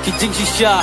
คิดจริงชิชา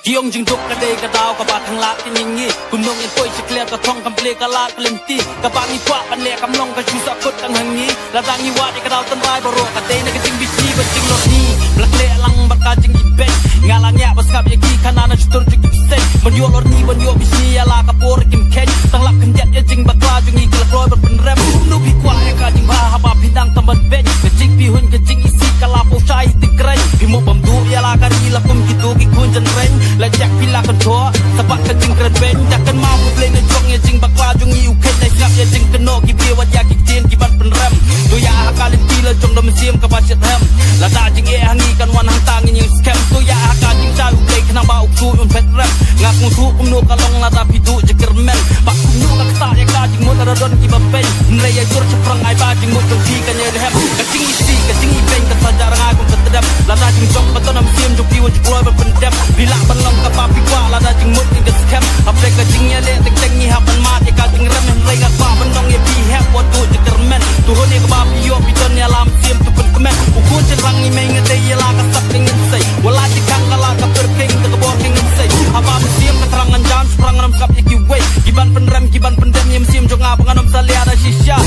ที่องจึงทุกกระเดยกระดาวกระบาดทางลาดกันอย่างงี้กุมนงยังป่วยชิเคลียกระท่องคำเปลี่ยกระลาดกระเลนตีกระบาดมีกว่าปันเล่กำลงกระชูสักคนตั้งหังงี้ระดังยี่วาดกระดาวต้นไม้บรัวกระเดยนักจริงบิชีบัจริงหลอดนี้หลักเละลังบักกาจึงยิบเป็นงานลังแย่บัสกับยากีขนาดนั้นจุดจึงยิบเส้นบนโยหลอดนี้บนโยบิชียาลากระโปรกิมเข็นตั้งหลักขันยัดยาจริงบักลาจึงอีกละกลอยบัดเป็นแรมนูพี่กว่าเอกาจึงพาฮับพี่ดังตะมันเป็นกระจิงพี่หุ่นกระจิงอีซีกะลาโปชายติเกรงพี่โมบัมดูยาลากะรีละกุมกิตูกิคุณจันเร่งและแจ็คพี่ลากันทัวสะบัดกันจึงกระเบนจากกันมาผู้เพลงในช่วงยาจริงบักลาจงอีอุเข็นในงับยาจริงกันโนกิเบียวัดยากิเจียนกิบัดเป็นแรมตัวยาฮักกาลินตีละจงดมเสียมกับบาดเจ็บแฮมละตาจึงเอหังอีกันวันหังตางยังสแคมตัวยาฮักกาจึงชาอุเพลงขนาบาอุกซูอุนเพชรแรมงักมุทุกุมโนกะลงละตาพิดูจะกระเมนปักกุมโนกะตายากาจึงมุดระดนกิบับเป็นเรยจุรจะพรังไอบาจึงมุดจงทีกันยังแฮมกะจิงอีซีกะจิงอีเป็นกะสัจจารงากุมกะตะดำละตาจึงจงปะต้นน้ำเสียมจงพิวจะกลอยเป็นเด็บลีลาบันลงกะปาพิกว่าละตาจึงมุดกะสแคมอับเรกะจิงยาเล่ตึงตึงยี่ฮับมันมาที่กะจึงเริ่มเรยกะปาบันดงยี่พี่แฮบวัดดูจะกระเมนตัวคนนี้กะบาพิโยพิจนยาลามเสียมตุเป็นกะเมนอุกุจะรังยี่เมงเตยลากะสักตึงเงินใส่วลาที่คังกะลากะเปิดเพลงตะกะบอกเงินใส่ฮับเสียมกะทรังอันจานสปรังน้ำกับยี่กิเวกิบันเป็นแรมกิบันเป็นเดมยี่เสียมจงอาบังน้ำสาเลียดาชิชา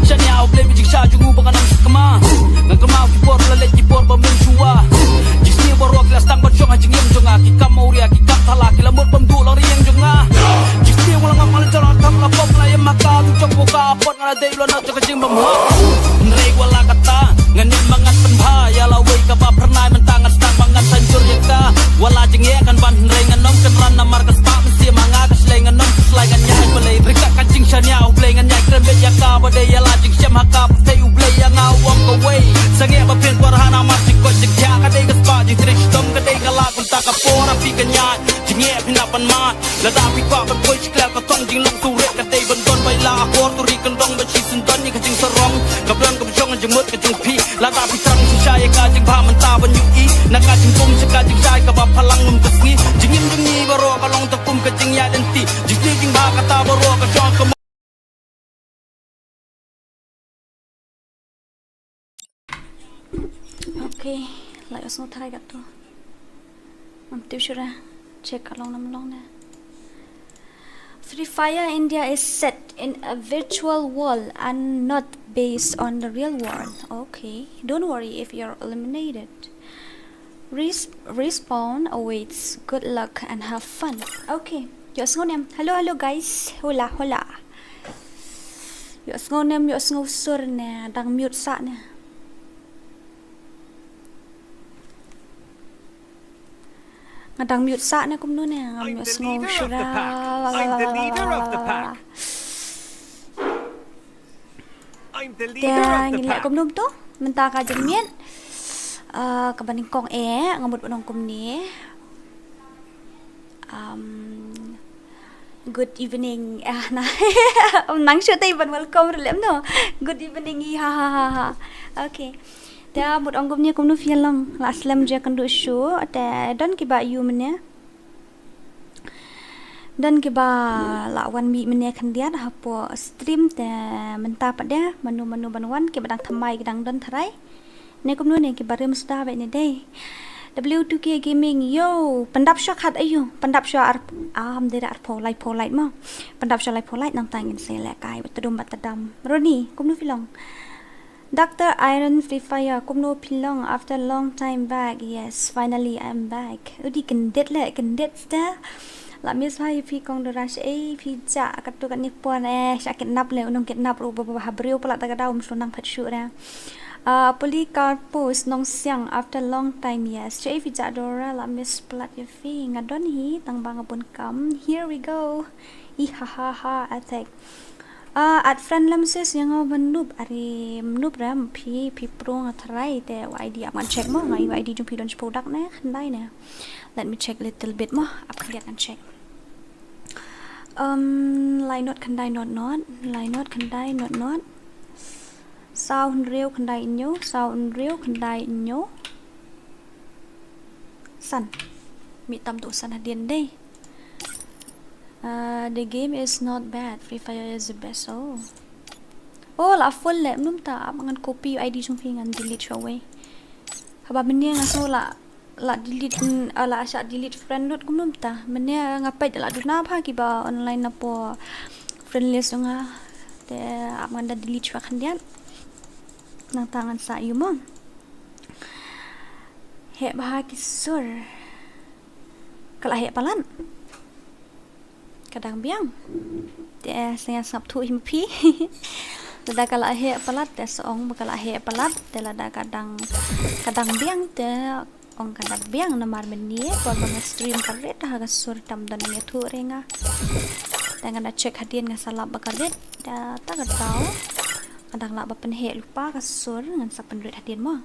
ฉันยาวเพลงจิงชาจูบังน้ำสกมางันกะมากิปอร์ละเล็กกิปอร์บะมินชัวจิเสียบรัวกลาสตังบัดจงอาจิงเยี่ยมจงอากิกะมาอุริยากิกะทะลากิละมดบำดูลอรียังจงอาจิเสียวลังมาลจรทำละปมละยมากาตุจงโบกาปอดงาเดยลนักจะกจิงบำหัวเรกวลากะตางันนิมังงันเป็นพายาลาเวกะบาพระนายมันตังงันตังบังงันสันจุรยกาวลาจิงเอกันบันเรงันน้องกันรันนามารกัสปะมันเสียมังากะสเลงันน้องสไลงันยายมาเลยริกะกันจิงชันยาอุเบลงันยายกระเบ็ดยากาบะเดยลาจิงเชมฮักกาเทอุเบลยังเอาวงกะเวสังเกตมาเพียงกว่าหานามาจิกจิกยากะเดกะสปะจิตริชตมกะเดกะลากันตากะโประพี่กันยายจิงเอพินับมันมาละดาพี่กว่าบันป่วยชิกแล้วก็ต้องจิงลงสู่เรกะเดบันต้นใบลาโคตุริกันดงบัญชีสุนทรนี่กะจิงสรองกับเรื่องกับช่องจิงมดกะจิงพี่ละดาพี่ตรังชิชายกะจิงพามันตาบันอยู่อีนักกะจิงกุมชะกะจิงชายกะบาพลังนุ่มกะงี้จิงยิ้มจิงนี่บะรอกะลงตะกุมกะจิงยาเดนตีจิงนี่จิงบากะตาบะรอกะจอนกะOkay, lại số thay gặp tôi. Tiếp theo ra, check cả lòng nằm lòng nè. Free Fire India is set in a virtual world and not based on the real world. Okay, don't worry if you're eliminated. Respawn awaits. Good luck and have fun. Okay, yo ngô nem. Hello guys. Hola. Yo ngô nem, yo ngô sur nè, đang mute sa nè. Ngadang mute sa na kum no nè, ngam yo ngô sur ra. I'm the leader of the pack. I'm the leader of the pack. Kum num to, menta ka jeng mien. Kabaning kong ngamut bonong kum ni. Good evening. Na. Nang sure tay ban welcome relem no. Good evening ha. Okay. Ta một ông cũng như cũng nó phiền lòng là slam je kan do show ta don ki ba you mene don ki ba la wan mi mene kan dia ha po stream ta menta pada manu banwan ki badang thamai ki dang don tharai ne cũng ne ki bare musta ba ne dei W2K gaming yo pandap shot khat ayu pandap shot am de ar po light mo pandap shot light po light nang tangin se la kai batadam roni cũng nó phiền lòng Dr. Iron Free Fire cũng no pilong after long time back. Yes, finally I'm back. Udi kendet sta. La miss hai phi kong dora se phi cha kat tu kan nipon sa kidnap le unong kidnap ru ba habriu pala ta daum sunang phatshu ra. Polycarp post nong siang after long time. Yes, che phi cha dora la miss plat ye phi ngadon hi tang bang bun kam. Here we go. Ha attack. At friend lamses yang nub ari nub ram pi pro ngathrai te YD aman check mo ngai YD jumpi launch product na khandai na. Let me check little bit mo up kliat and check. Line not khandai not line not khandai not sound real khandai nyo san mi tam tu san hadien dei. The game is not bad. Free Fire is the best. Oh, la full lem num ta mangan copy ID chung phi ngan delete show away. Kaba menia ngaso la delete la asya delete friend lot kumnum ta. Menia ngapai la duna pha kiba online na po friend list nga te amanda delete wa khandian. Nang tangan sa iyo mo. He bahagi sur. Kala he palan. Kadang biang. Te saya sap thu him pi. Lada kala he palat te soong bakala he palat te lada kadang biang te ong kadang biang namar meni por bang stream karet ha sur tam dan ne thu renga. Dengan cek hadian nga salap bakaret ta ta tau. Kadang la bapen he lupa ka sur ngan sapen red hadian mo.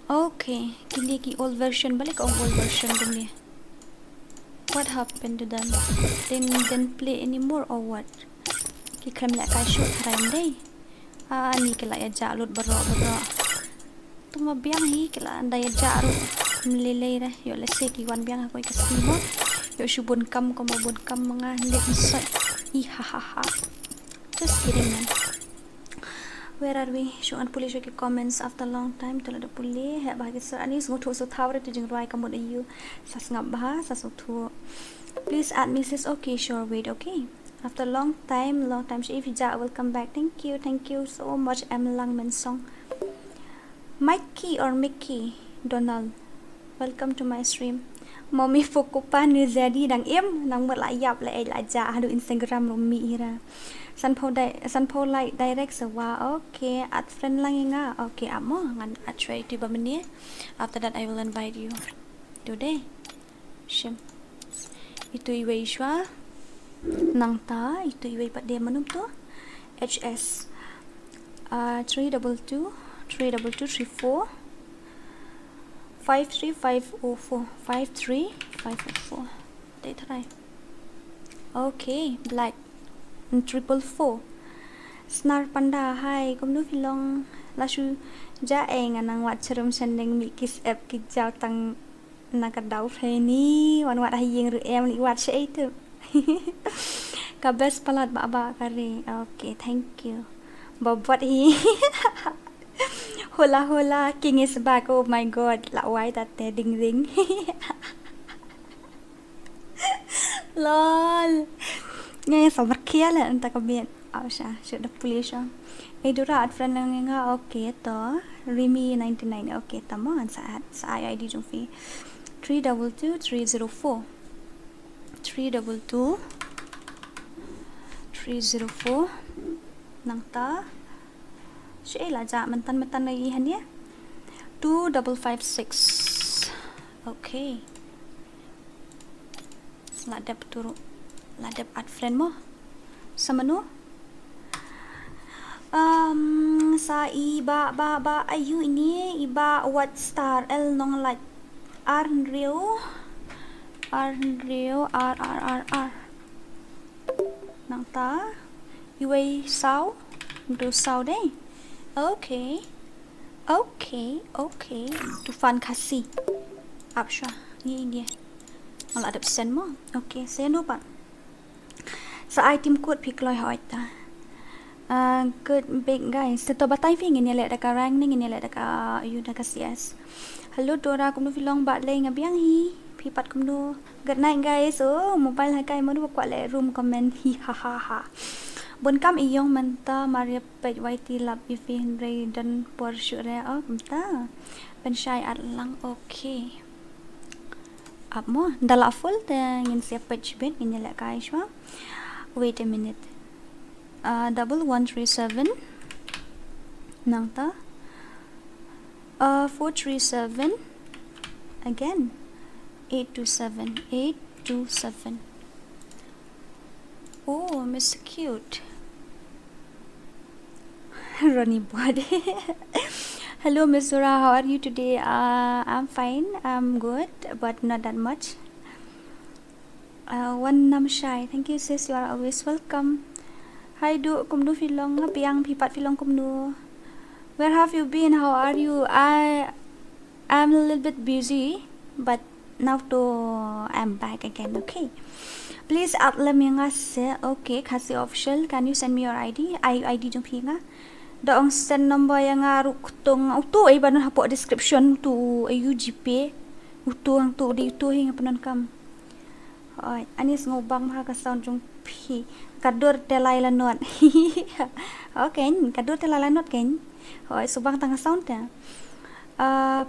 Okay, kini ki old version balik old version dumi. What happened to them? They didn't play anymore or what? Ki krem la kai shoot haram day. Ni kala ya jalud baro. Tuma biang hi kala anda ya jaru. Mlelei ra yo le se ki wan biang ko kasi mo. Yo shubun kam ko mabun kam mga lik sot. Ha. Just kidding man. Where are we? Show and police ke comments after long time to the police. He bahagi sir ani sungu thu so thawre to jing roi kamod you. Sas ngap bah sas thu. Please add Mrs. Okay, sure, wait, okay. After long time, if Ja will come back. Thank you so much. M Lang Men Song. Mikey or Mickey Donald, welcome to my stream. Mommy fokupa nu jadi dang im nang mat la yap la la ja hadu Instagram ro mi ra. San po like direct sa wa okay at friend lang nga okay amo ngan at try to ba meni. After that I will invite you today. Shim. Itu iwe shwa nang ta itu iwe pa de manum to HS 322 32234 53504 53504 They try. Okay, black 444 Snar Panda, hi, kom nu filong lasu ja eng anang wat cherum sending mi kis app ki jaw tang nakadaw ni wan wat hayeng ru em li wat sei tu. Kabes palat ba kare. Okay, thank you. Bobot hi. Hola, king is back. Oh my god, la why that ding ding. Lol. Ngay ŞОՒΒᴏᴜ la anta kabien. Siya the police. Dora at friend lang nga okay to. Rimi 99. Okay, tama sa ID jung fi. 322 304 nang ta. Siya la ja mantan na ihan ya. 2556. Okay. Ladap turu. Ladap at friend mo. Sama no? Sa iba ayu ini iba what star L nong like Arnrio R nang ta iwe sao do sao deh. Okay. Tufan kasi Apsha ini dia mal adap sen mo. Okay, saya lupa sa item code pikloy hoita. Good big guys. Seto batay fi ngini le daka rank ni ngini le daka you daka CS. Hello Dora, kumno filong bat le ngabiang hi. Pipat kumno. Good night guys. Oh, mobile ha kai mo kwa le room comment hi ha. Bon kam iyong manta Maria page YT lab ifi Henry dan por sure oh kumta. Ben shy at lang okay. Up mo dala full te ngin siap page ben ngini le kai shwa. Wait a minute. 1137 nang ta 437 again 827 oh Miss Cute Ronnie Bod. Hello Miss Zura, how are you today? I'm fine, I'm good, but not that much. One Nam Shy, thank you sis, you are always welcome. Hi do kumnu filong piang pipat filong kumnu. Where have you been? How are you? I'm a little bit busy, but now I'm back again. Okay. Please add me nga se. Okay, KHASI official. Can you send me your ID? ID jom pinga. Da ong send number yang ngaru kutong auto ai banon hapok description tu UGP utu hang tu di utu hing panon kam. Oi, anis ngobang mah ka sound jung pi. Kadur telai lanot. Okay, kadur telai lanot kan. Oi, subang tang sound ta.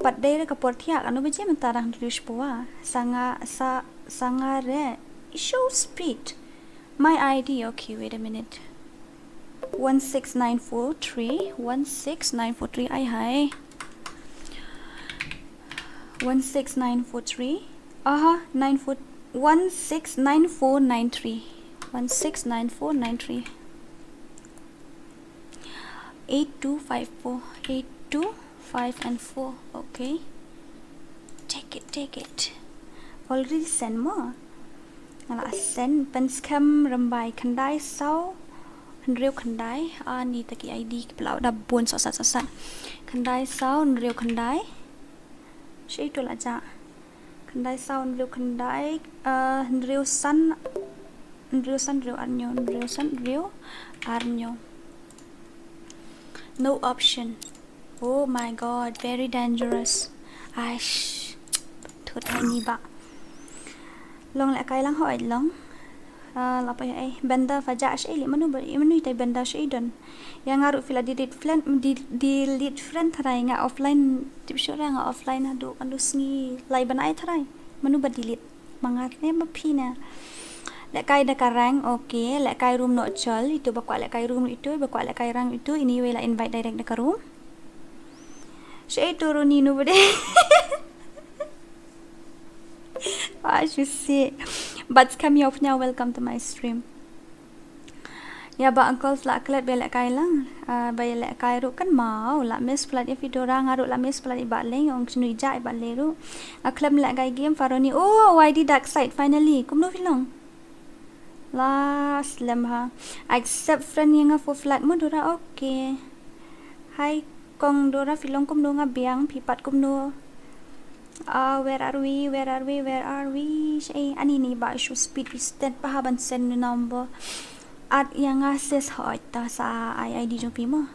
Pat day ka portia anu beje mentarang Lýirᴅᴜᴜ. Sanga re. Show speed. My ID. Okay, wait a minute. 16943 16943 ai hai 16943 169493 169493 8254 82 5 and 4 okay take it already send more ala send pen scam rambai khandai sau Real khandai ni taki ID pelau dah bun sosat khandai sound real khandai shay tu lah ja khandai sound real khandai real sun real arnyo no option. Oh my god, very dangerous. Aish thut hai ni ba long lại cái lang hỏi long apa ya benda faja shay manu tai benda shay don yang ngaru fila delete friend tharai nga offline tip shora nga offline adu sngi lai banai tharai manu ba delete mangat ne ma phina le kai da karang okay le kai room no chal itu bakwa le kai room itu bakwa le kai rang itu ini we la invite direct da room shay turuni nu bade as you see but kami of now welcome to my stream ya ba uncles la klet be la kai lang ba la kai ru kan mau la miss plat if DORA ngaru la miss plat ba leng ong chnui ja ba le ru klem la kai game faroni oh YD dark side finally kum no filong last lem ha accept friend yang for flat mo DORA okay hi kong DORA filong kum no nga biang pipat kum no where are we shay ani ni ba show speed stand pa haban send number at yang access hot ta sa ID jong pi mo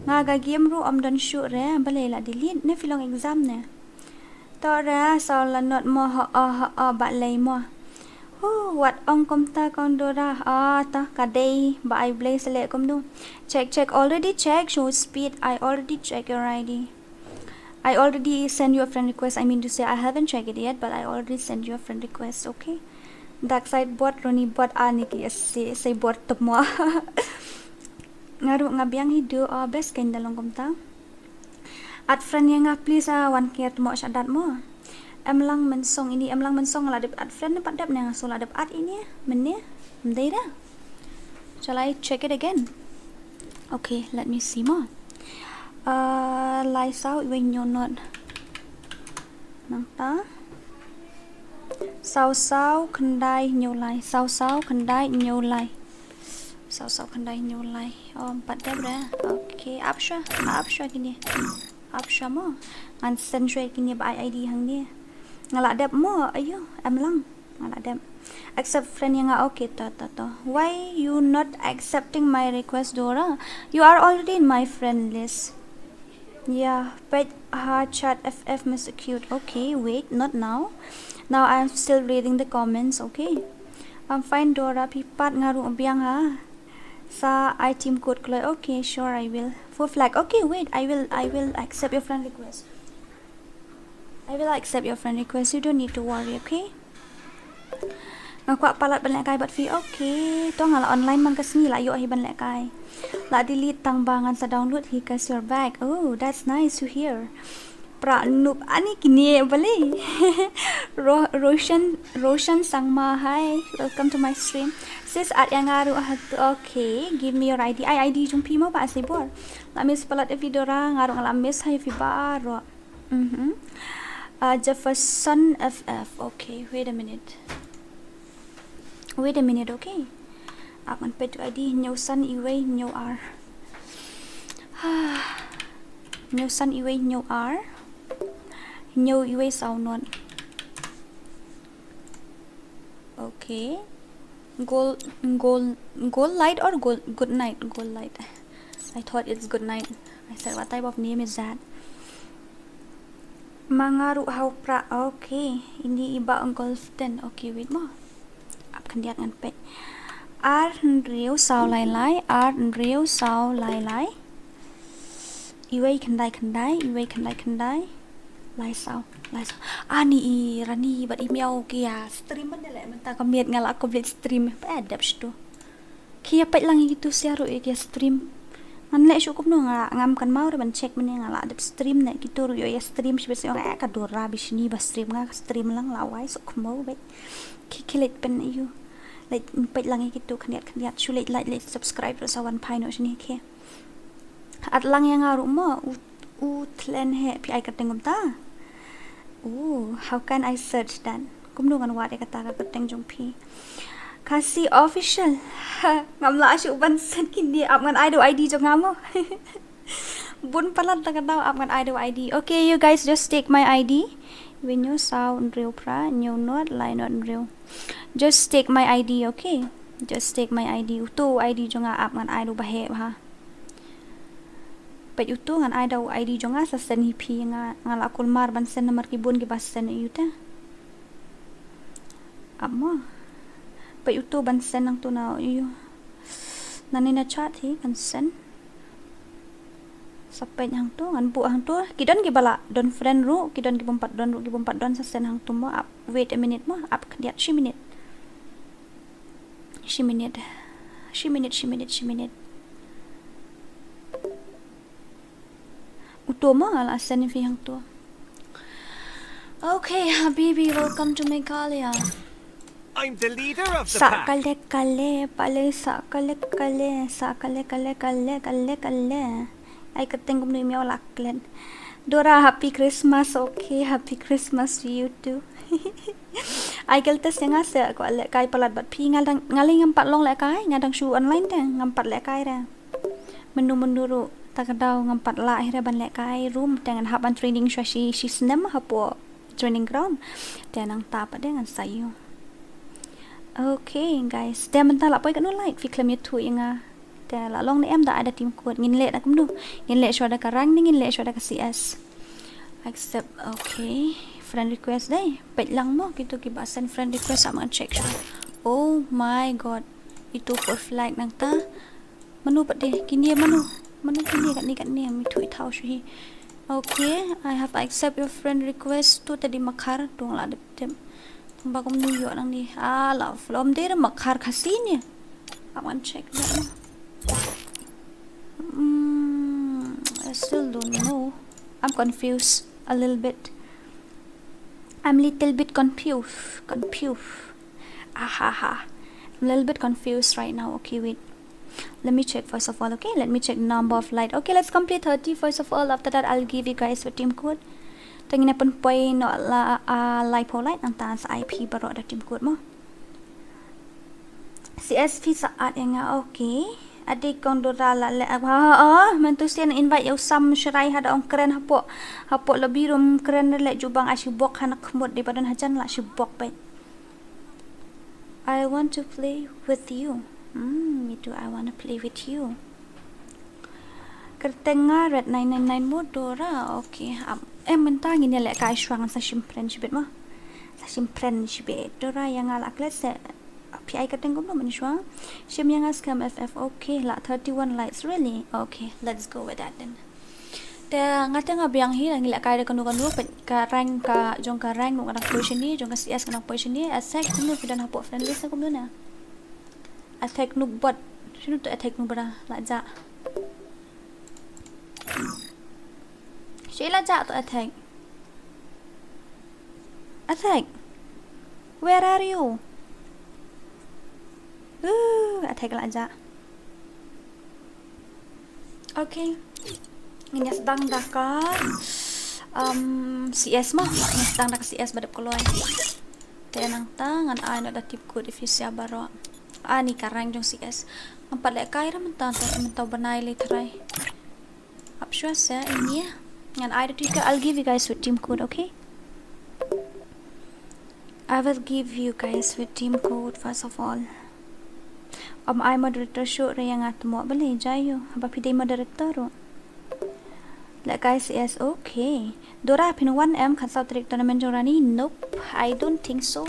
nga ga game ru dan shoot re balay la delete ne filong exam ne to ra so la not mo ba lay mo what ong kom ta kong DORA ta ka day ba I play select kom do check already check show speed I already check your ID I already sent you a friend request. I mean to say I haven't checked it yet, but I already sent you a friend request. Okay. Dark side bot Roni bot ani ki say bot top mo. Ngaru ngabiang hidu best kain dalong kumta. At friend yang please 1k mo syadat mo. Lang mensong ini lang mensong la dep at friend pat dep nang so la dep at ini menne mdai da. Shall I check it again? Okay, let me see more. Lai sao when you're not nang ta sao khandai nhiều lai sao khandai nhiều lai pat dep ra okay apsha kini apsha mo an sensual kini ba ID hang ni ngala dep mo ayo lang ngala dep accept friend yang okay to why you not accepting my request DORA you are already in my friend list. Yeah, but chat FF Mr. Cute. Okay, wait, not now. Now I'm still reading the comments. Okay, I'm fine DORA. Pipat ngaru biang ha. Sa item code kloy. Okay, sure I will. For flag. Okay, wait. I will accept your friend request. You don't need to worry. Okay. Ngakwa palat ban lek kai bat free. Okay, to ngala online man kasni la yo hi ban lek kai. La delete tang bangan sa download Hɪʟʟs your back. Oh, that's nice to hear. Pra noob ani kini bale. Roshan sangma hi. Welcome to my stream. Sis at yang aru okay, give me your ID. ID jung pi mo ba sibor. La miss palat DORA ngaru ngala miss hi fi ba ro. Jefferson FF. Okay, wait a minute, okay. Akan pet ID Nsoᴍᴜᴜ R. Nsoᴍᴜᴜ R. sao non. Okay. Gold light or good night? Gold light. I thought it's good night. I said, what type of name is that? Mangaru hau pra. Okay, ini iba ang golften. Okay, wait mo. Up kandiat ngan pe. Ar nriu sao lai lai. Ar nriu sao lai lai. Iway kandai. Iway kandai. Lai sao. Ni rani bat email kia stream man dele menta kamiet ngala complete stream. Pa adap sto. Kia pait lang gitu siaru kia stream. Ngan le syukup no ngam kan mau ban check mene ngala adap stream na gitu yo ya stream sibes yo ka DORA bisni ba stream nga stream lang lawai sok mo bet. Kikilit pen you. Like pait lang gitu kaniat sulit like subscribe sa one pie no sini ke. At lang yang ngaru mo tlen he pi ai katengum ta. How can I search that? Kumnungan wari kata ka kateng jong pi. KHASI official. Ngam la asyu bansan kindi up ngan idol ID jong ngamo. Bun palat ta kataw up ngan idol ID. Okay, you guys just take my ID. When you sound real pra, new not line not real. Just take my ID, okay? Just take my ID. Utu ID jong nga up ngan idol bahe ha. Pet utu ngan idol ID jong nga sa sen hipi nga la kulmar bansan nomor kibun ki basan yuta. Amma. Pet utu bansan nang tu na yu. Nanina chat hi bansan. Sampai hang tu ngan bu hang tu kidon ki bala don friend ru kidon ki bompat don sa sen hang tu mo up wait a minute mo up kadiat 3 minute utomo ala sen fi hang tu. Okay, Habibi, welcome to Mᴏʀᴇ. I'm the leader of the pack. Sakale. I could think of me all laklen. Dora, happy Christmas. Okay, happy Christmas to you too. I get the singer say ko le kai palat bat pi ngaling ngampat long le kai ngadang shoe online te ngampat le kai ra. Menu takadaw ngampat la hira ban le kai room tengan haban training she snem hapo training ground. Tenang tapa dengan sayo. Okay, guys. Dia mentala poi kan like fi claim tu inga. La long ni em da ada tim code ngin le da kumdu ngin le shoda ka rang ngin le shoda ka CS accept. Okay, friend request dai pet lang mo gitu ki basan friend request sama check. Oh my god, itu for flag nang ta menu pat de kini menu kini kat ni mi thui thau shi. Okay, I have accept your friend request tu tadi makar dong la dem ba kom nu yo nang ni la from there makar KHASI ni aman check na. I still don't know. I'm confused a little bit. I'm little bit confused. I'm a little bit confused right now. Okay, wait. Let me check first of all. Okay, let me check number of light. Okay, let's complete 30 first of all. After that, I'll give you guys a team code. Tengina pun poi no la light po light antan sa IP baru ada team code mo. CSV saat yang okay. Adik kong DORA la le mentusian invite you sam syarai hada ong keren hapo lebih rum keren le jubang asyibok hanak kemut di badan hajan la syibok baik. I want to play with you. Me too, I want to play with you. Kertenga red 999 mo DORA. Okay, mentang ini le kai syang sa simpren sibet mo. Sa simpren sibet DORA yang ala kles PI kateng ko naman siya. Siya yang scam FF. Okay, la 31 lights really. Okay, let's go with that then. Te ngate nga biang hi ngila kay kanu ka rank ka jong ka rank ng position ni jong ka CS ka position ni attack kunu pidan hapo friendly sa kuno na. Attack nu bot. Sino to attack nu bara la ja. Siya la ja to attack. Attack. Where are you? Attack lang aja. Okay. Ini sedang dah ka CS mo. Ini sedang dah ka CS badap koloy. Tenang tangan ay na tip code if you siya baro. Ni karang jong CS. Ang pala kay ra man ta mentaw banay litray. Upsure sa ini. Ngan ay dito I'll give you guys with team code, okay? I will give you guys with team code first of all. I moderator show yang atmo boleh jayo. Apa pidai moderator ro. Like guys, yes, okay. Dora pin 1M Kɣансau trick tournament jorani? Nope, I don't think so.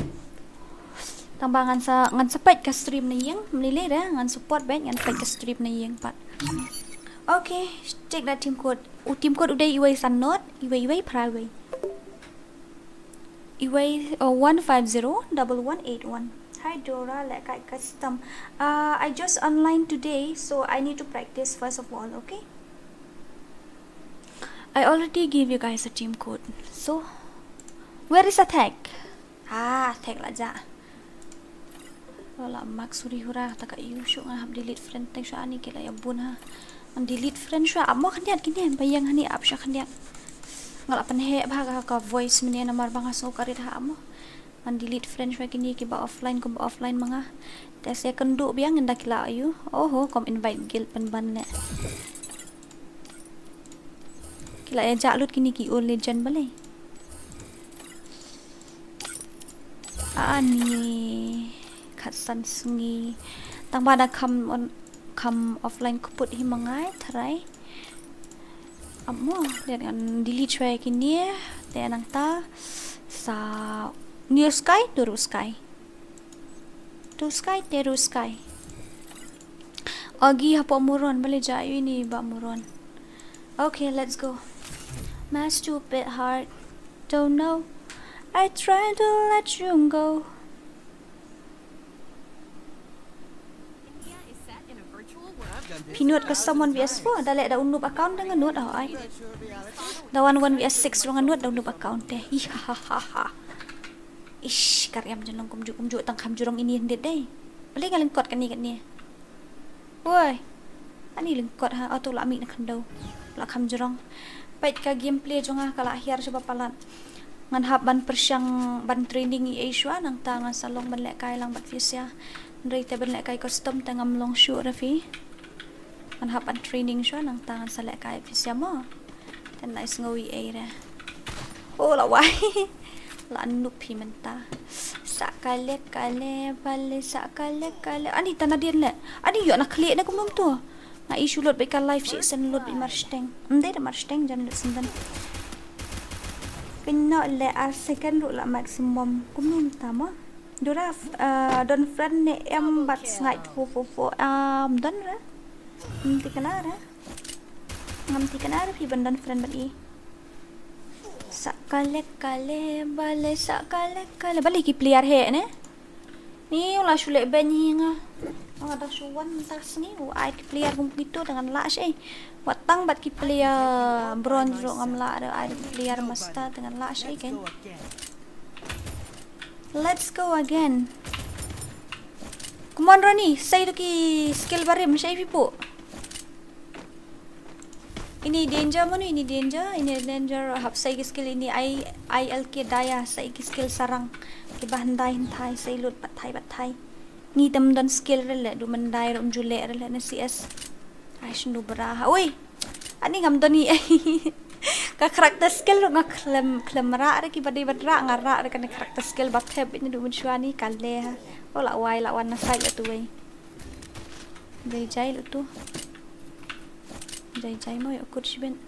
Tambangan sa ngan support ka stream na yang menilai dah ngan support bank ngan support ka stream na yang pat. Okay, check that team code. Team code udah Iɪrsᴛ not Iɪrsᴜ pralway. Iɪrsᴜ 1501181. Hi Dora, like I custom. I just online today, so I need to practice first of all. Okay. I already gave you guys a team code. So, where is the tag? Tag lah ja. Wala maksuri hura tak you show ngah delete friend tag sya ani kila ya bun ha. Ang delete friend sya amo kan dia kini bayang hani up sya kan dia. Ngala panhe bhaga ka voice mene namar banga so karit ha amo. Ang delete friend sya kini ki ba offline mga. Tes ya kendu biang nda kila you. Oh kom invite guild ban ne. Kila ya jalut kini ki all legend balai. Ani khasan sengi tang bada kam offline ko put hi mangai tharai amo dengan delete chwe kini te nang ta sa new sky to sky teru sky agi hapo moron balai jayo ini ba moron. Okay, let's go. My stupid heart don't know. I try to let you go. Pinut ke someone VS4 dah da unup account dengan nut ai. Da one VS6 dengan nut da unup account teh. Hahaha. Ish, karyam janong kumju tang kam jurong ini hendet deh. Boleh ngalengkot kan ni. Woi. Ani lengkot ha auto la mi nak kandau. La kam jurong. Pait ka gameplay jonga kala akhir coba palat. Ngan hab ban persyang ban training i Asia nang tangan salong ban lek kai lang bat fisya. Ndrei te ban lek kai custom tangam long shoot rafi. Ngan hab ban training sya nang tangan sa lek kai fisya mo. Tan nice ngawi ai ra. Oh la wai. La nup hi menta. Sakale bale sakale. Ani tanadian le. Ani yo nak klik na kumum tu. Na issue lot baik live sih sen lot bi marsteng. Ndai da marsteng jan lot sendan. Kena le second lot la maximum kumum tama. Dora don friend ne em bat sngai fo don ra. Ti kana ra. Ngam ti kana ra pi bandan friend bat i. Sakale bale sakale bale ki player he ne. Ni ulah shule banyi nga. Ada suwan tas ni ai player kum gitu dengan lash watang bat ki player bronze ro ngamla ada ai player master dengan lash kan. Let's go again. Come on Rani, say to ki skill barim say pipo. Ini danger mo ini danger hab say ki skill ini ILK daya say ki skill sarang ki bahandai hintai say lut bat thai. Ni tam dan skill rela du mandai rom jule rela na CS ai shindu baraha oi ani ngam doni ka karakter skill nga klem ra ki badai badra ngara kan karakter skill bat theb ni du menshwani kalle ha ola wai la wan na sai tu wei jai tu jai mo yo kursiben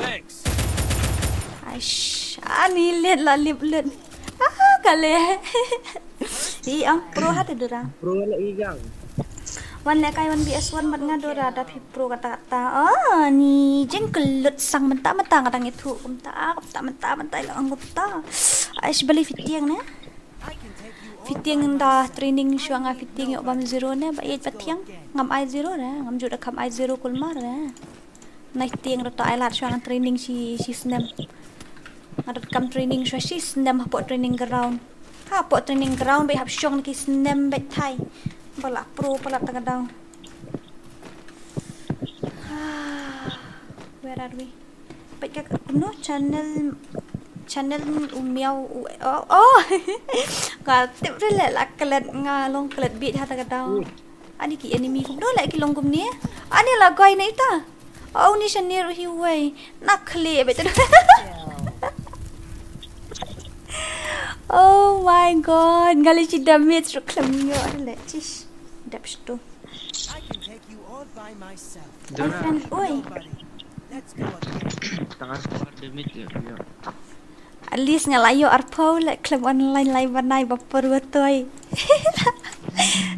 Thanks. aish ani let la lip kale ang pro hati dora Pro la igang. Wan le kai wan BS1 mat nga dora da pi pro kata ni jeng kelut sang menta ngadang itu kumta menta la angupta aish bali fitiang ne fitiang da training syanga fitiang yo bam 0 ne ba yet patiang ngam I 0 ne ngam juda kam I 0 kulmar ne nai tiang ro ta ai lat syanga training si snem ada kam training sih snem hapo training ground bai hap syong ki snem bai thai bala pro pala tanga daw where are we bai ka no channel umiaw ka tip rela la kalat nga long kalat bit ha tanga daw ani ki enemy kum do la ki long kum ni ani la goi na ita ni shanir hi wei nakhle bai Oh my god, gali ci damage ro klamyo le cish. Dapsh to. I can take you all by myself. My friend, oi. Nobody. Let's go again. Tangan keluar damage ya. At least ngalayo arpo le klam online live banai baper betul.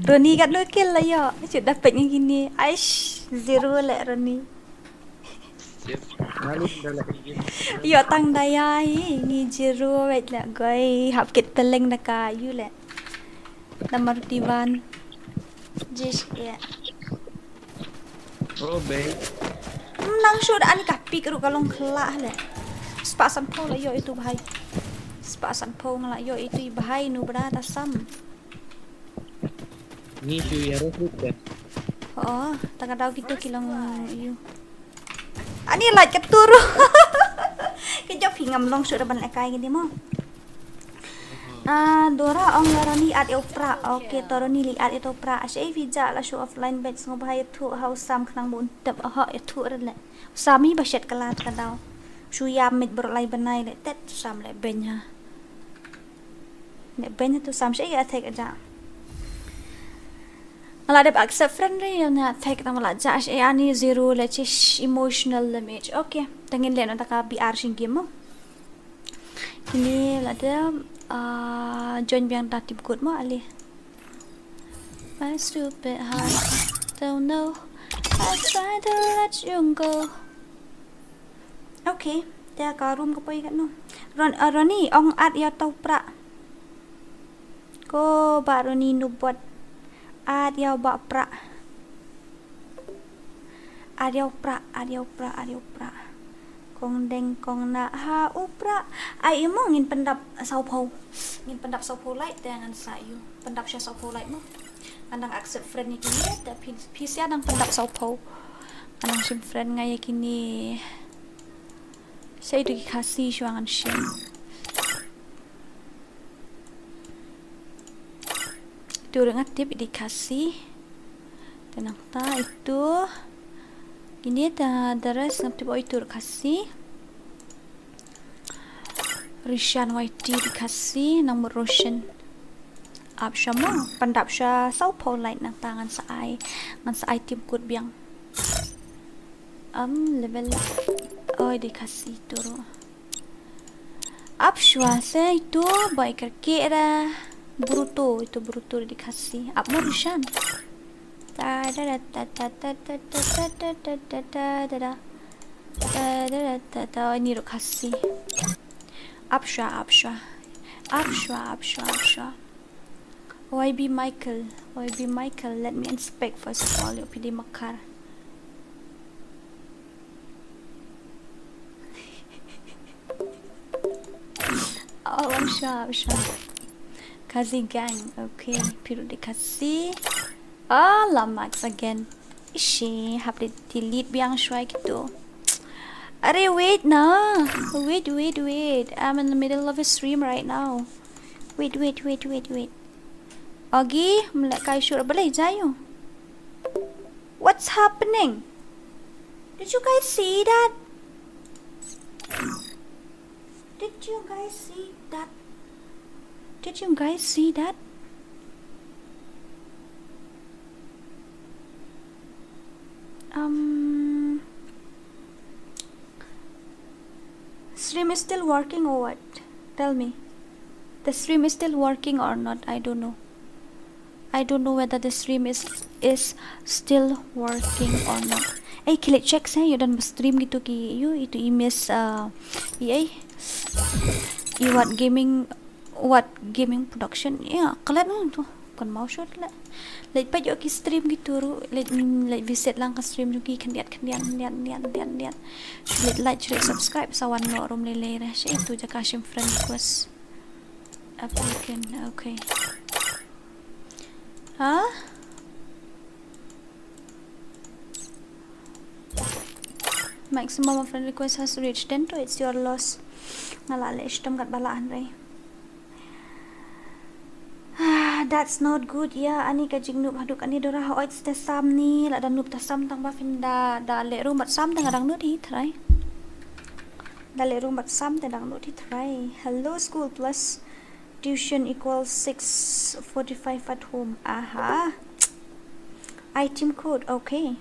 Roni kat lu kill lah yo. Cuk dapat yang gini. Aish, zero le Roni. Ngalih dah lagi. Yo tang dayai ni zero wait lah goi. Hap kit peleng dah kayu le. Nomor divan. Jish ya. Oh baik. Nang shoot ani kapi keru kalong kelak le. Sepasan po lah yo itu bahai. Sepasan po ngalak yo itu bahai nu berada sam. Ni siu ya rukuk dah. Oh, tengah daw gitu kilong you. Ani light ketur. Kejap hingam long sudah ban ekai gini mo. Dora ong larani at pra. Okay, toroni li at itu pra. Asy vija la show offline bet ngobhay tu house sam khnang bun tep ha itu rele. Sami baset kalat kadaw. Shuyam mit berlai banai le tet sam le benya. Ne benya tu sam sey ya tek aja. Malah ada accept friend yang nak take nama lah jas ani zero le cish emotional damage. Okay, tengin le nak ka BR sing game mo. Kini ada join biang tatip good mo ali. My stupid heart don't know. I try to let you go. Okay, dia ka room ko pay kat no. Roni ong at ya tau pra. Ko baru ni nubuat Adiau bak pra. Adiau pra. Kong deng kong na ha upra. Ai mo ngin pendap 骚ใ. Ngin pendap 骚ใ light dengan sayu. Pendap sya 骚ใ light mo. Andang accept friend ni kini tapi pisia dang pendap 骚ใ. Andang sim friend ngai kini. Saya tu KHASI syuangan sim. Itu udah ngatip di KHASI tenang ta itu ini ada rest ngatip itu KHASI Rishan YD di KHASI nomor Roshan up syamo pandap sya 骚ใ light nang tangan saai ngan saai tim kut biang level di KHASI itu up sywa se itu baik kira Bruto itu bruto di KHASI up mo Rishan ini ro KHASI up shwa YB Mᴏʀᴇ let me inspect first of all yo pidi makar up shwa KHASI gang, okay. Piru di KHASI. Max again. Ishi, have to delete biang shwai gitu. Are wait na. Wait. I'm in the middle of a stream right now. Wait. Ogi, mulai kai syur balai jayo. What's happening? Did you guys see that? Did you guys see that? Stream is still working or what? Tell me. The stream is still working or not? I don't know. I don't know whether the stream is still working or not. Kilit check saya you dan stream gitu ki you itu imes what gaming production ya kalian tu kan mau shoot lah let pa yo ki stream gitu ru let visit lang ka stream juga kandiat let like share subscribe sawan no rom lele ra sya itu jaka sim friend request applicant okay maximum of friend request has reached 10 to it's your loss ngalale istam kat balaan ray. That's not good ya ani ka jing noob haduk ani dora ha oits ta sam ni la dan noob ta sam tang ba finda da le ru mat sam tang dang nut hi thrai da le ru mat sam ta dang nut hi thrai hello school plus Tuition equals 6:45 at home. Aha. Item code. Okay.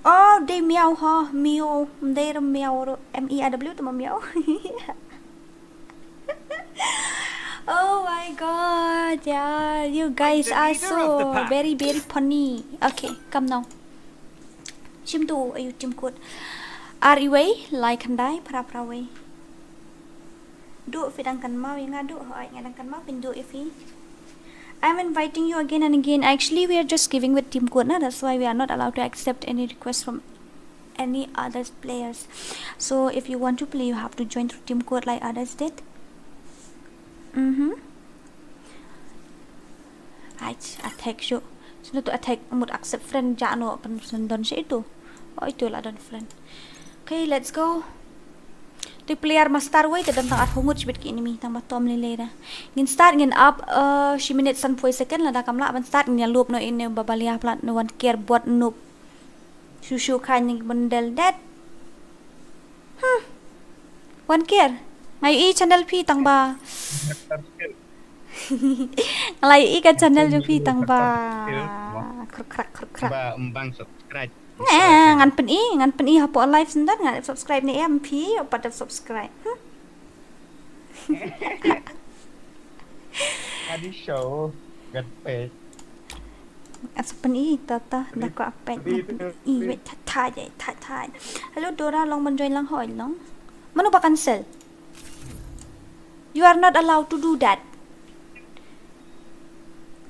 Oh, they meow ha. Meow. They meow. MEOW to meow. Oh my god. Yeah, you guys are so very funny. Okay, come now. Chim tu ayu chim code. Are you way like and die pra way. Do if it can mau yang adu ho ai ngan kan mau pin do if he. I'm inviting you again and again. Actually, we are just giving with team code, na? That's why we are not allowed to accept any requests from any other players. So if you want to play, you have to join through team code like others did. Attack show. So to attack mood accept friend jano kan don siya itu. Oh itu lah don friend. Okay, let's go. The player must start way tentang Aᴅᴅᴜᴜ chibit ki enemy tang batom lilera. Ngin start ngin up she minute san poi second la da kamla ban start ngin loop no in babalia plat no one care buat noob. Shushu kan ngin bundel that. One care. Ngai channel pi tang ba. Ngai ka channel ju pi tang ba. Kruk. Ba umbang subscribe. Ngan pen i hapo live sendar ngan subscribe ni MP pada subscribe. Adi show get paid. Asa pen i tata dah ko apet. I wait thai. Hello Dora long man join lang hoi long. Mano ba cancel? You are not allowed to do that.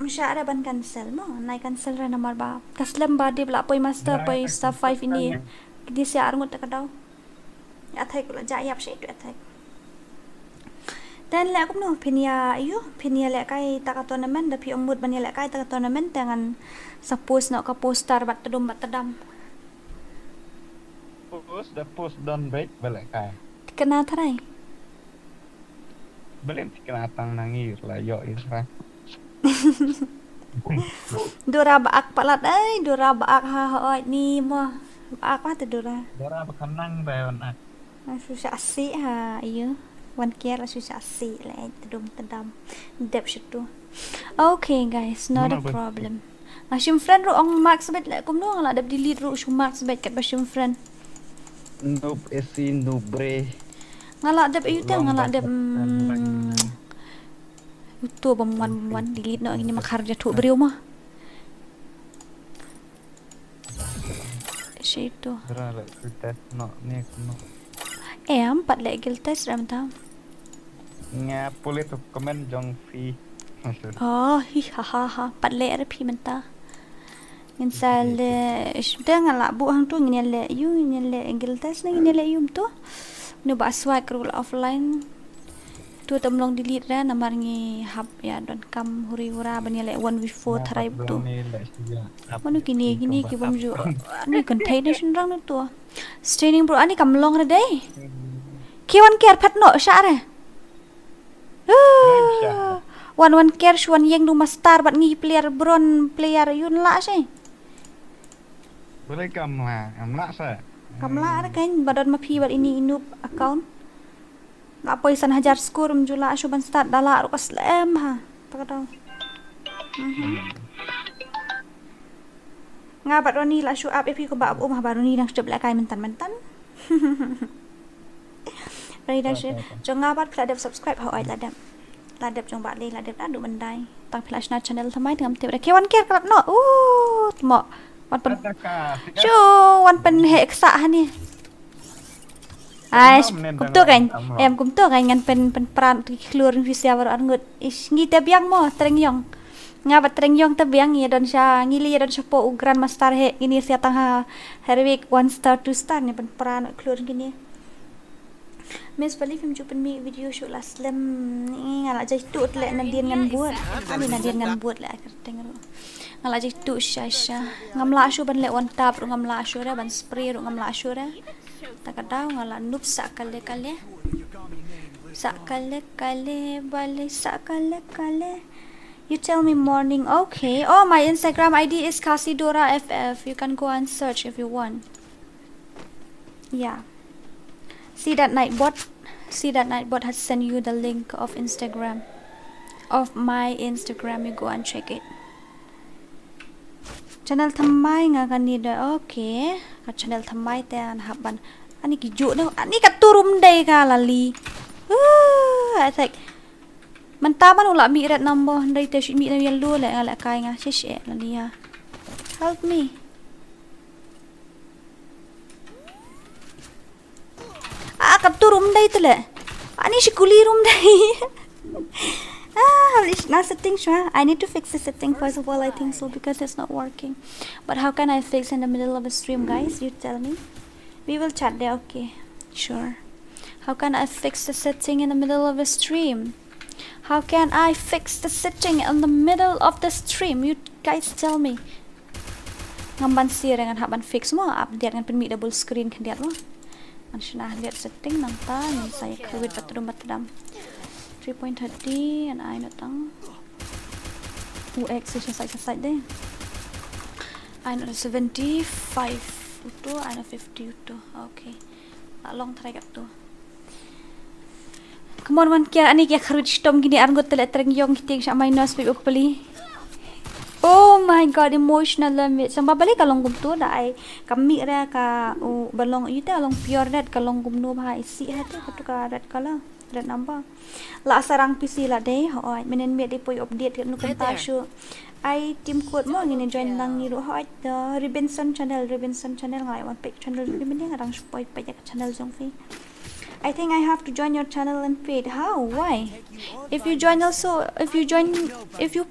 Masya ada ban cancel mo. Nai cancel ra namar ba. Kaslam ba di bla poi master poi staff 5 ini. Di si arngut ta kadaw. Athai ko la jayap shay to athai. Dan la ko no pinya le kai ta ka tournament da pi umut ban le kai ta ka tournament dengan suppose no ka poster bat tedam. Post don break balik kai. Kena tharai. Balik kena tang nangir lah yo Irsra. Dora baak palat Dora baak ha ni mo. Baak pa tu Dora. Dora bekenang bayon ak. Susah asik ha iya. One care susah asik lah tedam. Dep situ. Okay guys, not a problem. Ashim friend ro ang marks bet la kum no la dep delete ro shum marks bet kat bashim friend. Noob esin nubre. Ngala dep ayu ta ngala dep itu bamuan delete no ini makharja tu beriu mah. Situ. Dora le test no ni no. Empat le gil test ram ta. Nga boleh tu komen jong fi. Oh, ha. Pat le ar pi menta. Ngin sal sudah ngala bu hang tu ngin le you ngin le gil test ngin le yum tu. Nu ba swag rule offline. Tu temlong delete ra namar ngi hab ya don kam huri-hura bani le 1v4 tharai tu. Manu kini ki bom ju. Ani container rang nu tu. Streaming bro ani kamlong ra dei. Kiwan care phat no sha ra. One care shwan yeng du master bat ngi player bron player yun la sai. Boleh kamla sa. Kamla ra kan badan ma phi bat ini inub account. Apa isan hajar skor menjula asuban start dala ru kaslam ha takadaw. Nga baroni la shu up epi ko ba baroni nang step la kai mentan. Rai dah she jong nga bat pladep subscribe how ai ladep jong ba le ladep adu bandai tang flash na channel thamai ngam te kewan ker kalat no mo wan pen shu wan pen he eksa ha ni. Kum tu kan kum tu kan ngan pen peran keluar visa baru angut ngi tebiang mo trengyong nga bat trengyong tebiang ya don sya ngili don syapo ugran master he ini sia tang ha herweek 1 star 2 star ni pen peran keluar gini Miss balik film jupen mi video shoot last lem ni ngala jai tu le nadian ngan buat ani nadian ngan buat le kerteng ngala jai tu sya ngamla shu ban le 1 tap ngamla shu ra ban spray ngamla shu ra takadaw ngala noob sakale bale sakale. You tell me morning. Okay. Oh, my Instagram ID is KHASI Dora FF. You can go and search if you want. Yeah. See that night bot See that Nightbot has sent you the link of Instagram, of my Instagram. You go and check it. Channel thamai nga kanida. Okay. Ka channel thamai te an haban. Ani ki ju no. Ani ka turum day ka lali. I think. Man taban ula mi red number. Day te should mi na yellow le ala kai nga shish lali ha. Help me. Kapturum day tala. Ani si kulirum day. Not setting sure. I need to fix the setting first of all. I think so because it's not working. But how can I fix in the middle of a stream, guys? You tell me. We will chat there. Okay, sure. How can I fix the setting in the middle of a stream? How can I fix the setting in the middle of the stream? You guys tell me. Ngamban sih dengan haban fix semua update dengan permit double screen kan dia mah. Nah, lihat setting nanta ni saya create batudam 3.30 and I natang UX is side deh. I know 75 utuh, I know 50 utuh. Okay. Long try kat tu. Come on man kia ani kia create stom gini arngot telet tereng yong kiting sa minus pay pali. Oh my god, emotional limit. Sampai balik kalong gumtu dah ai kami ra ka balong itu along pure red kalong gumnu bhai si hati tu ka red color red number. La sarang PC la deh. Oi, menen me poi update nu kan tashu. Ai tim code mo ngini join lang ni ro hoi the Reborn channel ngai one page channel ni menen ngarang spoil pa channel jong fi. I think I have to join your channel and pay. How? Why? If you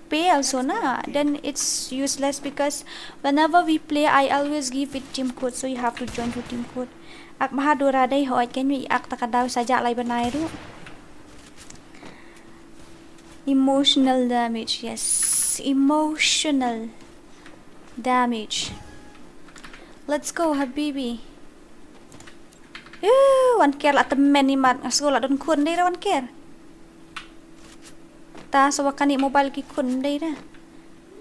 pay also na, then it's useless because whenever we play, I always give it team code, so you have to join through team code. Ak maha dora day hoy can we ak takadaw saja lay banay ro. Emotional damage, yes, emotional damage. Let's go, Habibi. One care lah temen ni mat sekolah don kun deh one care. Ta sawakan ni mobile ki kun deh dah.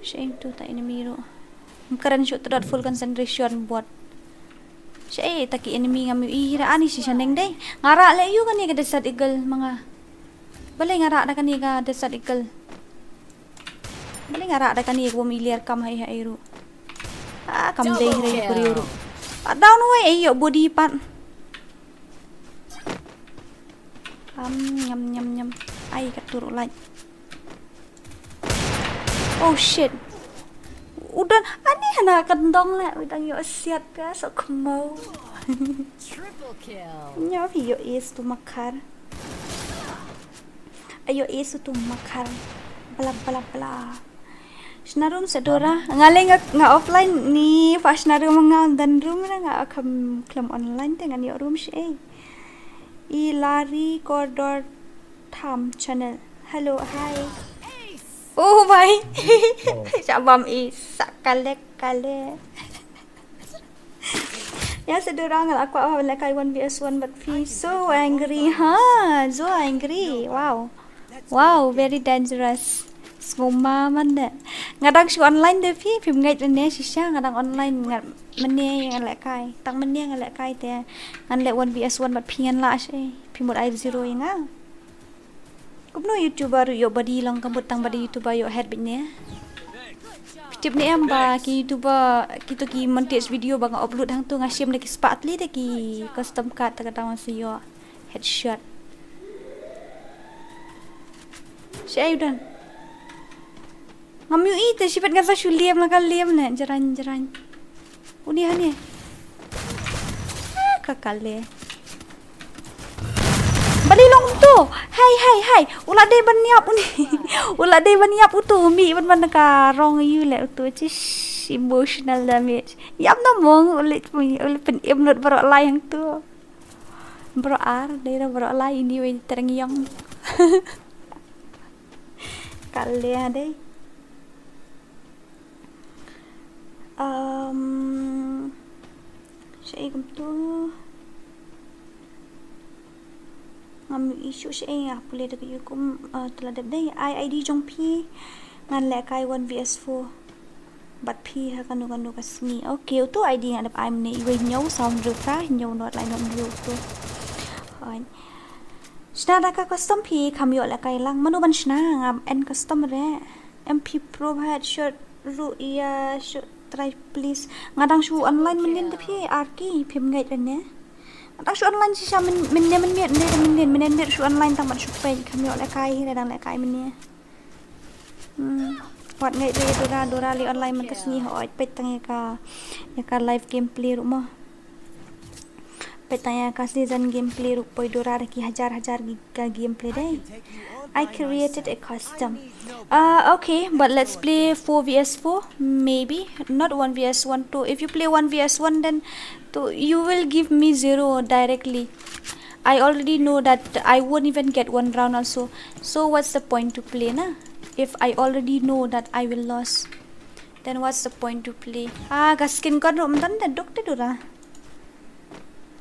Shame tu tak enemy ro. Keren shoot terus full concentration buat. Shame tak ki enemy ngami ira ani si saneng deh. Ngarak le you kan ni ke Desert Eagle mga. Boleh ngarak dah kan ni ke Desert Eagle. Boleh ngarak dah kan ni ko miliar kam hai hai ro. Kam deh re ko ro. Down way yo body part. Nyam. Ai kat turuk like. Oh shit. Udah ani hana kendong lah. Udang yo siat ka sok mau. Triple kill. Nya phi yo is tu makar. Ayo is tu makar. Bala. Snarum sedora. Ngaleng nga offline ni pas snarum nga dan room na nga akam klam online dengan yo room she. Lýირᴅᴇᴍ channel. Hello, hi. Oh my. Sabam kale. Ya sedurang aku awal kai 1vs1 but feel so angry. So angry. Wow, very dangerous. Ngoma man deh. Ngadang si online deh fi ngai ne si sia ngadang online ngat mene yang lek kai. Tang mene yang lek kai te. Ngan lek 1vs1 but pingan la si. Pi mod i0 inga. Kupno YouTuber yo body long kambut tang body YouTuber yo head bitne. Tip ni amba ki YouTuber kita ki montage video bang upload hang tu ngasim lagi spatli de ki custom card takatang si yo headshot. Saya udah ngamiu itu sifat ngasa syuliam lah kaliam ne jaran. Uni hani. Kakale. Balilong tu. Hai. Ulah dei baniap uni. Ulah dei baniap utu mi ban ka rong you le utu cis emotional damage. Yam no mong ulit pen imnot baro lai hang tu. Bro ar dei baro lai ini we tereng yang. Kale dei. Saya tu ngam isu saya boleh dekat yukum telah deh ID jong pi ngan lek kai 1vs4 bat pi ha kanu kasni. Okay tu ID ngadap I'm ni we nyau sound ruka nyau not line on you tu. Shna ka custom pi kamyo la kai lang manu ban shna ngam en custom re MP provide short ru ia short try please ngadang shu online min de pi arki phim ngai re ne ngadang shu online si sa min miet shu online tang ban shu pe kamyo la kai re dang la kai min ne wat ngai re dora li online man kasni ho pe tang ya ka live gameplay ru mo petanya ka season gameplay ru poi dora ki hajar ka gameplay dai I created a custom okay but let's play 4 vs 4 maybe not 1 vs 1 too. If you play 1 vs 1 then you will give me 0 directly. I already know that I won't even get 1 round also, so what's the point to play na if I already know that I will lose, then what's the point to play. Gaskin kon rum dan dok te dora.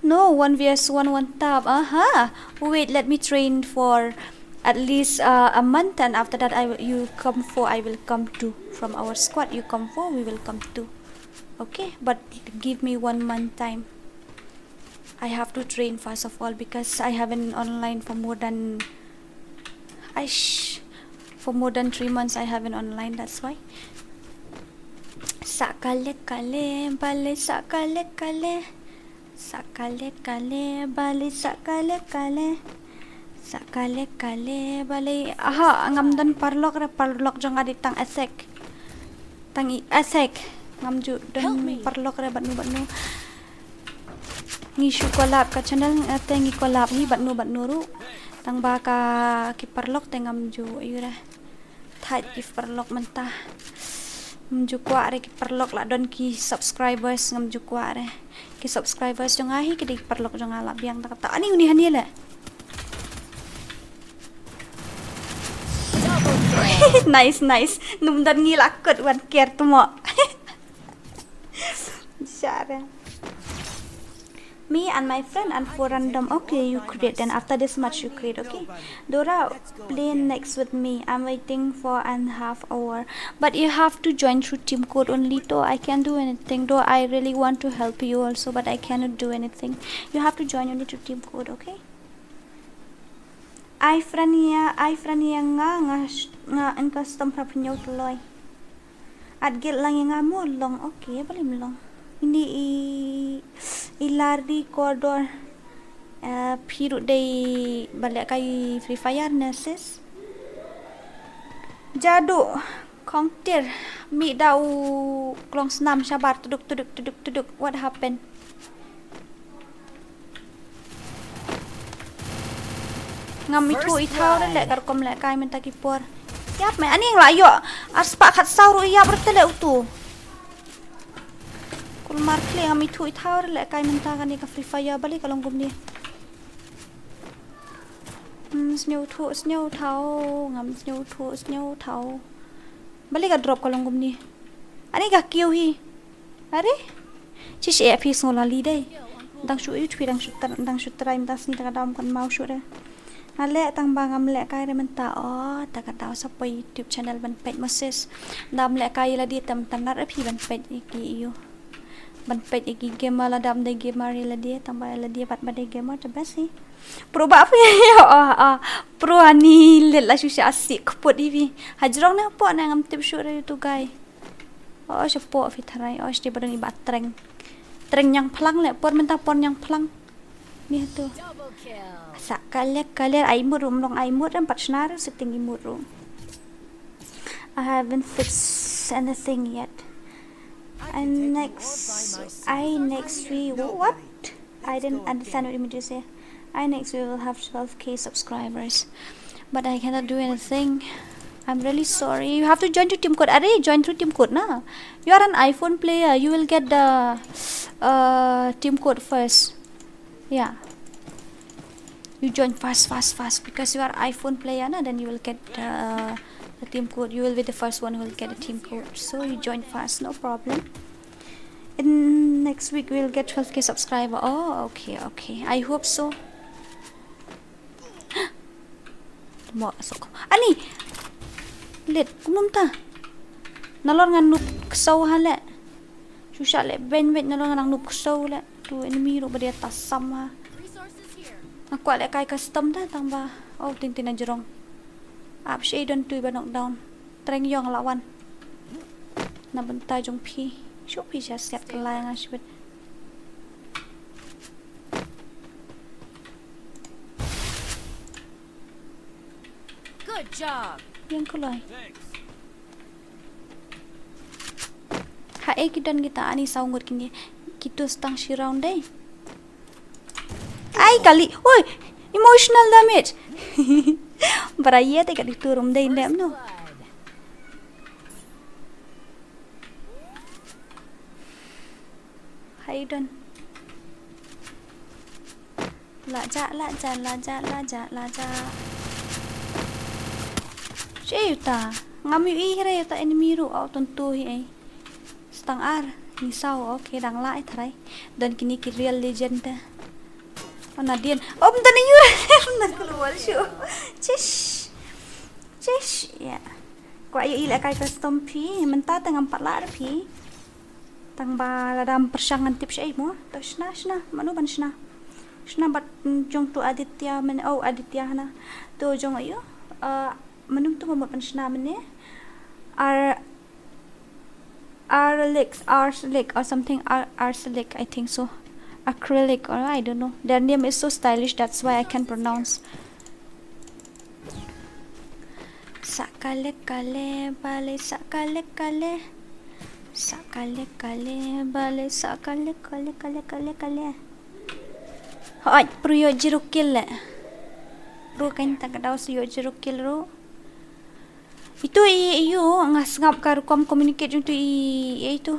No, 1 vs 1 one tap. Wait, let me train for at least a month, and after that you come 4, I will come 2 from our squad. You come 4, we will come 2. Okay, but give me 1 month time. I have to train first of all because I haven't online for more than 3 months. I haven't online, that's why. Sakale kale bale sakale kale sakale kale bale sakale bale ngam dan parlok jong adik tang asek ngam ju dan parlok re batnu ngi shu kolab ka channel ate ngi kolab hi batnu ru tang ba ka ki parlok te ngam ju ayura thai ki parlok mentah ngam ju kwa re ki parlok la don ki subscribers ngam ju kwa re ki subscribers jong ahi ki dik parlok jong ala biang ta ani uni hani la nice num dan ngi lakot wan ker tu mo Shara. Me and my friend and 4 random. Okay, you create, then after this much you create. Okay, Dora, play next with me. I'm waiting for an half hour, but you have to join through team code only. Though I can't do anything, though I really want to help you also, but I cannot do anything. You have to join only through team code. Okay, I friend nga en custom prapunyaw tuloy at gil lang nga mo long. Okay, bali mo long ini ilari kodor piru day balik kay Free Fire na sis jadu kongtir mi daw klong snam sabar tuduk. What happened? Ngam itu ithau le karkom le kai menta kipor yap me ani nglayo arspa khat sauru iya bertele utu kul markle ngam itu ithau le kai menta kan ka Free Fire bali kalong gum ni sneu thau ngam sneu thau bali ka drop kalong gum ni ani ka kiu hi are chi she fi sola li dai dang shu yu thwi dang shu trai mta sni ta dam kan mau shu re ale tang bangam le kai re menta ta ka taw sa po YouTube channel ban page moses dam le kai la di tam tanar phi ban page ki yu ban page ki gamer la dam de gamer la di tam ba la di pat ba de gamer ta basi pro ba fi pro ani le la shu sha asik po di vi hajrong na po na ngam tip shu re tu gai sha po fi tharai sti badani bat treng yang plang le por menta pon yang plang ni tu sakale ai murum long ai murum patchnar setting murum. I haven't fixed anything yet. And next week what? I didn't understand what you mean to say. Next we will have 12k subscribers, but I cannot do anything. I'm really sorry. You have to join to team code. Join through team code na. You are an iPhone player. You will get the team code first. Yeah. You join fast because you are iPhone player na, then you will get the team code. You will be the first one who will get a team code, so you join fast, no problem. In next week we will get 12k subscriber. Okay, I hope so. Ani let kumumta nalor nga noob ksaw hale susha le ben nalor nga noob ksaw le tu enemy ro badia tasam ha Aku ada kai custom dah tambah. Oh, tin jerong. Up shade dan tu iba knockdown. Treng yong lawan. Na bentai jong pi. Syuk pi sia siap kelai ngan syibet. Good job. Yang kelai. Thanks. Hai kidan kita ani saungut kini. Kita stang shi round day. Ai kali. Oi, emotional damage. Beraya te kali turun day lem no. Blood. Hai dan. Laja. Ceuta. Ngami ihre yuta enemy ru au tentu hi. Stang ar. Ni sau okay dang lai thrai. Dan kini ki real legend ta. Nadian. Oh, bentar ni you. Bentar keluar show. Cish. Ya. Kau ayo ilak kai custom pi. Mentah tengah 4 lar pi. Tang ba dalam persangan tips ai mo. To shna. Manu ban shna. Shna bat jong tu Aditya men Aditya na. Tu jong ayo. Manu tu mo ban shna men Arslick or something. Arslick, I think so. Acrylic or I don't know. Their name is so stylish, that's why I can pronounce. Sakale bale bale. Hoi, pro yo jirukil le. Pro kain tak daw si yo jirukil ro. Itu iyo ngap karukom communicate yung itu.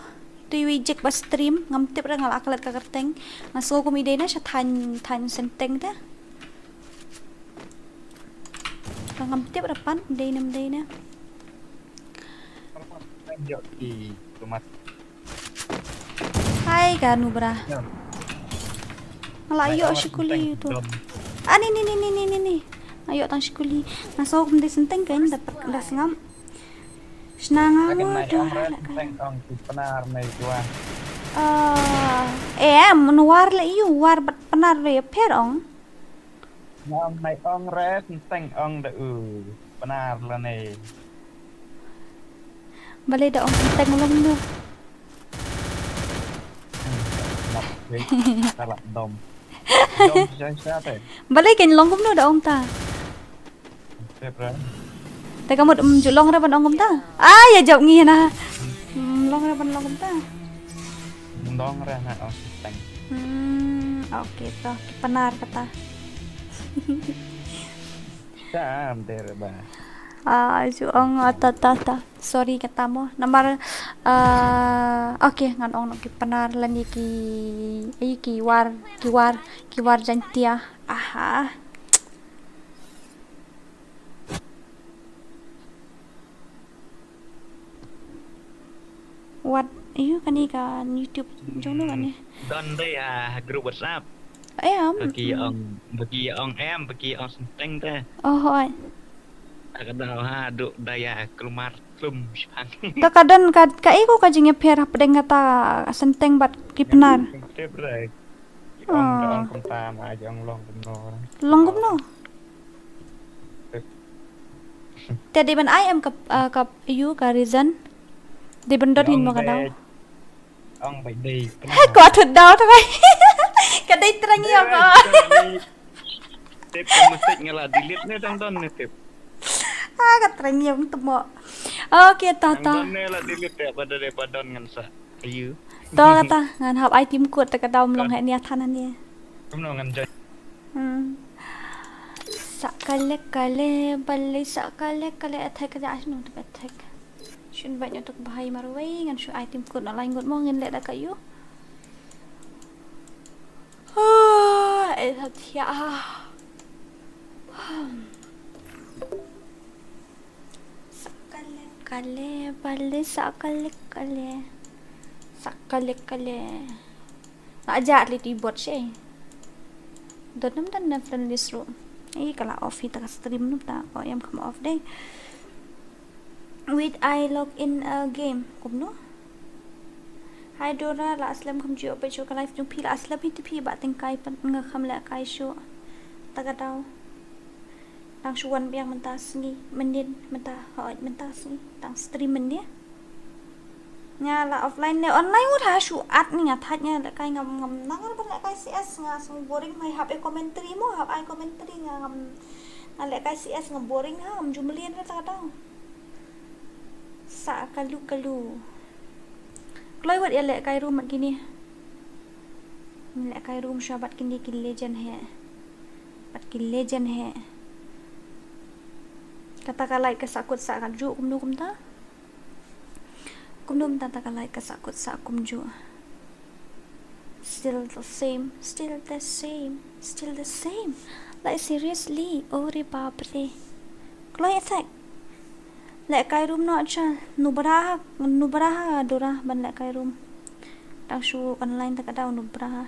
Tu wijek ba stream ngamtip ra ngal akalat ka kerteng ngaso ko midai na siya tan senteng dah ngamtip ra pan day na Di rumah. hai ganu bra ngalayo sikuli itu ni ayo tang sikuli ngaso ko midai senteng kan dapat das ngam Senang Akan naik amat. teng ong penar mai juan. Menuar le you war bat penar le perong. Ngam naik ong res teng ong da penar la nei. Balik dah orang teng long tu. Nak wei salah dom. Dom siapa? Balik kan long tu dah orang ta. Siapa? Tapi kamu julong ra ban ongom ta? Ya jawab ngi na. Long ra ban long ta. Dong ra na ong teng. Okay toh penar kata. Jam der ba. Juong ta. Sorry kata mo. Nomor okay ngan ong ki penar lan ki war jantia. Aha. What you kan YouTube jong kan ni. Don đây group WhatsApp. Bagi ong senteng dah. Oh hoi. Kadang duk daya keluar klum sepang. Kadang kai ko kajing per pedeng kata senteng bat ki penar. Tip rai. Ong kom aja ong long kumno. Long kumno. Tadi ban I am kap you ka reason. Di bendot hin mo kadaw. Ong bai đi. Hai ko thud daw thôi. Kadai trang yo ko. Tip musik ngala delete ne tang don ne tip. Ka trang yo tu mo. Okay ta. Don ne la delete pada don ngan sa. Ayu. To kata ngan hap ai tim kuat ta kadaw mlong ha nia thanan ni. Kumno ngan joy. Sakale balle sakale attack ka asno tu attack. Shun banyak untuk bahaya marway ngan shu item kod nak lain kod mo ngan lek dak kayu. Thia. Sakale balle sakale. Nak ajak li buat sih. Donam dan friend list room. Kalau off kita stream nu tak kau yang come off deh. With I log in a game kumno. Hi Dora la aslam kham chio pe chu ka live chung phi la aslam hi ti phi ba teng kai pan nga kham la kai shu tagadao đang chuan biang mentah sengi menin mentah hỏi mentah sengi đang stream mình nhé nhà là offline nè online ngút ha shu at ni ngặt thật nha lại cái ngầm ngầm nắng bên lại cái CS ngà xong boring mày học ai commentary mo học ai commentary ngà ngầm lại cái CS ngầm boring ha ngầm jumlian hết tagadao sa kalu Kloi buat ya lek kai room mat gini. Lek kai room sha bat kini ki legend hai. Bat ki legend hai. Kata kalai ke sakut sa kan ju kum nu kum ta. Kum nu ta ta kalai ke sakut sa kum ju. Still the same, still the same, still the same. Like seriously, ore baap re. Kloi attack. Lek kai room no acha nubraha dora ban lek kai room tang shu online ta kadau nubraha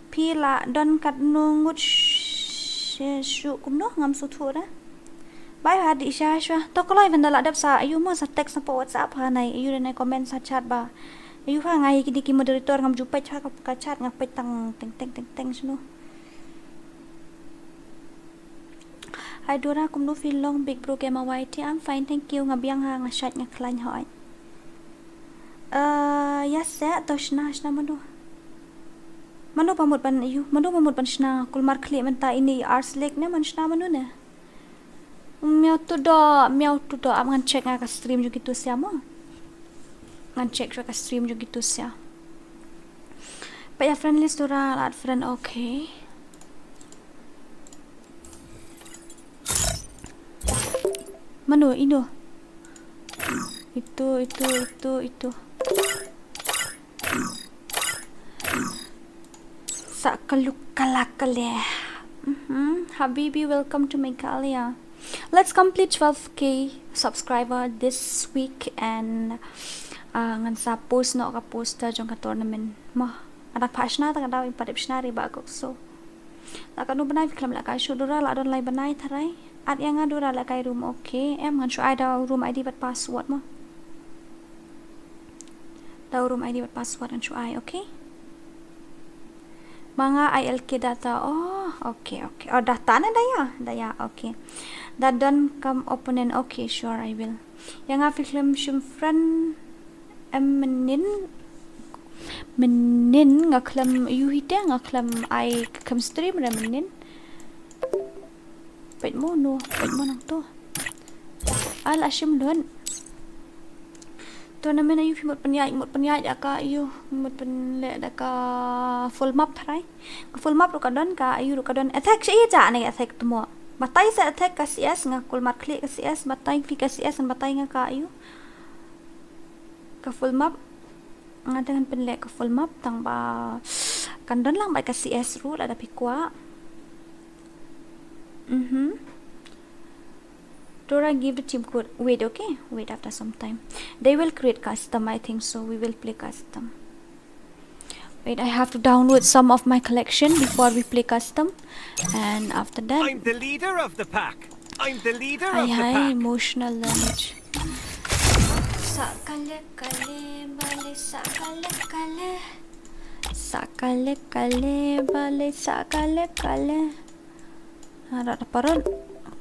phi la don kat nu ngut shu kum no ngam su thu da bai ha di sha sha to kolai ban la dap sa ayu mo sa text na po WhatsApp ha nai ayu na comment sa chat ba ayu ha ngai ki di ki moderator ngam ju pe cha ka chat ngap pe tang teng snu Hi Dora, kum nu feel long big bro game YT. I'm fine, thank you. Ngabiang ha ngashat nga klan hoy. Yes, toshna manu. Manu pamut ban you. Manu pamut ban shna kulmar kli menta ini ars lake ne man shna manu ne. Miao tu do am ngan check nga ka stream ju gitu sia mo. Ngan check ka stream ju gitu sia. Pa ya friend list Dora, add friend okay. Mano ino itu sakalukkalakale Habibi, welcome to Mᴏᴇ. Let's complete 12k subscriber this week and ngan sa post no ka poster jong ka tournament mo anak pasna ta daw impadip shnari bagok so la kanu banai fiklam la ka shudura la don lai banai tharai at yang adura la kai room okay em ngan shu ai da room ID bat password mo da room ID bat password ngan shu ai okay mga ILK data oh okay oh data na daya okay that done come opponent okay sure I will yang fiklam shum friend menin ngaklam yuhite ngaklam I kam stream ra menin pet mo nang to ala shim lon to na mena yu mot penyai ka yu mot pen le da ka full map thrai full map ro ka don ka yu ro ka don attack shi ja ne attack to mo matai sa attack ka CS ngakul mat klik ka CS matai fi ka CS an matai nga ka yu ka full map nga dengan penlek ke full map tang ba kandan lang ba ka CS rule ada pikwa Dora give the team code wait okay wait after some time they will create custom I think so we will play custom wait I have to download some of my collection before we play custom and after that I'm the leader of the pack emotional damage sakale bale ada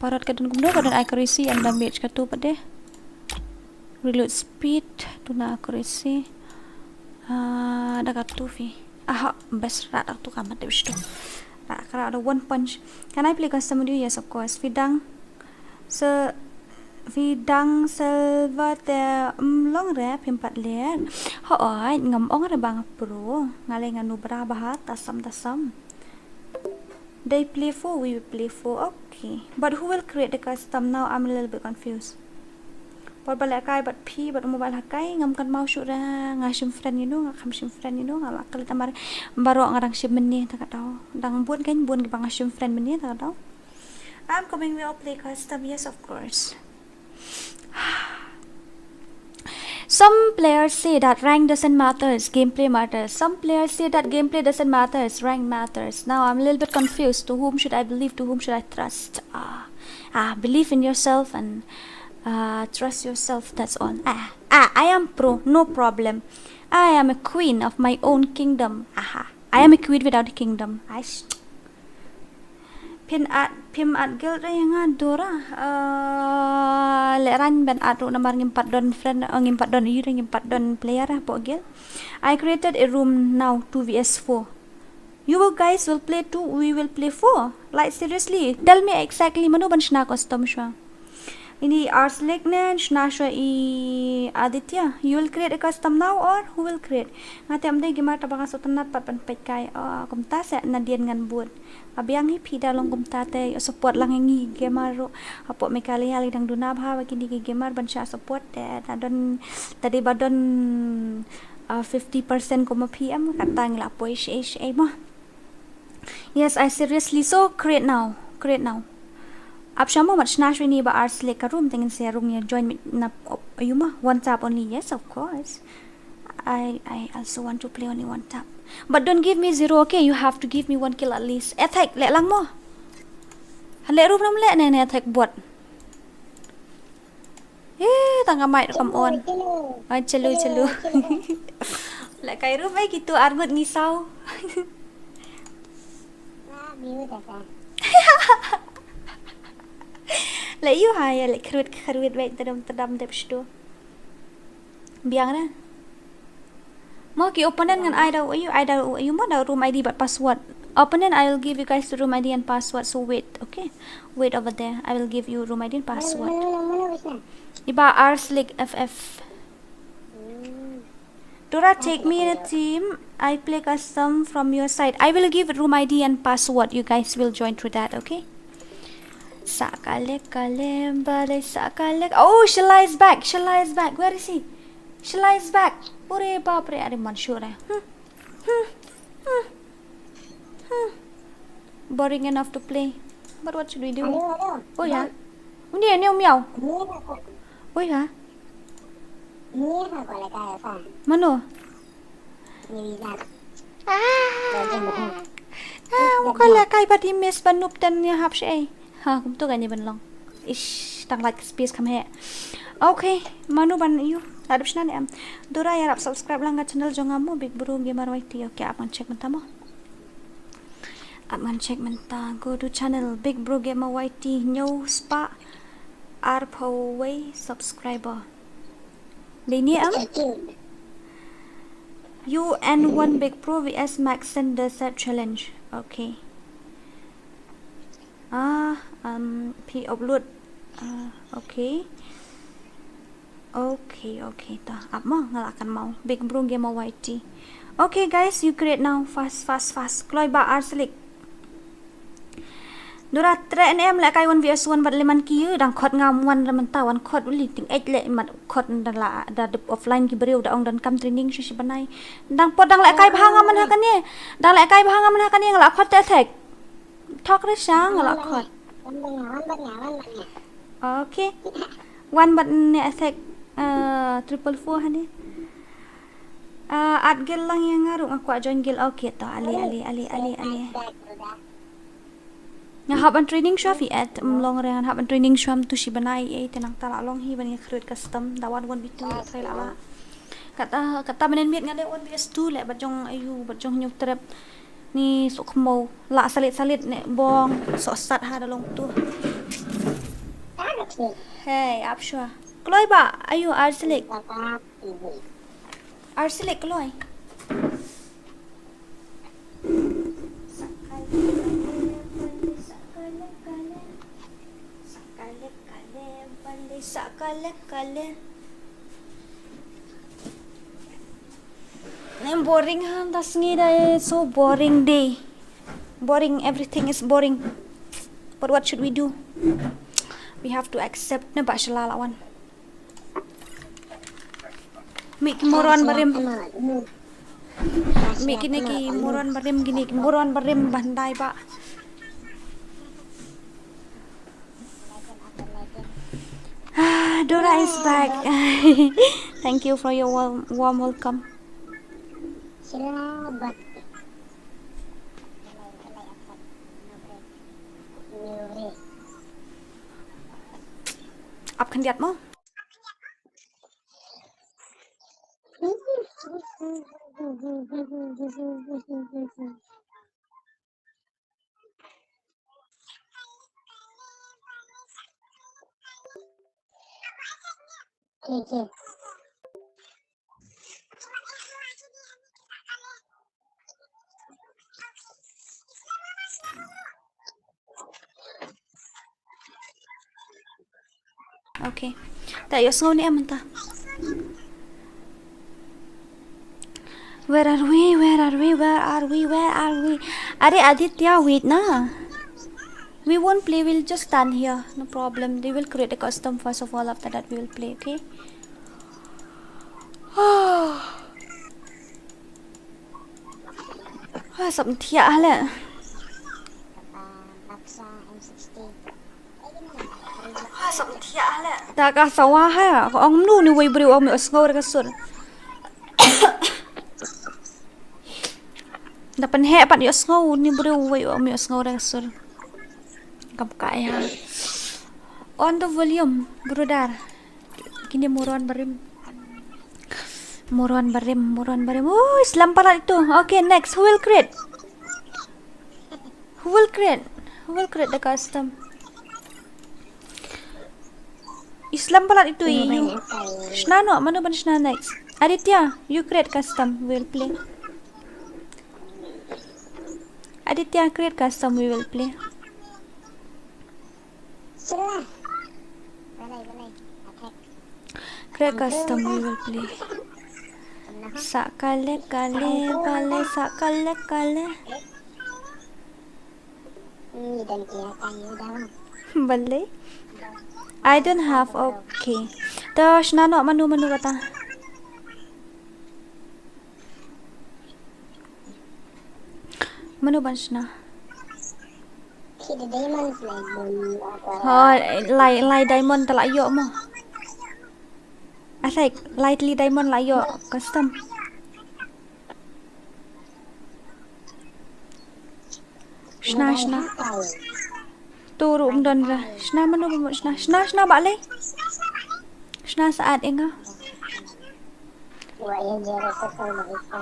parot ka dun gumno ka dun accuracy and damage ka tu pade reload speed tu na accuracy ada ka tu fi best rada tu kamat de bistu kara ada one punch can I play custom audio yes of course vidang selva te long rap empat ler hoy ngam ong ra bang pro ngale nganu bra bahat tasam they play for we will play for okay but who will create the custom now I'm a little bit confused por balakai but p but mobile hakai ngam kan mau syura ngashim friend ngakam shim friend ngala kali tamar baro ngarang shim menni tak tahu dang buon kan buon bang ngashim friend menni tak tahu I'm coming we all play custom yes of course. Some players say that rank doesn't matter, gameplay matters. Some players say that gameplay doesn't matter, rank matters. Now I'm a little bit confused. To whom should I believe? To whom should I trust? Believe in yourself and trust yourself. That's all. I am pro, no problem. I am a queen of my own kingdom. I am a queen without a kingdom. Pim at guild yang Dora leran ben at namar ngimpat don friend ngimpat don you ngimpat don player po guild. I created a room now 2vs4. You guys will play 2, we will play 4. Like seriously, tell me exactly mano ban shna custom shwa. Ini Arslek ne shna shwa I Aditya. You will create a custom now or who will create? Ngati amde gimar tabang sotanat pat pan pekai kumta sa nadian ngan buat. Abiang hi pida long kumta te support lang ngi gemar apo Mᴏᴇ dang duna bha kini gemar ban sha support te don tadi badon 50% kuma PM katang la po ish mo. Yes, I seriously so create now. Ab shamo mat shna shwini ba Arslek ka room tingin se room ya join me na ayuma one tap only. Yes, of course. I also want to play only one tap. But don't give me 0, okay? You have to give me 1 kill at least. Attack le lang mo. Hale room nam le ne attack buat. Tanga mic come on. Ay chalo. Le kay room ay gitu argot ni sao. Like you hire like kharwit wait tadam depsto. Biang na. Mo ki opponent ngan I mo da room ID but password. Opponent I will give you guys the room ID and password. So wait, okay? Wait over there. I will give you room ID and password. Iba Arslek FF. Dora, take me in a team. I play custom from your side. I will give room ID and password. You guys will join through that, okay? Sakalek. Oh, Shala is back. Where is he? Shala is back. Ore baapre, are mansure. Boring enough to play. But what should we do? Oh yeah. Undi meow. Oh yeah. Mano? Mukala kay pati miss banup dan niya hap siya kum tu ganyan ban long. Ish, tang like space come here. Okay, manu ban you. Hadap siya na Dora yarap subscribe lang ka channel jo nga mo Big Bro Gamer YT. Okay, apan check man ta mo. Go to channel Big Bro Gamer YT. Nyo spa Aᴅᴅᴜᴜᴜ subscriber. Ini you and one Big Pro vs Max and the set challenge. Okay. P upload. Okay. Ta. Up mo ngalakan mau. Big Bro Gamer YT. Okay guys, you create now fast. Kloy ba Arslek. Dora 3 la kai 1vs1 bat leman kieu dang khot ngam wan la mentawan khot uli ting le mat khot da offline ki breu da ong dan kam training shi banai dang pot dang la kai bhanga man hakan ni ngala khot te attack thok re sang ngala khot okay one bat ne attack 444 hani at gel lang yang ngaru aku join gel okay to ali haban training shop at long rengan haban training shop tu si banai tenang tala long hi bani create custom dawan 1v2 khai la kata benen miet ngade 1vs2 le bajong ayu bajong nyuk trap ni Սᴏᴏᴜ la salit ne bong so sat ha dalong tu hey apshwa kloi ba ayu Arslek kloi Sakale. I'm boring das ngida so boring day. Boring, everything is boring. But what should we do? We have to accept na ba siya lalawan. Moron barim banday ba. Dora is back. Thank you for your warm welcome. Up kan lihat mo? Okay. Okay. Tak yuk sengau ni mentah. Where are we? Are Aditya, wait na. We won't play, we'll just stand here. No problem. They will create a custom first of all. After that we will play, okay? Sắp thiệt là tak sawah ha. Ang nu ni way beri ang Mᴏʀᴇ. Dapat he pat Mᴏᴇ ni beri way ang Mᴏᴇ. Kapkai ha. On the volume, brother. Kini moron barim. Oh, Islam pala itu. Okay, next. Who will create? Who will create the custom? Islam pala itu you. Shna no, mana ban Shna next? Aditya, you create custom. We will play. Aditya, create custom. We will play. Create custom. We will play. Sakale. Bale. I don't have. Okay. Terus nano manu kata. Manu bansna. Light diamond talak yok mo. Asik, lightly diamond lah yok custom. Shna. Turun don ra. Shna manu bamut Shna. Shna balik. Shna saat enga.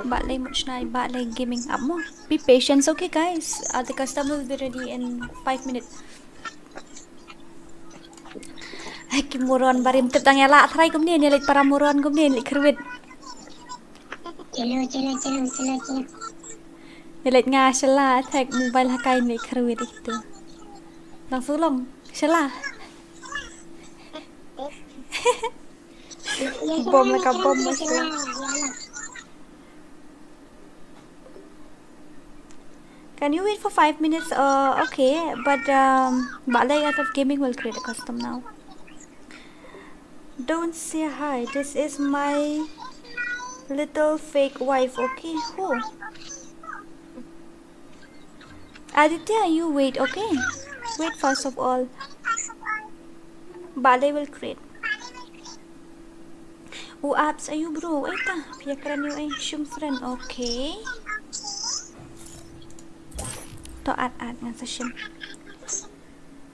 Balik mut Shna balik gaming up mo. Be patient, okay guys. The custom will be ready in 5 minutes. Ay, moron barim tip tang yala try kum ni lik para moron kum ni lik kerwit. Celo. Lik nga shala tag mobile hakai lik kerwit itu. Langsung long shala. Bom leka bom masuk. Can you wait for 5 minutes? Okay, but Balai out of gaming will create a custom now. Don't say hi. This is my little fake wife. Okay, who? Aditya, you wait. Okay, wait first of all. Balai will create. Oh, apps, ayu bro. Wait ta. Piyakaran yung ay shum friend. Okay. To add nga sa shim.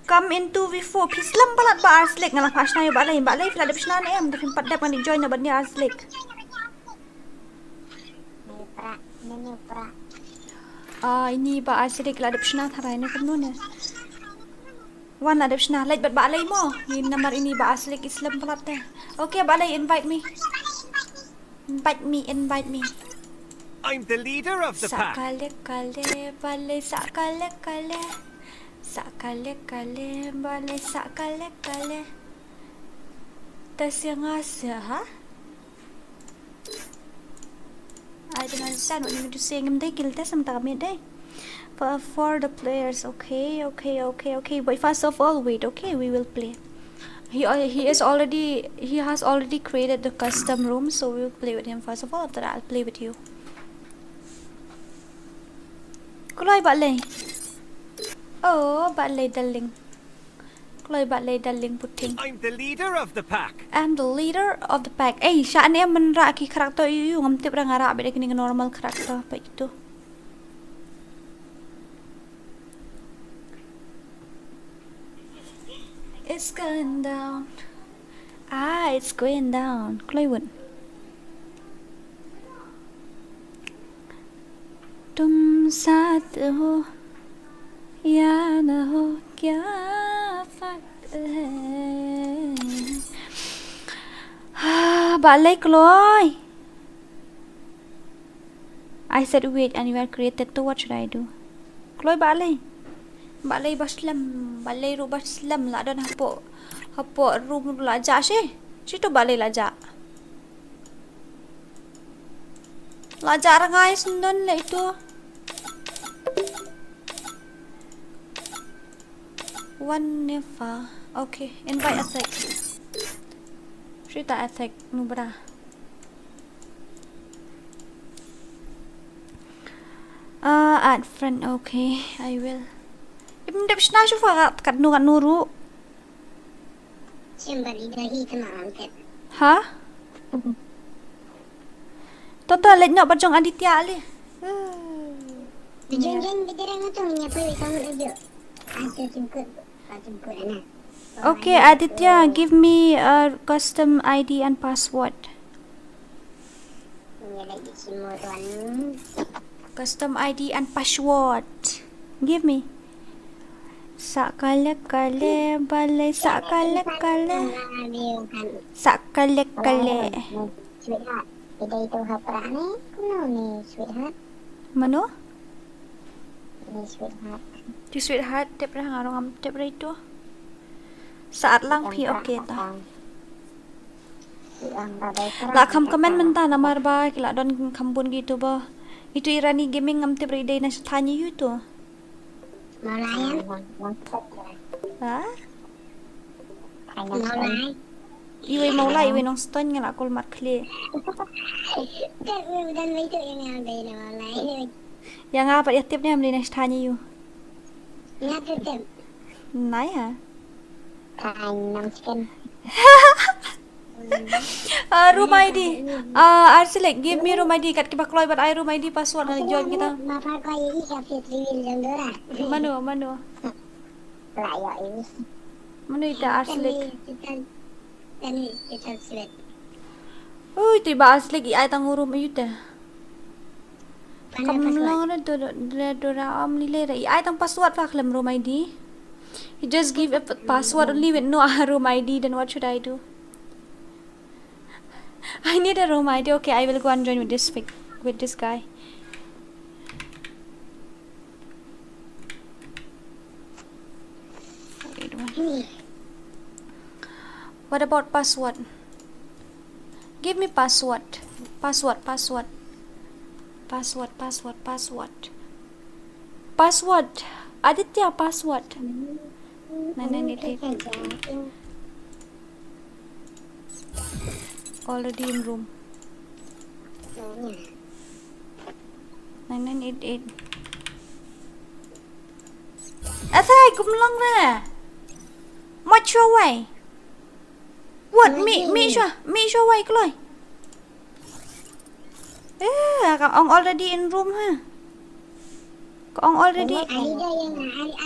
Come in 2v4. Pislam balat ba Arslik nga lakas na yung balay filadip siya na em. Dafin padap nga ni-join na ba niya Arslik? Ini ba Arslik filadip siya na taray na kung nun eh. Wan ladip siya na. Light ba't balay mo? Yung namar ini ba Arslik Islam balat eh. Okay balay, invite me. Invite me. I'm the leader of the pack. Sakale balay sakale. Sakale balay sakale. Tas yang asa, ha? I don't understand what you mean to say. Ngam kill test am ta kami day. For the players, okay. But first of all, wait. Okay, we will play. He has already created the custom room, so we will play with him first of all. After that, I'll play with you. Kulay balay. Oh, balay daling. Kulay balay daling puting. I'm the leader of the pack. I'm the leader of the pack. Eh, siya niya manra ki karakter yu ngamtip ra ngara beda kini normal karakter pa itu. It's going down. It's going down. Kulay wun. तुम साथ हो या न हो क्या फर्क है Balik Chloe. I said wait and you are created to what should I do? Chloe balik. Balik baslam. Balik ru baslam lah dan hapo. Hapo room laja sih. Situ balik laja. Laja rangai sendon lah itu. One never. Okay, invite attack. Cerita attack nubra. Add friend. Okay, I will. Ibn Debshna shufa kat nuru. Hah? Toto let nak bajong Aditya le. Okay, Aditya, give me a custom ID and password. Custom ID and password. Give me. Sakale balai sakale. Sakale. Mano? Di sweetheart, tip dah ngarong tip itu. Saat lang pi okay ta. La komen menta namar ba kila don kambun gitu ba. Itu Irani gaming ngam tip day na tanya you tu. Malayan. Ha? Malay. Iwe maulay iwe nong stone nga akol Mᴏᴇ. Dan itu yang ada di Malay. Yang apa ya tip ni amli na tanya you. Ingat tip. Nai ha. Namaskar. Room ID. Arsilek, give me room ID. Kat kipak kloy bat I room ID password na join kita. Mapa ko ini siapa trivial Dora. Mano. Layo ini. Mano ita Arsilek. Kita sweet. Uy, tiba Arsilek I tang room ayu ta. Kam lang na Dora Lýɪ� I tang password pa klam room ID. You just give a password only with no room ID, then what should I do? I need a room ID. Okay, I will go and join with this guy. Wait one. What about password? Give me password. Password. Aditya, password. 9988. Already in room. 9988. Athai, gumlong na. Much away. What? Me sure way, Chloe. Ông already in room ha. Ông already.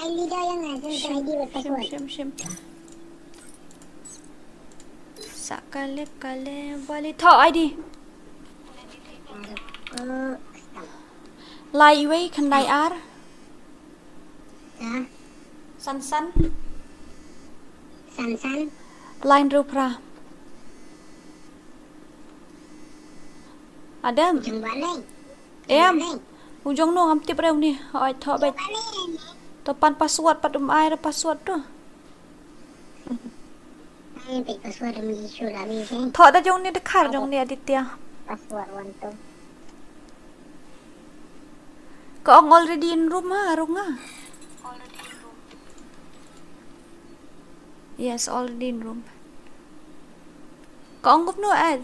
Alida yang ada ID password. Shim. Sakale balik. Thọ ID. Lýɪ� Khandai San. Line Rupra. Adam. Em. Ujung no am tip reu ni. Oi thọ bet. Topan password padum ai password tu. Thọ da jong ni dekhar jong ni Aditya. Password one two. Ko ông already in room ha, rung ha. Yes, already in room. Ko ông gúp no ad.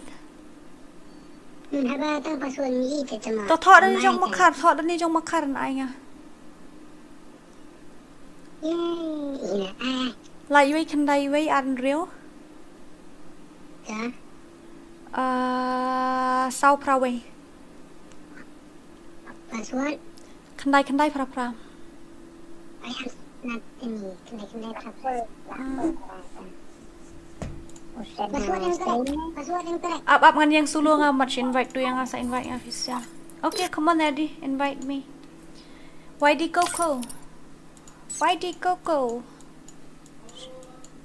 Haba tang password ni itu cuma. To thọ da ni jong makhar na ai nga. Lýɪ� Khandai Unreal. 骚브라웨. Password. Khandai pra. I am not ini. Khandai pra. Password yang correct. Up ngan yang sulu nga match invite tu yang asa invite nga official. Okay, come on Eddie, invite me. YD Coco.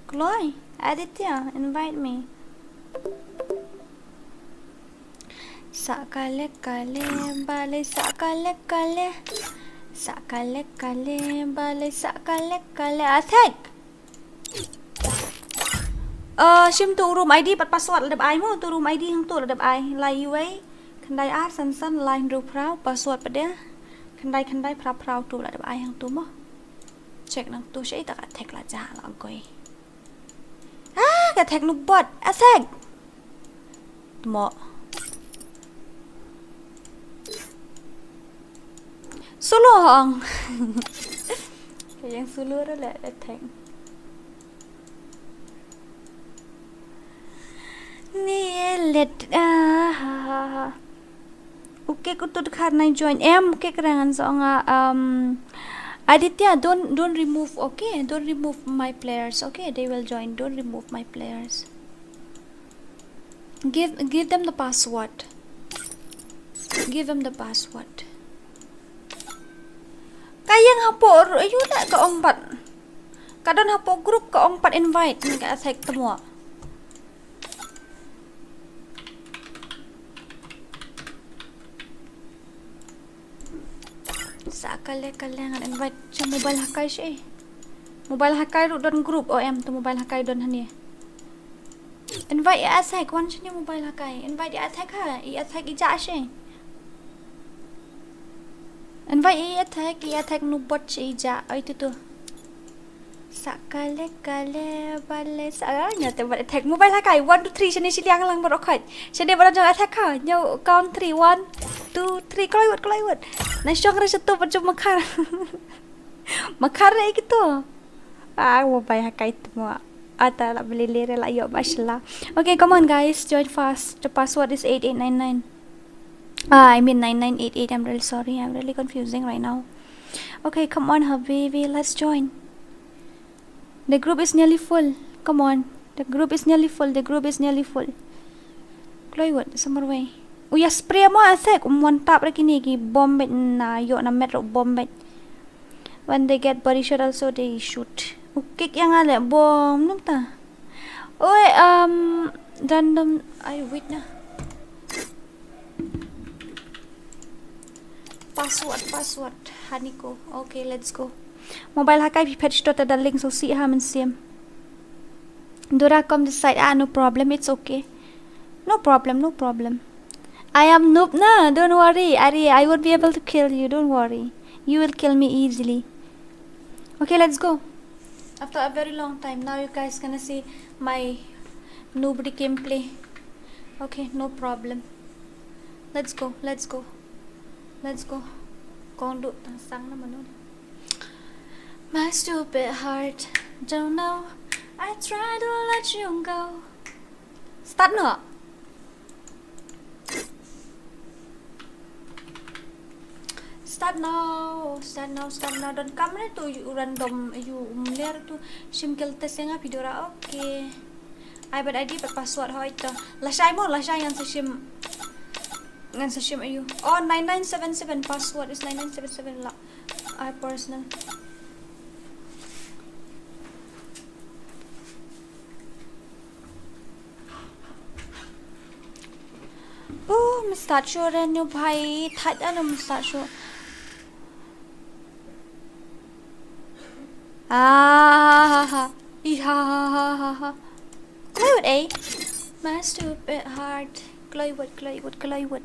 Chloe, Aditya, invite me. Sağ-kale-kale, bale sağ-kale-kale. Sağ-kale-kale, bale sağ-kale-kale. Attack! Shim tu room ID bắt password là đập ai mu tu room ID hang tu là đập ai lai way khăn đai art san san lai ru prau password bắt dia khăn đai prau tu là đập ai hang tu mu check nang tu sei tak attack la ja la goi attack nu bot attack mo solo hong yang solo đó là attack Okay, ko to na join em okay karangan so nga Aditya don't remove okay don't remove my players okay they will join don't remove my players give them the password kayang hapo ayun na ka ong pat kadon hapo group ka ong pat invite ka attack tamo Kale ngan invite sa mobile hakai siya mobile hakai don group OM to mobile hakai don hani invite attack one siya mobile hakai invite attack ha attack ija siya invite attack no bot siya ija ay to Kale bale sa nyata bal attack mobile hakai 1 2 3 siya ni siliang lang baro khat siya ni baro jang attack ha nyo count 3 1 2 3 Kḻiʀᴏ na syok ra siya to pa jom makar na ikito mobile hakai mo ata la Lýɪ� la yo mashallah okay come on guys join fast the password is 8899 I mean 9988 I'm really sorry I'm really confusing right now okay come on habibi let's join the group is nearly full come on the group is nearly full Kḻiʀᴏ somewhere way uya spray mo asek one tap ra kini ki bomb na yo na metro bomb when they get body shot also they shoot kick yang ale bom nung ta oi random I wait na password haniko okay let's go mobile hakai pi patch to the link so see ha man sim Dora come this side no problem it's okay no problem I am noob na don't worry Ari I won't be able to kill you don't worry you will kill me easily okay let's go after a very long time now you guys gonna see my nobody gameplay okay no problem let's go con độ thằng sáng nó mà nó my stupid heart don't know I try to let you go start nữa start now don't come to you random you umler to sim kelte senga video ra okay I bet ID but password ho ito la shay yan sa sim ayu oh 9977 password is 9977 la I personal mustard show ren yo bhai that ano mustard show Kḻiʀᴏ my stupid heart Kḻiʀᴏ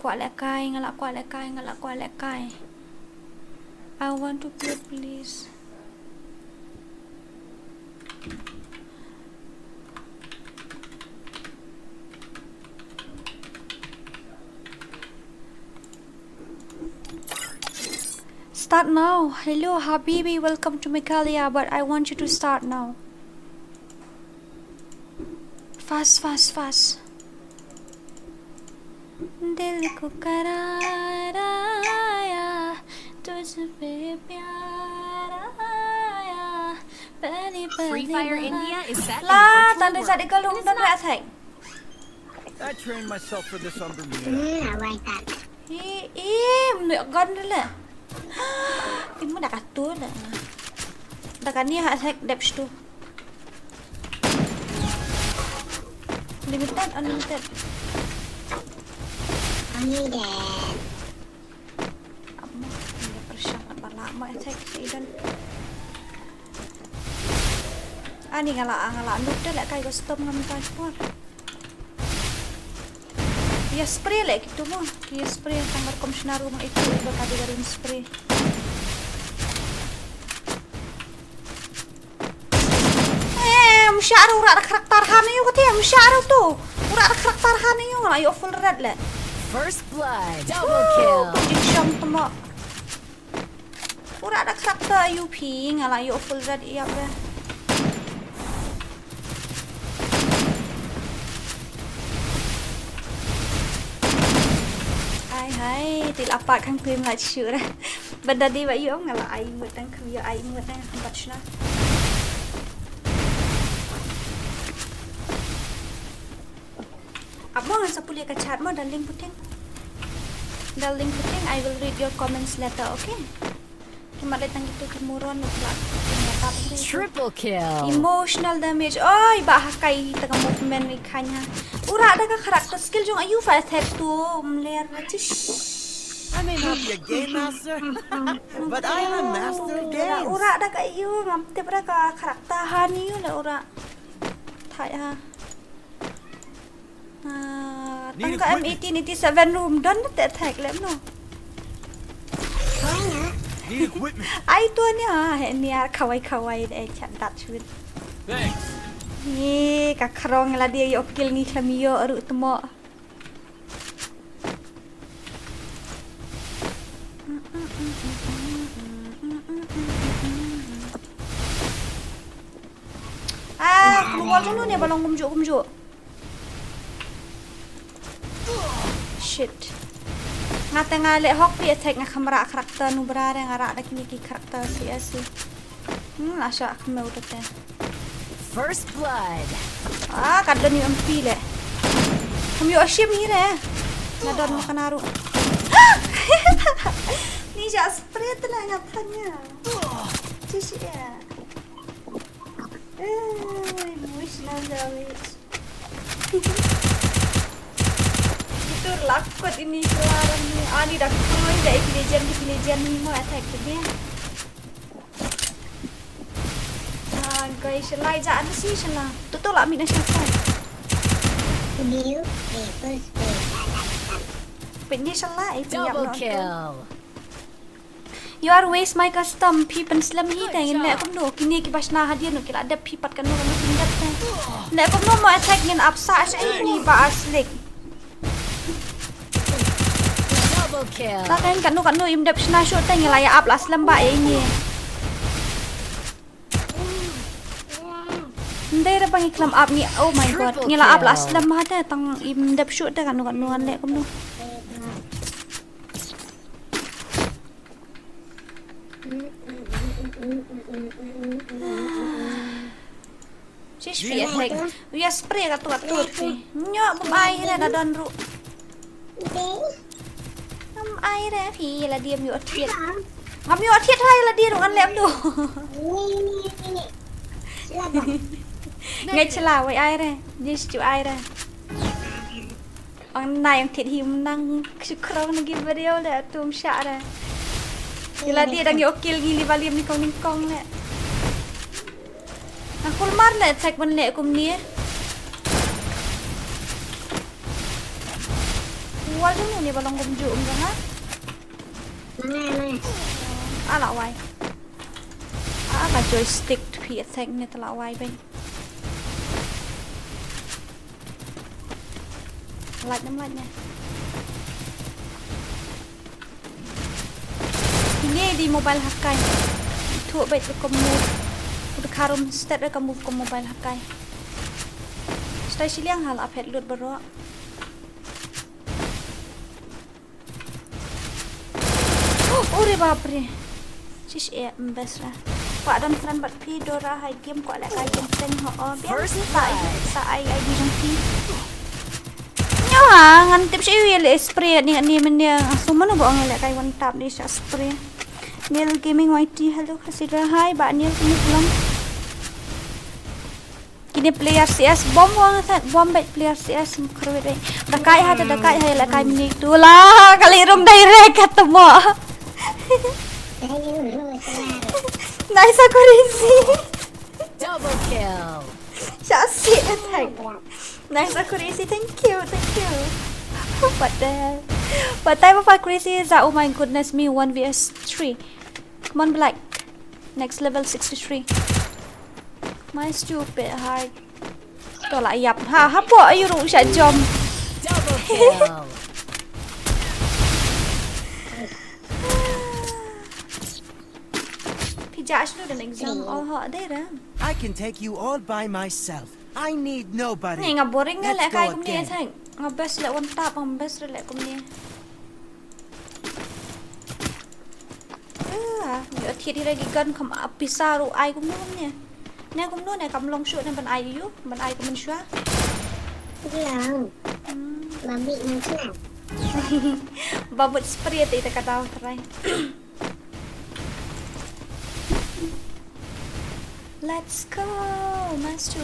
quả lẹ cay I want to play please start now hello habibi welcome to Mᴏᴇ but I want you to start now fast दिल को कराया तुझ पे प्यार आया पहली Free Fire India is back la in tanda virtual sa world. di kalung dan ra thang I trained myself for this on Bermuda. I like that. nửa gần đấy là im đã cắt túi là đã cắt nia hạ thạch đẹp stu limited unlimited Only that. Ini persyarat lama attack dan. Ani ngala nuk dah lek kai custom ngam transport. Ya spray lek gitu mah. Ya spray kamar komisioner rumah itu bakal digarin spray. Msyara ura ada karakter hana yuk katanya msyara tu. Ura ada karakter hana yuk lah yuk full red lek. First blood. Double kill. Jom temak. Ura ada karakter UP ngalah yuk full red iya ber. Hai, tidak apa kan krim lah syur. Benda di bayu ngalah air mutan krim air mutan tempat sana. Abang ang sapuli ka chat mo daling puting. I will read your comments later, okay? Kimalit ang ito kamuron nukla. Triple kill. Emotional damage. Oy, bahakay taga movement ni kanya. Ura ada ka karakter skill jong ayu fa attack tu. Mler I may not be a game master, but I am a master of games. Ura ada ka ayu ngamte pra ka karakter hani yun ura. Thai ha. Tangka M1887 room don na attack lem no. Need equipment. Ai tu ni ha ni kawai de chat dat chun. Thanks. Ni ka krong la dia yo kill ni klamio aru temo. Keluar dulu ni balong kumjuk. Shit. Ngata ngale hok pi attack nga kamera karakter nu berare ngara ada kini ki karakter CS. Asya aku mau tete. First blood. Kadon ni MP le. Kami asyim ni le. Nadon makan aru. Ni ja spray tu lah ngatanya. Cici ya. Emotional damage. Itu lakot ini kelaran ni. Ni dah koi dah Kıyıʀᴏᴜ ni mau attack dia. Guys, lai ja ada sih sana. Tu lah mina siapa. New papers. Penye salah itu yang Double nonton. kill. You are waste my custom people slam hi tang le kum no kini ki basna hadiah no kila ada pipat kan no pindat tang. Le kum no mau attack ngin apsa sai ni ba aslik. Double kill. Ta kan no im dap sna shot tang la ya up las lamba ini. Ndai ra bang iklam up ni. Oh my god. Ngila up las lamba ta tang im dap shot ta kan no le kum no. Sis fi attack. Uya spray ka tu fi. Nyo bum air na don ru. Air fi la dia mi othiet. Ngam mi othiet hai la dia ru an lem du. Ngay chla wai air. Dis chu air. Ang nai ang thit him nang krong nang gi video le tum sha ra. Gila dia dah ngokil gili baliam ni kong le. Aku lemar le attack ban le kum ni. Wal dulu ni balong kum ju ha. Ala wai. Ka joystick pi attack ni tala wai ben. Like ni. Ini di mobile hakai. Itu baik ke move. Udah karum start ke move ke mobile hakai. Stay siliang hal apet lut bero. Oh re bapre. Sis best lah. Pak dan friend bat pi DORA hai game ko lek kai game sen ho biar sa ai di jong pi. Nyo ngan tip si le spray ni menia suman bo ang lek kai one tap di sa spray. Nil gaming YT hello kasih hai ba Nil ini belum Kini player CS bom orang tak bom baik player CS kerut baik. Dekat hai lah kai minik tu lah kali room direct kata mo. Nice aku risi. Double kill. Syasik attack. Nice aku risi. Thank you. What the hell? What type of accuracy is that? Oh my goodness me, 1 vs 3. Come on, Black. Next level 63. My stupid heart. Tôi lại dập ha hấp bộ yêu rụng sẽ chồng. Double kill. Thì trả cho được exam all họ đấy đó. I can take you all by myself. I need nobody. Này ngập boring Let's lại go cái cũng đi again. thành. Ngập best lại one tap, ngập best lại cũng đi. Nhớ thiệt đi đây cái gần không áp pizza rồi ai cũng luôn nè. Nè cũng luôn nè cầm lông sữa nên bạn ai yếu, bạn ai cũng mình xóa. Belum. Babi nanti lah. Babut spray tu kita kata try. Let's go, master.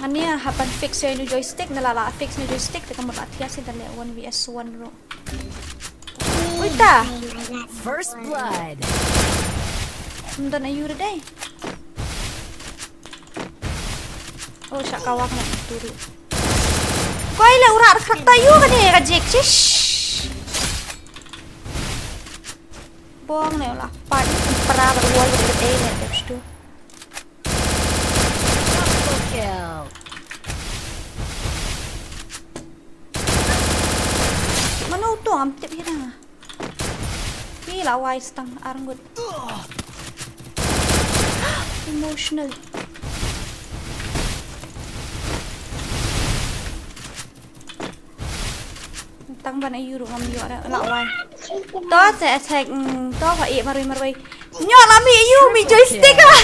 Ani hapan fix yung joystick nalala fix ni joystick ta kamot atya sin tali 1 vs 1 ro. Uy ta. First blood. Mundan ayu day. Oh syak kawak nak turu. Koi le urat khak tayu ka ni ka jek chish. Bong ne la pan para berwal de ne tips tu. Double kill. Mana tu am tip hina. Pi la wai stang arngut. Emotional. Tăng ban ayu ngam yo la wai. To sẽ attack to phải mari mari. Nhỏ là mi joystick à.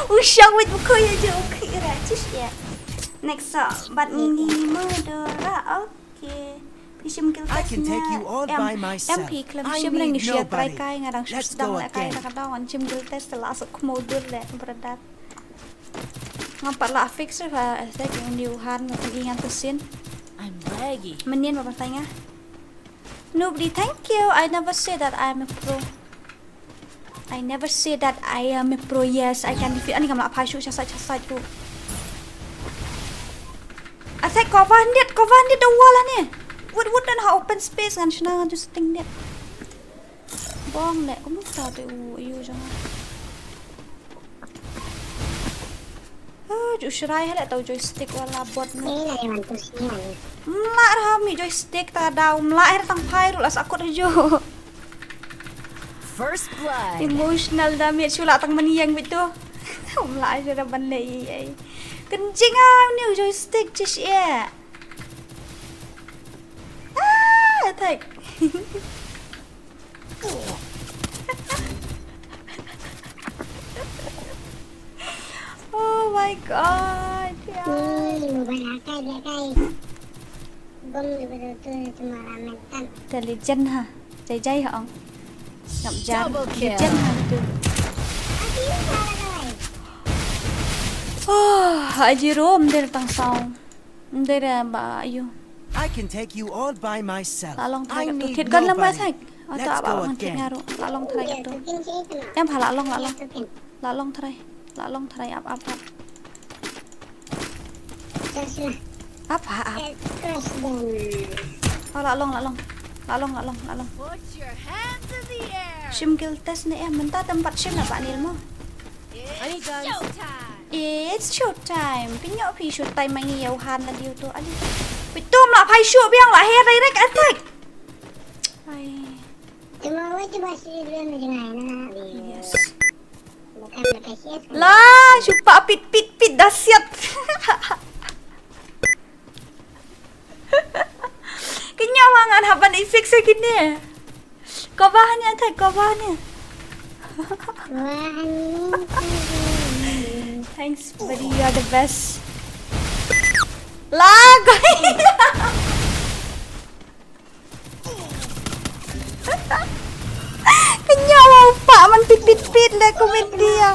Usang with bukoy aja okay ra cis ya. Next but ni DORA okay. Pishim kill I can take you all by myself. MP klam I shim nang ni need share try nobody. kai ngadang Let's sedang go la kai again. nak dawan chim kill test la sok modul le berat. Ngampat la fix fa attack new han ingat tesin. I'm laggy. Menien apa tanya? Nobody, thank you. I never say that I am a pro. I never say that I am a pro. Yes, I can defeat. Ani kamu nak pasuk casat tu. Attack cover net awal lah ni. Wood dan ha open space kan senang tu setting net. Bong net, kamu tahu tu you jangan. Usrai hele tau joystick wala bot ni. Ini lah yang mantus ni lah. Mak dah mi joystick tak ada melak tang pai lah sakut aja. First blood. Emotional damage chula tang maniang betul. Melak aja dah bandai ai. Kencing ah ni joystick cis ya. Attack. Oh my god. Ya. Mubalakai dia kai. Bom betul-betul cuma rametan. Intelligent ha. Jai hả ông? Ngậm jam. Double kill. Intelligent ha tu. Jerome dia datang sound. Dia dah ba ayu. I can take you all by myself. Lalong I thay tu. need Thiệt gần lắm mà nobody. thay. Let's Tak go apa orang thiệt again. ngaruh. Lalong thay Dia tu. tukin sini tu nak. Em hả lalong. Dia tukin. Lalong thay up. Terus lah. Apa? Terus dan. Oh lalong. Put your hands in the air. Sim kill test ni em. Minta tempat sim nak Pak Nilmo. I need showtime. It's showtime. Pinyok pi showtime mangi yauhan lah dia tu. Ali. Betul nak pai shoot biang lah hair direct attack. Ai. Cuma awak cuba sini dulu nak jangan nak. Yes. Bukan pakai CS. Lah, supa pit dahsyat. Kenyawangan haban efek segini. Kabahannya attack kabahannya. Wah, Thanks buddy, you are the best. Lah, Kenyawa pak man pit le komen dia.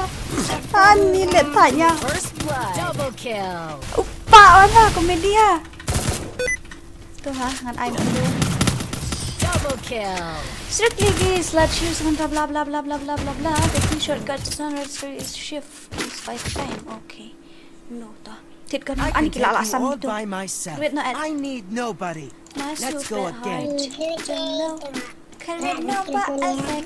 Ani lihat tanya. First blood. Double kill. Upa mana komedia. Tuh ha, ngan ai nak tu. Double kill. Strictly guys, let's use blah blah blah blah blah blah blah blah. Taking shortcut to sunrise is shift is 5 time. Okay. No ta. Thịt con I ăn can kỳ take lạ lạ you xăm all tu. by myself. Wait, no, I need nobody. Let's go again. Kalian nampak efek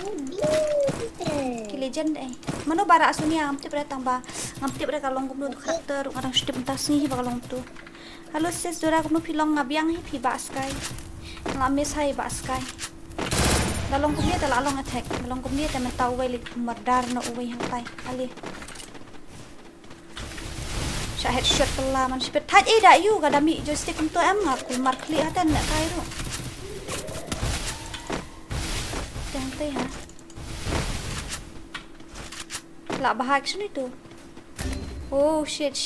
Kıyıʀᴏᴜ đây. Mana bara asunia amtip dah tambah. Amtip dah kalong kumnu karakter orang sudah mentasi bakalong tu. Halo sis dora kumnu pilong ngabiang hi pi baskai. Ngamis hai baskai. Dalong kumni ta lalong attack. Dalong kumni ta mentau wei lik mardar no wei hang tai. Ali. Sa headshot pela man sipet thaj dah you kadami joystick untuk em ngak mar klik hatan nak kai ru. Cantik ha. Lah bahag sini tu. Oh shit.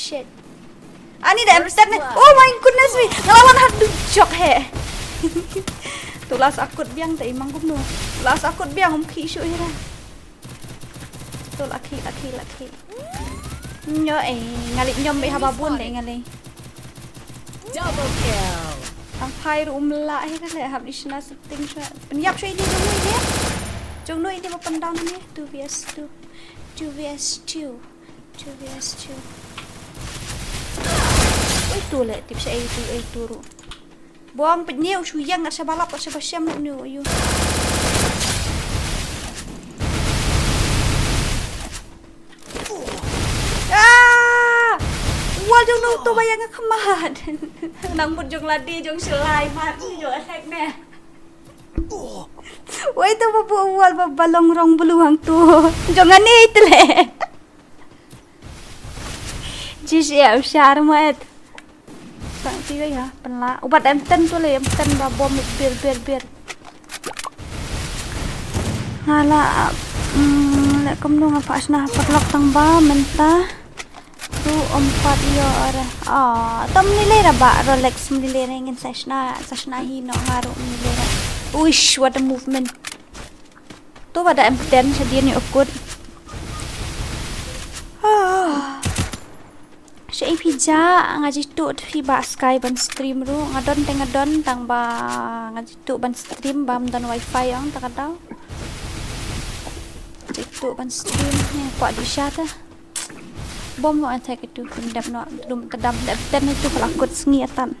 Ani dah empat ni. Oh my goodness me. Ngelawan hadu jok he. Tulas akut biang tak imang kumno. Tulas akut biang khi syuk hera. Tu laki. Nyo ngalit nyom be hababun le ngali. Double kill. Ang phai ru umla he kan le hab disna setting sha. Penyap sha ini dulu ni. Jong no ini pendang ni 2vs2. 2vs2. Itu le tip sa A2 ru. Buang penyau suyang at sa balap at sa basyam no you. Wal jong no to bayang kemat. Nang mut jong ladi jong selai mat jong attack ne. Woi tu babu wal balong rong beluang tu. Jangan ni itu le. Jisiap syarmat. Sang tiga ya, penla. Ubat emten tu le, emten ba bom bir. Hala, lek kamu ngapa asnah perlok tang ba mentah. Tu 4 ya ora. Tam nilai ra ba Rolex nilai ingin sashna hi no haru nilai. Uish, what a movement. Tu pada emten sedia ni ukut. Saya pija ngaji tu fi ba sky ban stream ru ngadon tang ba ngaji tu ban stream bam dan wifi yang tak tahu. Tu ban stream ni kuat di syata. Bom no attack itu pendam no dum tedam dan itu pelakut sengiatan.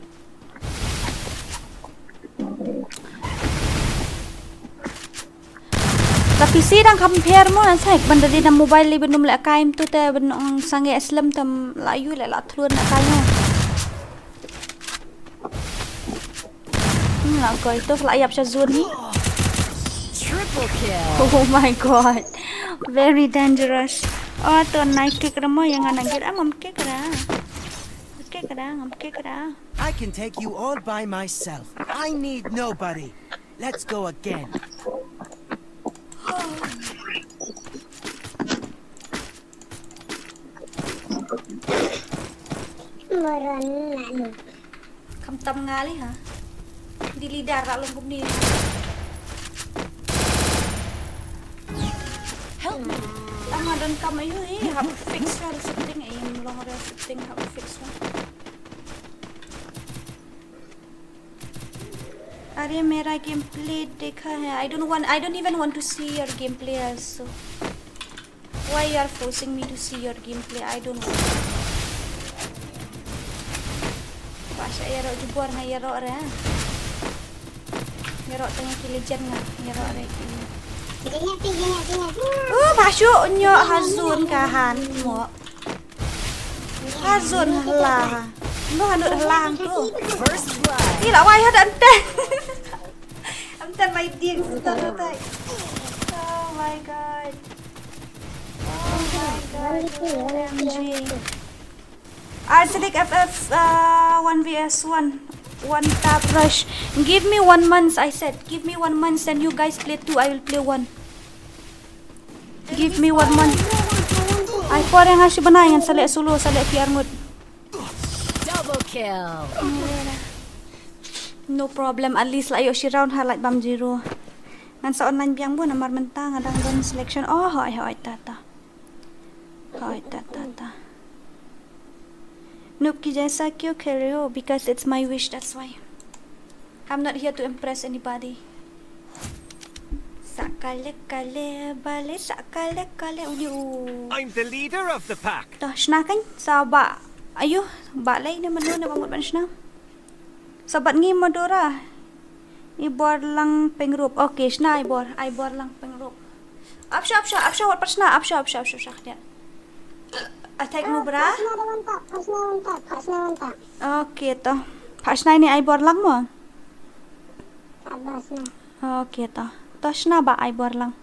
Tapi sidang compare mo nan sai banda di nam mobile li benum la kaim tu te benong sange islam tam layu la thlun na kaimo. La ko itu la yap sa zone ni. Triple kill. Oh my god. Very dangerous. Oh tu naik kick ramo yang anak kira ngam kick kera. I can take you all by myself. I need nobody. Let's go again. Moron lalu. Kam tam ngali ha. Di lidar ra lom ni. Help me. Tama don kam ayu have fix ra setting aim long ra setting have fix ra. अरे मेरा gameplay देखा है. I don't even want to see your gameplay also. Why you are forcing me to see your gameplay? I don't know. Pasal ya rok jubor ngai ya rok ra. Ya rok tengah Kıyıʀᴜᴜ nga. Ya rok ra kini. Oh, masuk nyo hazun kahan mo. Hazun lah. No hanut halang tu. First blood. Gila wai had anten. Anten mai tiang tai. Oh my god. OMG. Arcelic FF 1vs1. One tap rush. Give me 1 month, I said. Give me 1 month and you guys play 2. I will play 1. Give me 1 month. I pour yang asyik benar yang selek solo, selek PR mode. Double kill. No problem. At least lah ayo si round highlight bam 0. Ngan sa online biang pun amar mentang adang don selection. Oh, hoi tata. Hai ta. Noob ki jaisa kyun khel rahe ho? Because it's my wish, that's why. I'm not here to impress anybody. Sakale uli. I'm the leader of the pack. Dah kan? Sahabat. Ayuh, bak lain na manu na pamut ban Sahabat ngi Dora. Ibor lang pengrup. Okay, shna ibor lang pengrup. Apsha wat pasna. Apsha. Ya. Attack nu bra. Pasna. Okay to. Pasna ni ibor lang mo. Pasna. Okay to. To shna ba ibor lang.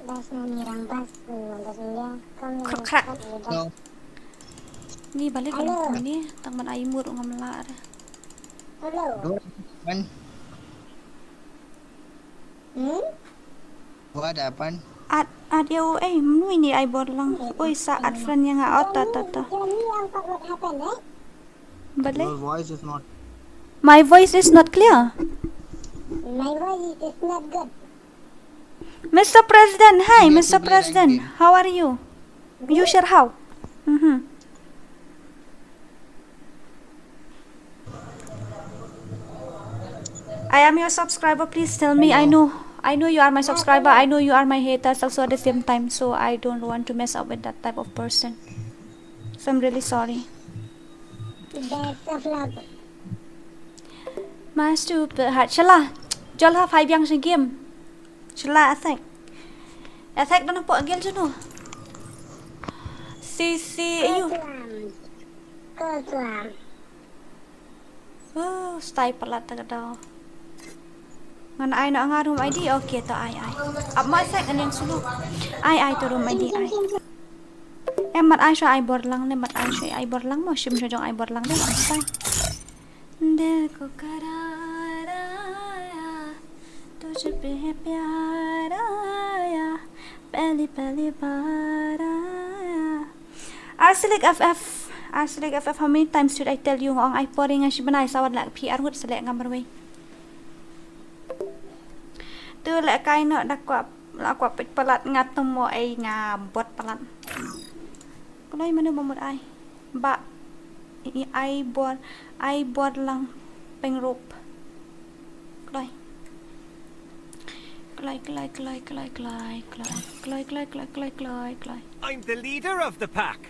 Pasna ni rambas. Krak. No. Ni balik ko ni. Tang man ay muro nga malar. Hello. Pan. What happened? At yo mnu ni ibor lang. Oi saat friend yang out ta. What happened, right? Balik. Your voice is not. My voice is not clear. My voice is not good. Mr. President, hi, You have Mr. to play President. rank game. How are you? You share how? I am your subscriber. Please tell me. I know you are my subscriber. I know you are my haters also at the same time. So I don't want to mess up with that type of person. So I'm really sorry. That's a flop. My stupid heart. Shala. Jolha 5 yang sa game. Shala attack. Attack na po agil dyan. Si ayo. Koslam. Oh, stay pala taga daw. Ngan ay na ang room ID. Okay to ay. Up mo attack anong sulok. Ay to room ID ay. Mat ay siya ay bor lang ne mat ay siya ay bor lang mo. Sim siya jong ay bor lang ne. Stay. Dil ko karaya. Tujhe pe hai pyara ya. Pehli baraya. Arsilik FF. How many times should I tell you ang ay poring nga siya banay sawad la PR hud selek ngambar way. Tu lek kay no dakwa pit palat ngat mo ay nga bot palat. Kulay mana mamut ay. Ba ay bot lang pengrop. Kulay. I'm the leader of the pack.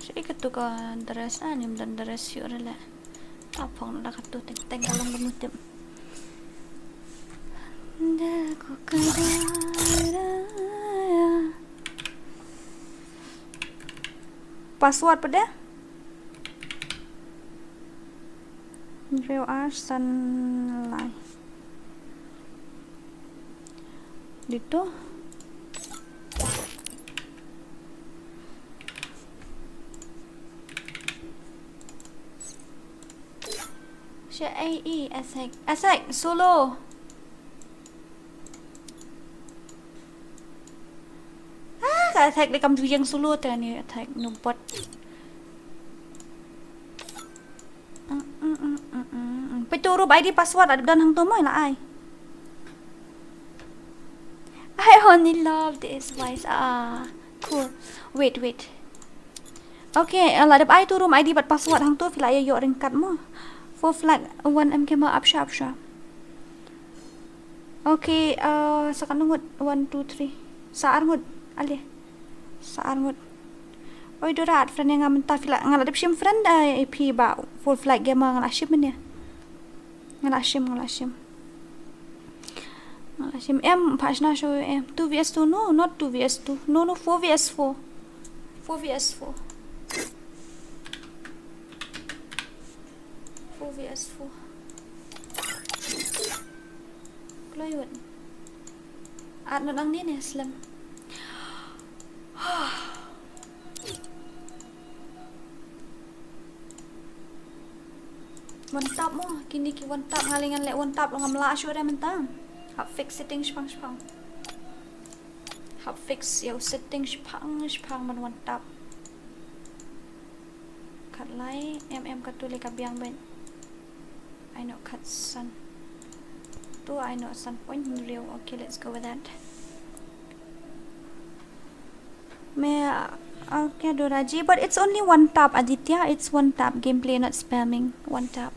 Siya ikaw ka daras anim dan daras yun rala. Tapong nakatutin. Tengah lang gamutim. Dako karaya. Password pada? Iİrsᴛ dito. Siya AE Asek solo. Attack đi cầm chú dân solo tờ này attack nụ bot. Peturu ID password ada dan hang tomoy la ai. I only love this voice. Cool. Wait. Okay, la dap ai tu room ID bat password hang tu fila yo ringkat mo. For flat 1 MK mo apsha. Okay, sakanungut 1 2 3. Saarngut ali. Saarngut. Oi dorat friend yang ngam fila ngaladap sim friend AP ba full flag game ngalasim ni. Ngalasim. M pasna show M 2vs2 no, not 2vs2. No 4vs4. 4vs4. Kloyun. At na lang din slam. One tap mo, kini ki one tap halingan lek one tap lo ngam la sure mentang. Hab fix setting spang. Hab fix yo setting spang man one tap. cut light. Kat tu le kabiang ben. I know cut sun. Tu I know sun point real. Okay, let's go with that. Okay, Doraji, but it's only one tap, Aditya. It's one tap gameplay, not spamming. One tap.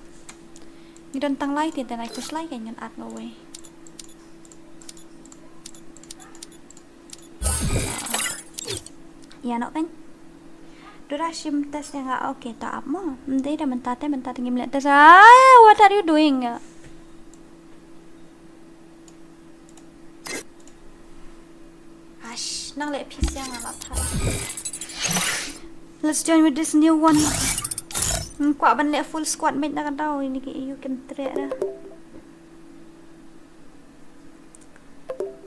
You don't tang light it, then I push like and you add no way. Ya nak kan? Dora sim test yang nggak oke tak apa. Nanti dah mentat game lihat tes. What are you doing? Ash, nang lihat piece yang nggak tahu. Let's join with this new one. Kuat balik full squad mate nak tahu ini you can trade dah.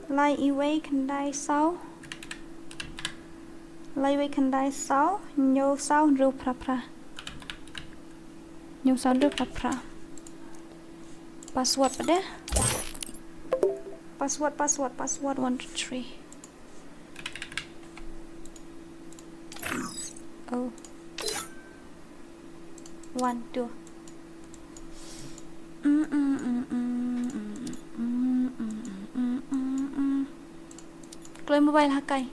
Lýირᴅᴇ can die sao. Lýիրᴅᴇ can die sao. Nhiều sao rưu pra. Nhiều sao rưu pra. Password pada. Password 1 2 3. Oh. 1 2. Keluar mobile hakai.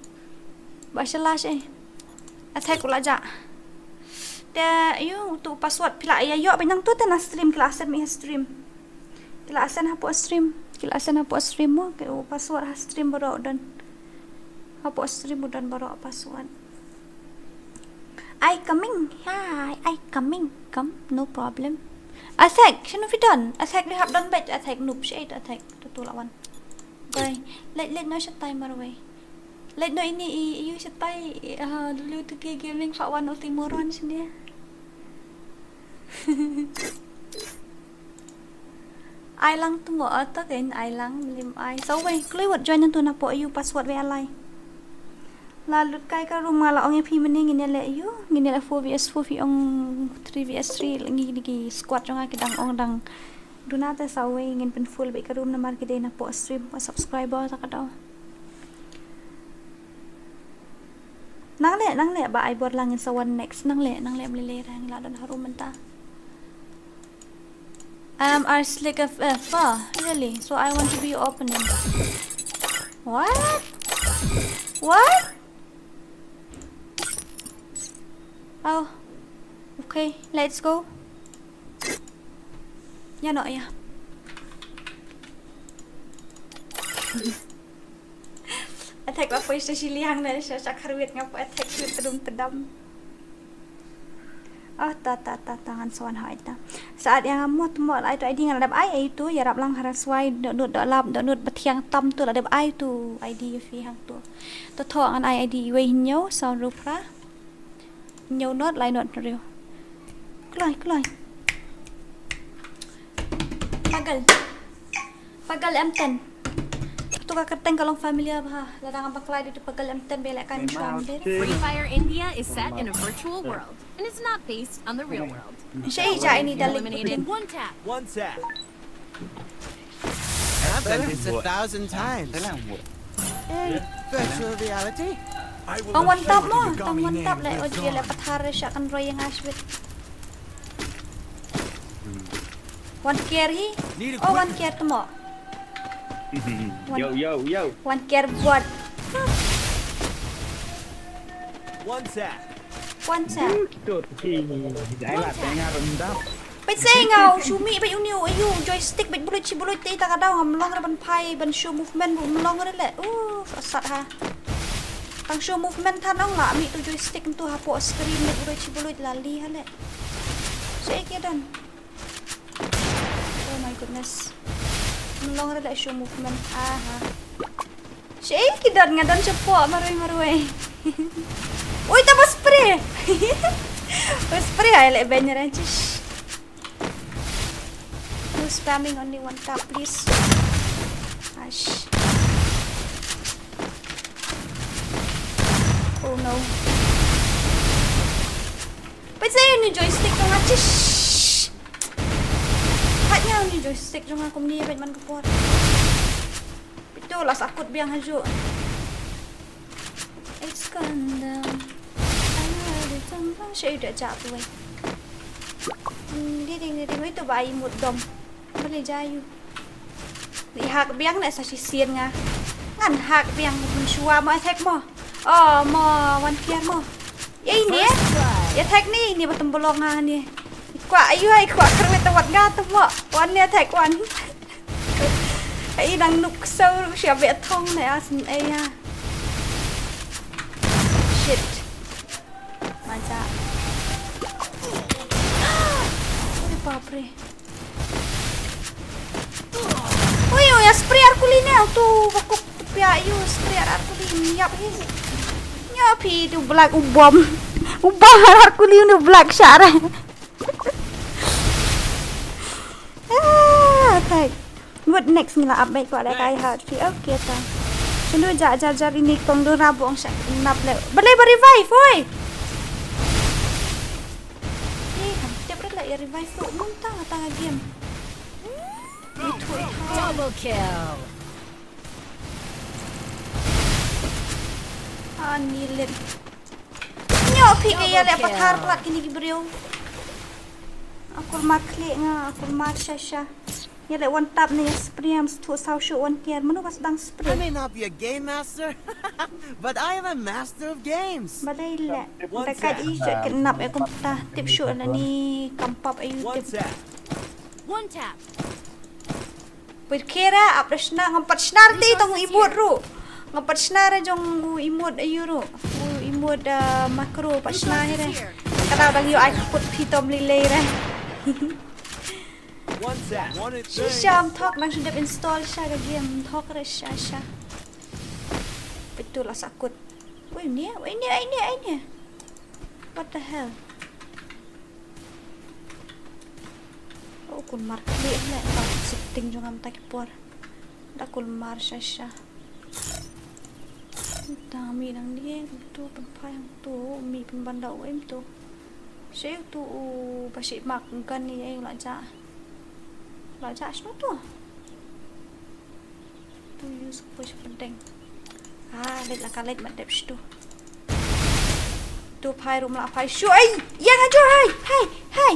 Baca lash attack pula jak. Dia you tu password pila ya yo benang tu tan stream kelasan mi stream. Kelasan apa stream mo ke password ha stream baru dan apa stream dan baru password. I coming. Hi, I coming. Come, no problem. Attack, shouldn't we done? Attack we have done bet attack noob shade attack tu lawan. Okay, let no shut timer away. Let no ini you shut tay dulu tu ke gaming Pak Wan YD Moron sini. Ai lang tu mo ata kan ai lang lim ai. So we keluar join tu na po you password we alai. Lalu kai ka rumah la ong pi meni ngine le you ngine le 4vs4 fi ong 3vs3 ngi squad jong ki dang ong dang dunata sawe ngin pen full be ka room na mar ki de na po stream po subscriber ta ka daw nang le ba ai bot lang in sa one next nang le mlele rang la don harum menta are slick of really so I want to be your opponent. What? Oh, okay, let's go. Ya no ya. Attack apa isu siliang na siya karwit nga po attack with tedam. Oh tangan sawan ha ita. Saat yang mo ai tu ID nga ladap ai itu ya rap lang haraswai dot batiang tam tu ladap ai tu ID fi hang tu. To thong an ID we hinyo sound rupra. Nhiều nốt lại nốt rồi. Kelai. Pagal M10. Tu ka kateng kalong familiar ba? Ladang baklay dito pagal M10 belakan sham din. Free Fire India is set in a virtual world and it's not based on the real world. Siya ini dalik. Eliminated one tap. I've done this 1,000 times. In virtual reality. Ang one tap mo. Ang one tap like o dia pathar siya kan roy yang aswit. One carry. Oh one care tu mo. Yo. One care buat. One tap. Tốt thì giải là tay nga rồi đó. ไปเซ่งเอาชูมีไปuniu ayu joystick ไปบุรุษตีตากระดาวงำลองระบันไพ่บันชู movement บุมลองนั่นแหละสัตว์ฮะตั้งชู movement ท่านน้องละมีตัว joystick ตัวฮะปอ screen ไปบุรุษลาลีฮะแหละเซ่กี่ดัน oh my goodness มันลองนั่นแหละชู movement ฮะเซ่กี่ดันงาดันจะปอมารุยโอ้ยแต่ว่า spray อะไรเลยเป็นยังไงจิNo spamming, only one tap, please. Ash. Oh no. Ba't sa'yo yung joystick ko nga? Shhh! Ba't nga yung joystick ko nga kung niya ba't man kapot? Ito, las akot biyang hajo. It's gone down. I heard it on the shade at Jack away. Dia itu bayi mut dom. Boleh jayu. Lihat biang nak saksi sian ngah. Ngan hak biang menshua mau attack mo. Oh, mau one pier mo. Ya ini ya. Ya attack ni betul bolongan ni. Kuat ayu ai kuat kermet tawat gata mo. One ni attack one. Ai đang nục sâu xia vẽ thông này asin ai ha. Shit. Maja. Papre. Oi, ya spray arkulina tu bakuk pia you spray arkulin yap he. Nyapi tu black ubom. Ubom arkulin tu black syara. Okay. What next ni lah update ko ada kai hard free. Okay ta. Sundu jar ini kong do rabong sak nap le. Boleh revive oi. Ya revive tu muntah tengah game. Double kill. Nilit. Nyopi kaya le pathar plat kini gibriu. Aku makli nga, aku mat shasha. Ya le one tap ni spriam tu ﷺ one kier manu pas dang I spray. may not be a game master, but I am a master of games. Badai le. Dekat isu kenap aku patah tip shoot lah ni kampap ayu tip. One tap. Berkira apa sna ngampat snar ti tong imut ru. Ngampat snar jong imut ayu ru. Imut makro pat snar ni dah. Kadang dang yu ai put pitom lile dah. One tap. One at three. Syam talk lang sudah install siya ke game talk re siya. Betul lah sakut. Woi ni. What the hell? Oh kulmar klik le. Setting jong am tak por. Da kulmar siya. Dami nang dia tu penpai yang tu mi pembandau em tu. Saya tu pasti makan ni yang laja. Laja semua tu. Tu use push penting. Let lah kalit mat dep tu. Tu pai rum la pai shu ai. Yang aja hai. Hai.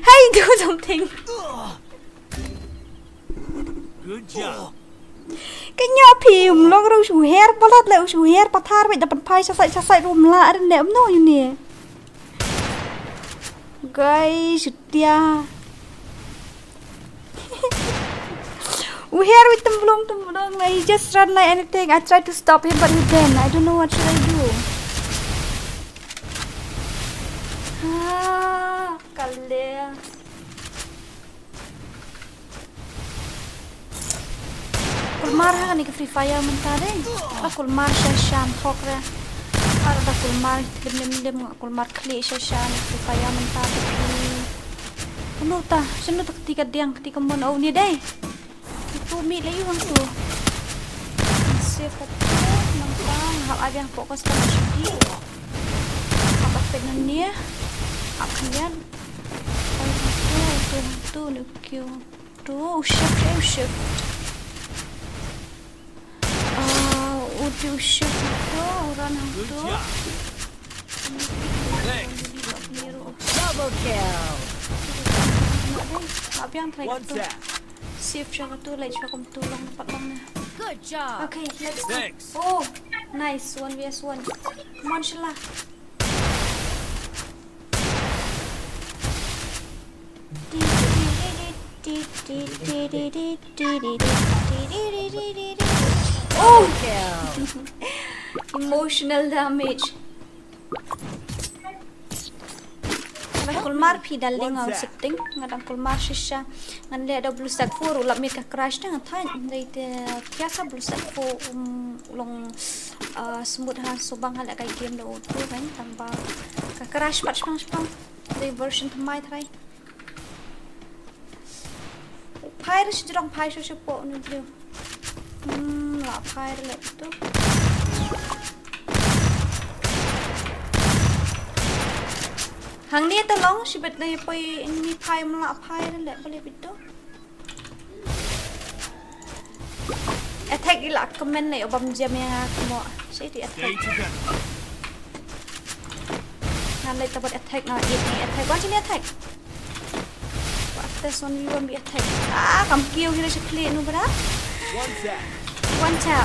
Hai do something. Good job. Cái nhỏ phim nó rung sủ her balat le sủ her pathar vậy dapat pai sasai rum la ada nem no ini. Guys, setia. Here with belum. He just run like anything. I tried to stop him, but he didn't. I don't know what should I do. Kalle. Kulmar kan ke FreeFire mentade. Kulmar syam thok ra. Ada kulmar lim kulmar klik syam FreeFire mentade. Penuh ta, senu tak ketika mon au ni dai. Itu mi lagi orang tu. Save nampak hal ada yang fokus pada sini. Apa penan ni? Apa ni? Tu nukio. Tu shift. Udah shift tu orang tu. Double kill. Apa yang terakhir tu? Save siya tu, like siya kung tulong dapat lang na. Good job. Okay, let's go. Thanks. Oh, nice. 1vs1. Come on, sila. Oh! Emotional damage. Kulmar pi daling ang setting ngadang kulmar shisha ngan le ada blue stack 4 ulap mi ka crash na than dai te kiasa blue stack 4 long smooth ha sobang hala kai game do tu kan tamba ka crash patch pang dai version thamai thai pyre sejrong pyre so po nu blue la pyre le tu hang ni tolong si bet dai poi ni pai mala pai le boleh bitu attack ila comment nei obam jam yang aku mo sei di attack hand like about attack now. Attack. One sini attack. What this one we won't be attack. Come kill here is clear no bra. One tap.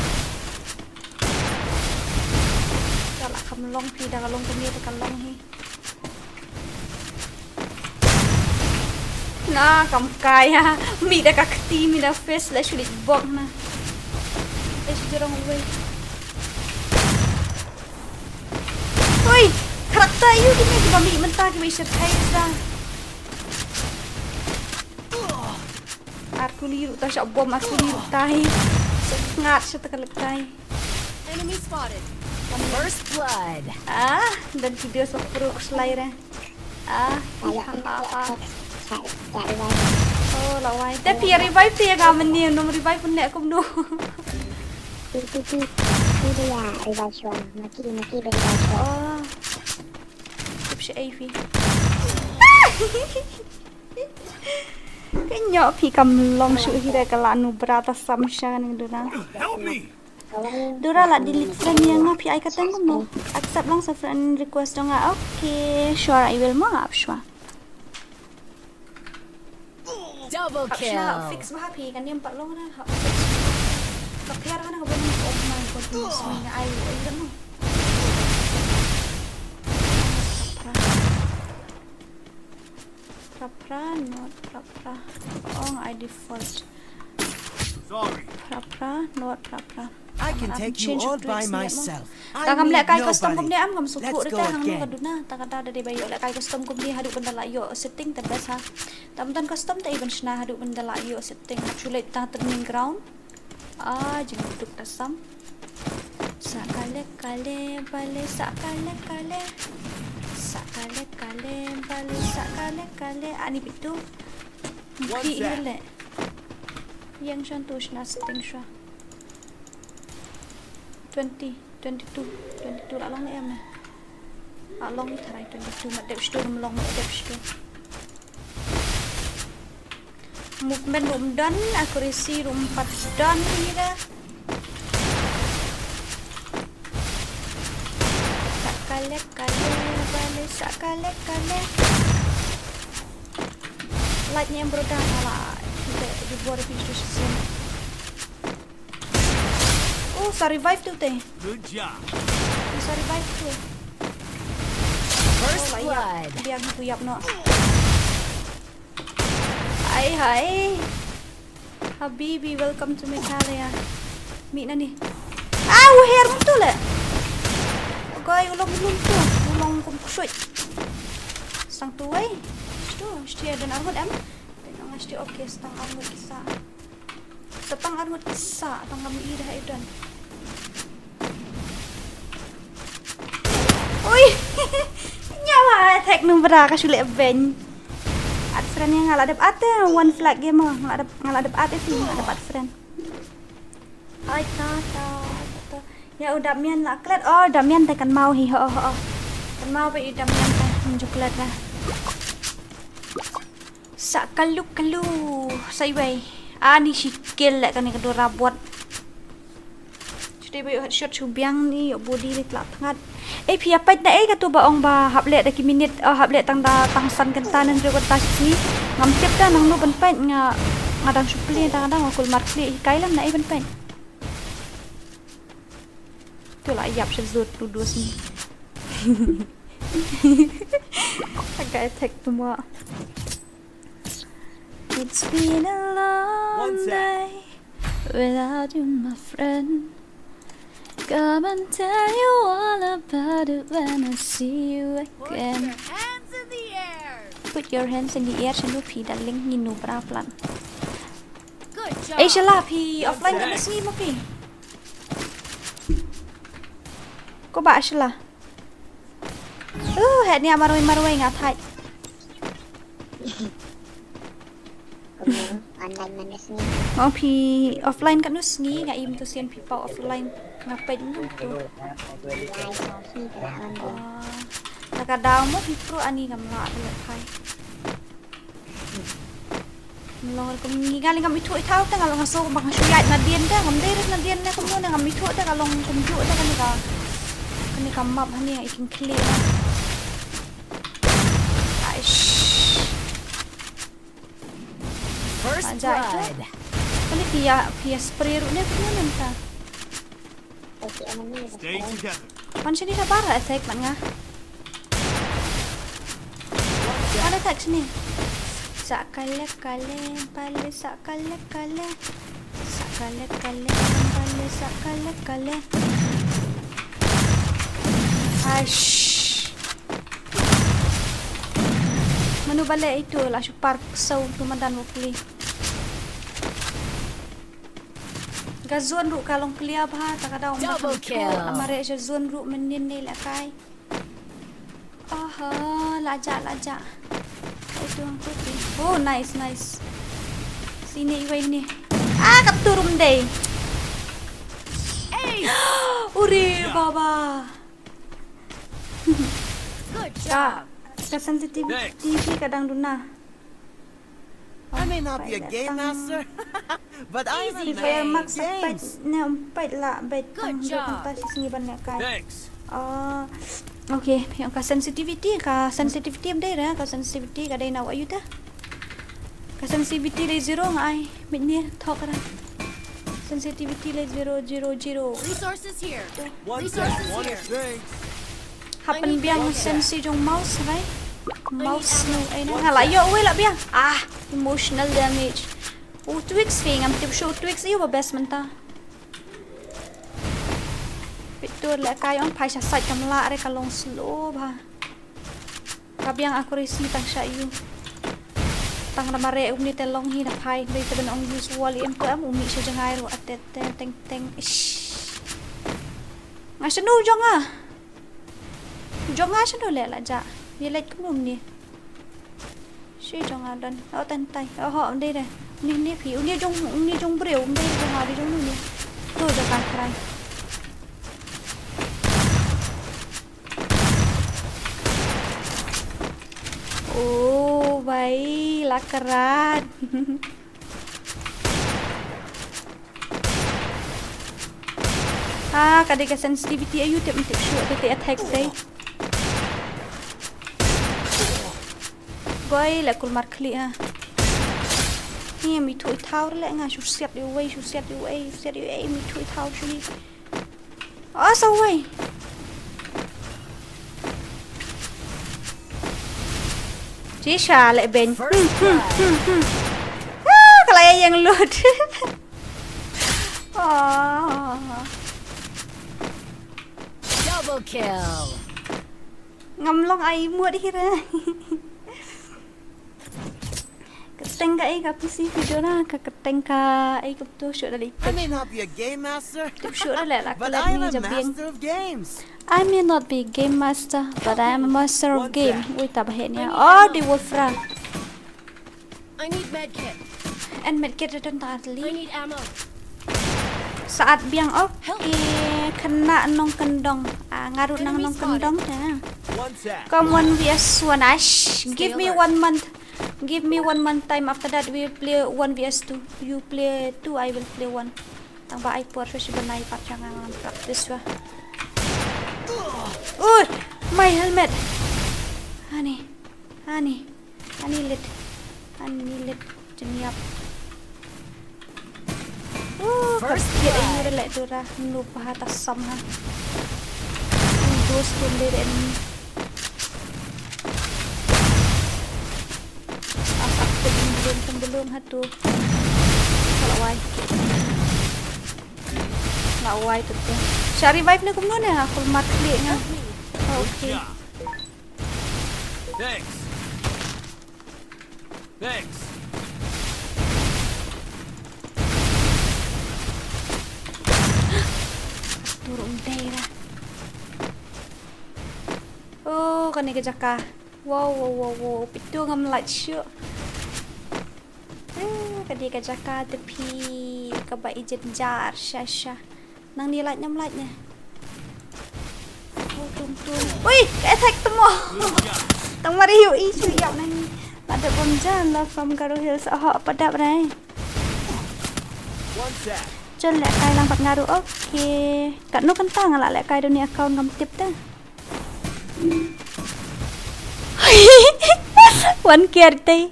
Kalau kamu long pi dah long kami tekan long hi. Nah, kamu kaya. Mi dah kakti, mi dah face lah sulit bok na. Jorong away. Oi, karakter you gini di bami mentah ke bisa Kɣɪʟsᴜn. Aku liru tak syak bom aku liru tai. Ngat setekan lekai. Enemy spotted. First blood. Dan video seperuk selaira. Oh, lawai. Tapi revive tu ya kamu ni, nom revive pun nak aku nu. Itu dia revive Mᴏᴇ revive. Oh. Siapa Avi? Kayaknya pi kam long shoot hira kalanu berata samsha ni Dora. Dora lah delete friend yang ngapi ai kata ngom no. Accept lang sa friend request dong. Okay, sure I will map sure. Double kill. Fix happy kan dia empat long dah. Kapir kan aku belum oh my god semuanya air kan no. Pra not pra. Oh I default. Sorry. Pra not pra. I can take you all by myself. Tak kam lek kai custom kum dia am kam suku dekat hang no kaduna tak ada dari bayo lek kai custom kum dia hadu benda la yo setting the best ha. Tamtan custom tak even shna hadu benda la yo setting actually ta turning ground. Jangan duduk tasam. Sakale bale sakale bale sakale. Ani itu. Kɣɪʟᴜᴜᴜ. Yang contoh shna setting shwa. 22 lah long em. Long ni tharai 22 mat dep stu long mat dep stu. Movement room done, accuracy room 4 done ni dah. Sakale. Lightnya yang berodah malah. Kita dibuat video session. Oh, sorry revive tu teh. Good job. Sorry revive tu. First blood. Dia aku yap no. Hai. Habibi, welcome to Mᴏᴇ. Mi na ni. Hair betul lah. Okay, ulong kum kusut. Sang tu ai. Tu, mesti ada armut am. Tengok mesti okey stang armut kisah. Setang armut kisah, tang kami ida idan. Oi. Nyawa attack nombra ka sulit ben. Ad friend yang ngalap ada one flag game mah ngalap ada sih ngalap friend. Ai ta. Ya udah mian lah klat. Oh, damian tekan mau hi ho. Kan mau be damian teh menjuklat dah. Sak kalu saiway. Ni sikil lek kan kedua buat. Sudah bayu headshot cubiang ni body lit lak thangat. Phi apa dah katu baong ba hablek dak minit hablek tang san kentanan rekotas ni. Ngam tip dah nang no benpai ngadang supli kadang akul markli kailam na benpai. Itulah yap sezut duduk sini. Agak attack semua. It's been a long day without you, my friend. Come and tell you all about it when I see you again. Put your hands in the air.ฉันรู้ผีดันลิงยินหนูปราบลันฉลาผีออฟไลน์กันนะสิมาผีก็บ้าฉลาเหตุเนี่ยมารวยงาไทย Online mana sini? Mau pi offline kan nus ni ngai im tu sian pi pau offline ngapain tu tu. Tak ada mo pi pro ani ngam la le khai. Melong ko ngi gali ngam itu thau ta ngalong so bang suyai na dien ta ngam dei na dien na ko mo na ngam itu ta ngalong kum ju ta kan ni ka map hani ikin clear. aja itu. Kali via spray ruknya punya nanti. Tapi enemy Stay together. Kan sini dah parah attack mana? Ada attack sini. Sakale pale sakale pale sakale. Aish. Manu balik itu lah park sau tumadan wakli. Gazon ru kalong clear bah tak ada Double kill. Amare gazon ru menin ni lah kai. Aha, lajak. Itu putih. Oh, nice. Sini iwa ini. Kapturum deh. Uri baba. Good job. Sensitivity kadang duna. I may not be a game master, but I'm a Free Fire man max of games. sampai lah bet Good job. tempat sini banyak kai. Thanks. Okay, yang ka sensitivity amdai dah, ka sensitivity kadai nak ayu dah. Ka sensitivity le 0 ngai, mit ni thok dah. Sensitivity le 0. Resources here. One Resources thing. here. Happen biang sensi jong mouse right? Mouse no ay na hala yo we la biang. Emotional damage. Twix fing am tip show Twix iyo ba best man ta. Betul lah kayo ang paisa side kamla are kalong slow ba. Kabiang accuracy tang sya iyo. Tang ramare umni telong hi na pai dai taban ong usual im ko am umi sya jangai ro atet teng. Ngasenu jong Jonga sino le la ja. Yelet kum ni. Si jonga dan. Tan tai. Ho đây này. Ni phi ni jong breu đây jonga di jong ni. Tu jo kan krai. Oh, baik lakaran. Kadang ke sensitivity ayu tip sure kita attack day. Goi la kul mar kli ha. Ni mi thui thau le nga su set you way mi thui thau chu ni. So way. Chỉ xà lại bên. Cái này yang lụt. Double kill. Ngâm long ai mua đi ra. Keteng ka ay PC video na keteng ka ay kapto show dali. I may not be a game master, Show dali la but kalat I am ni a jabing. master of games. I may not be game master, but I am a master of game. Uy tabahin niya. Oh, di Wolfra. I need medkit. And medkit ito I tali. need ammo. Saat biang kena nong kendong. Ngarut nang nong kendong na. One tap. Come 1vs1 Ash. Give me 1 month. Give me 1 month time. After that we will play 1vs2. You play 2, I will play 1. Tang ba ay por si banay pa jangan practice wa. My helmet. Honey lit. Jeniap. First ini relek dura lupa atas sam ha. Dos tunde enemy. Belum hatu. Kalau wai tu. Share revive ni kumno ne aku mat klik nga. Okay. Thanks. Turun daerah. Kan ni kejaka. Wow. Pitu ngam light show. Kadi kejaka tepi kebai jenjar syasha. Nang ni light nya. Tung. Ui, attack temo. Tang mari yu isu yak nang. Ada bomjan lah from Garuhil Sahak padap rai. One tap. Chân lẹ cay lang bạc ngaru. Okay. Kat no kentang ala lẹ cay dunia account ngam tip ta. One care tay.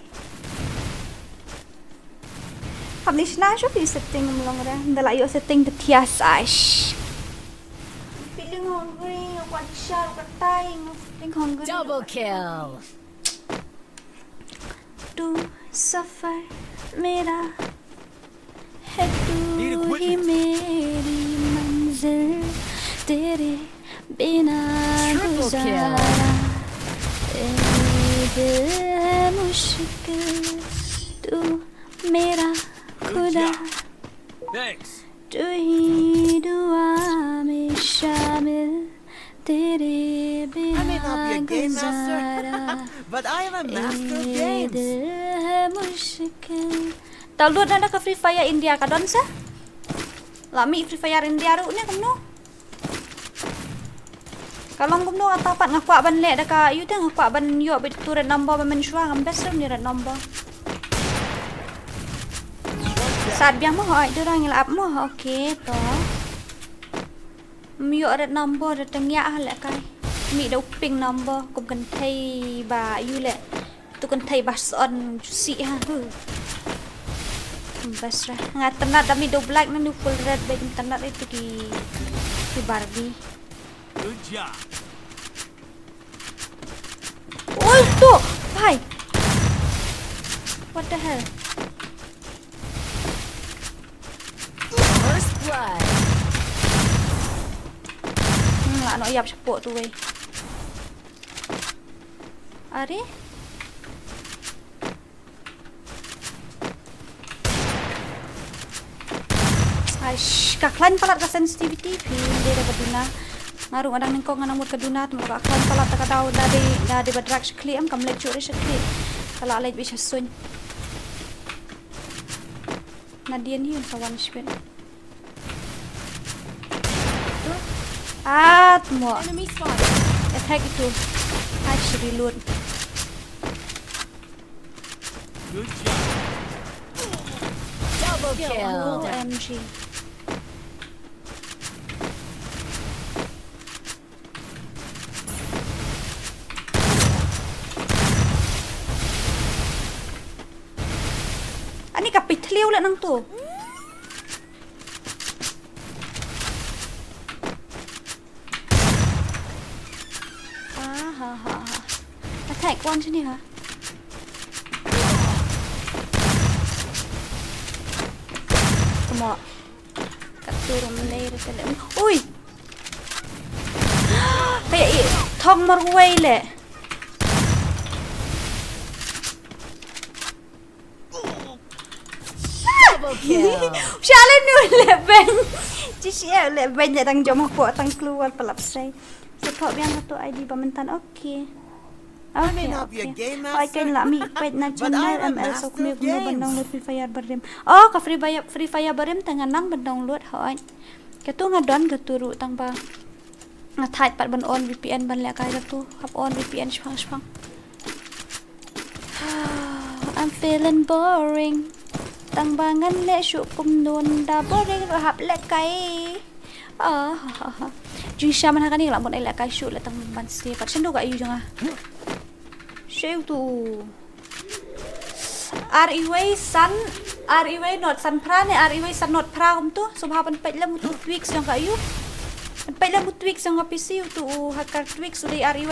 conditioner siya pi setting mo lang ra. Dala yo setting the KHASI. Feeling hungry, what shot, what time, feeling hungry. Double kill. तू सफर मेरा है तू ही मेरी मंजिल तेरे बिना गुजारा दिल है मुश्किल तू मेरा खुदा Thanks. तू ही दुआ में शामिल तेरे I may not be a बिना game गुजारा master, but I am a master of games. Download na ka FreeFire India ka don sa? Lami FreeFire India ru ni kumno. Kalong kumno atapat ngakwa ban le da ka yu tang ngakwa ban yo bit tu red number ban menshwa ngam best ni red number. Saat biang mo hoy tu rang ngilap mo okey to. Myo red number red tengya le kai. Mi dau ping number kum kan thai ba yu le. Tu kan thai bas on si ha. Bas ra. Ngat tanat dami do black na ni full red ba tanat itu ki Barbie. Good job. Oh tu. Bhai. What the hell? First blood. Lah nak yap sepok tu weh. Are? Aish, kaklan palat ka sensitivity dia dapat duna. Ngaruh adang ningkong nganang mut kaduna tu kaklan palat ka daw dari badrak sekli am kam lecture sekli. Kalau alai bisa sun. Nadian ni sawan spin. Mo. Enemy spotted. Attack itu. Aish reload. Good job. Double kill. OMG. Ani kapitliw lang nang to. Attack one sini ha. Semua. Kat turun Mᴏᴇ tele. Ui. Kayak thong Mᴏᴇ. Double kill. Siya nu leben. Ci siya leben ya tang jom ko tang keluar pelap saya. Sekop yang satu ID pamentan okey. I may not be a game Ay master, kay lami pwede na but I channel am a ML so master kung of may games. download FreeFire barim. Oh, ka FreeFire barim tangan nang download hoy. Katu nga don gaturu tang ba. Nga tight pat ban on VPN ban le kay gatu hap on VPN spang. I'm feeling boring. Tang bangan le syu kum non da boring hap le kay. Jing siya man hakani lang bon ay le kay syu le tang ban si pat sendo ga yu jang Shave tu Rᴇ not san pra ne Rᴇ san not pra tu subhapan pailam tu tweaks yang kayu pailam tu tweaks yang PC tu hakar tweaks di Rᴇ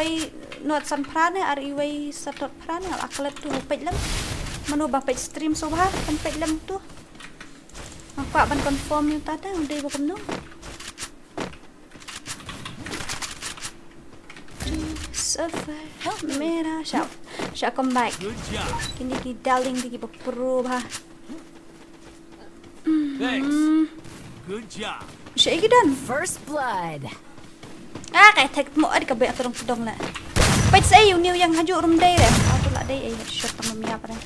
not san pra ne Rᴇ san not pra ne aklat tu pailam manu ba page stream subha pan pailam tu apa ban confirm yung tata udah ba kumno suffer mera siya come back Good job. kini ki darling di ki pro ba Thanks. Good job. siya iki dan First blood. kay tek mo ad ka ba atong tudong la pait sa yung new yang haju rum day re ato la day ay shot pang mamaya pa rin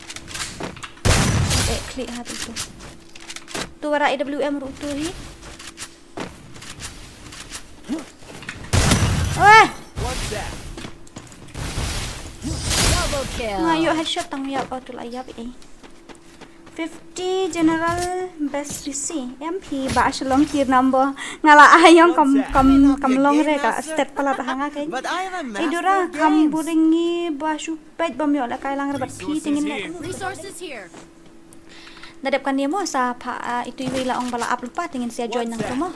click ha tu tu wara AWM ru tu hi What's that? Double kill. ngayo headshot tang yap ato la yap 50 general best risi MP ba shalom tir number ngala ayong kam long re ka step pala ta hanga kay But I am a master idura of kam games. buringi ba supet bam yo la kay lang rabat pi tingin na Resources here. Dadapkan dia mo sa itu iwila ong bala up lupa tingin saya join nang tu mo.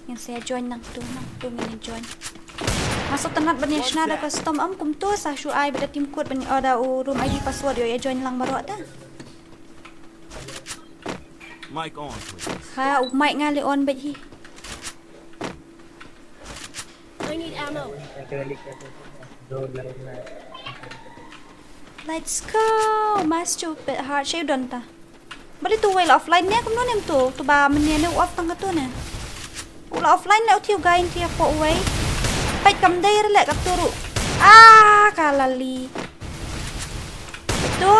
Yang saya join nang tu ngin join. Masuk tenat bani shna da custom kum tu sa shu ai beda tim code bani ada room ID password yo ya join lang baro ta. Mic on, please. Ha mic ngali on bet hi. I need ammo. Let's go. My stupid heart shape don ta. Bali tu way offline ne kum no nem tu ba menia ne off tang ka tu ne. Ula offline le thiu gain thia po way. Pai kam dai le ka turu. Kalali. Itu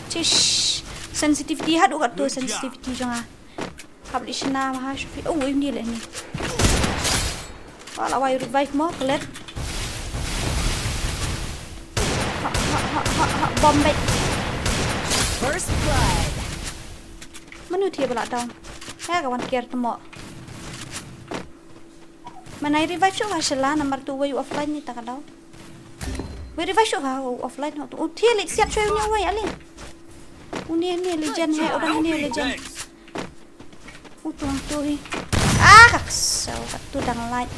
cish sensitivity hat ukat tu sensitivity jonga. Publish na ma shufi. Oh ini le ni. Wala way revive mo kelet. Bomb First blood. Manu thia bala down. Ha ka wan care temo. Manai revive shu ka shela number 2 way offline ni ta ka daw. We revive shu ka offline no tu. Thia lik siat chwe ni way ali. Uni ni legend hai orang ni legend. Tuang tu hi. Kakso kat tu dang light.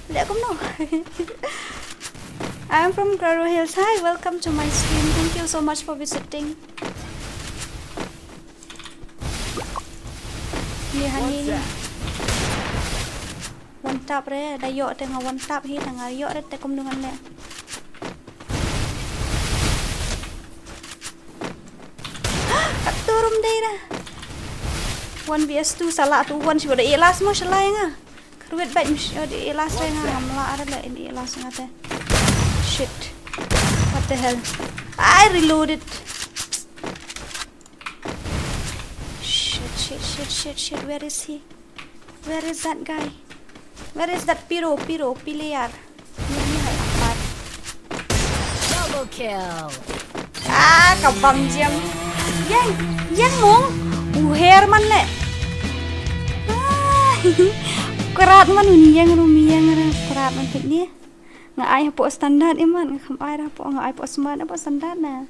Le kum no. I'm from Graro Hills. Hi, welcome to my stream. Thank you so much for visiting. Ni hani. One tap re, da yo tengah one tap hi tengah yo re te kum dengan le. Kat turun deh dah. 1vs2 salah tu 1 sih dah Iİrsᴛ mo salah nga. Kruet baik mesti ada Iİrsᴛ nga ngamla ada le ini Iİrsᴛ ngate. Shit. What the hell? I reloaded. Shit. Where is he? Where is that guy? Where is that Piro player? Ini hai apa? Double kill. Kabam jam. Yang mong. Hair man le. Kerat man ni yang rumi yang kerat man tik ni. Nga ai po standard iman ngam ai ra po nga ai po smart po standard na.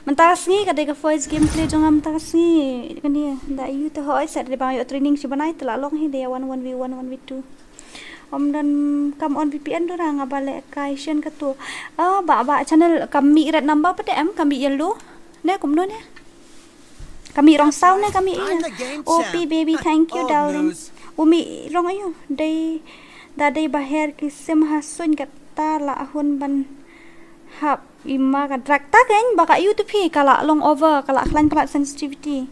Mentas ni kadai ka voice gameplay jong am tas ni kani da you to hoi set de ba yo training si banai tela long hi de 1v1 1v2. Om dan kam on VPN do ra nga bale Kaysen ka tu. Ba channel kami red number pa de am kami yellow. Ne kum no ne. Kami rong sao ne kami ina. OP baby thank you darling. Umi rong ayo dai dadai baher kisim hasun kata la ahun ban hap ima ka drag ta kan baka YouTube hi kala long over kala klan kala sensitivity.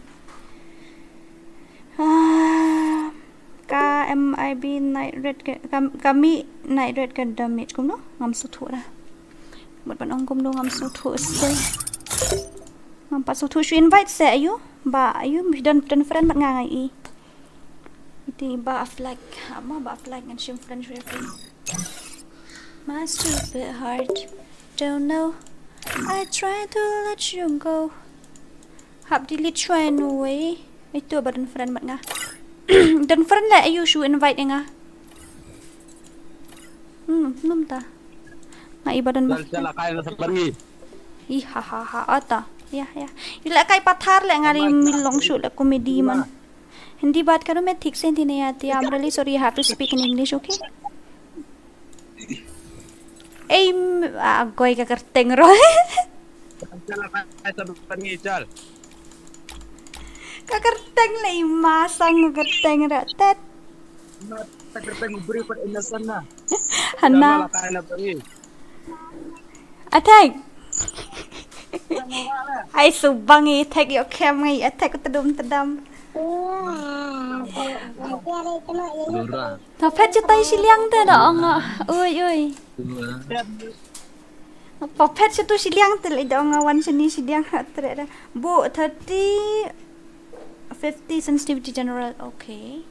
KMIB night red kami night red ka damage kum no ngam su thu ra. Một bạn ông kum do ngam su thu stay. Ngam pa su thu invite se ayu ba ayu mi dan friend mat ngai i. Iti ba flag and shim friend referee. My stupid heart don't know. I try to let you go. Hab delete try no way. Itu ba dan friend mat nga. Dan friend la ayu shu invite nga. Num ta. Na ibadan ba. Sala kaya na sa pergi. Ha ata. Ya. Ila kai pathar le ngari milong shu la comedy man. Hindi baat karo मैं ठीक से नहीं आती. I'm really sorry. You have to speak in English, okay? Goy ka kerteng ro. Sala kaya sa pergi chal. Ka kerteng le masang kerteng ra tet. Tak kerteng beri per innocent na. Hanna. Kaya na pergi. Attack. Ai subang i attack yo cam ngai attack tedum. Thà phết cho tay xí liang thế đó ngà. Ơi. Phá phết cho tôi xí liang thế lại đó ngà one xí xí liang hạt thế đó. Bộ 30 50 sensitivity general. Okay.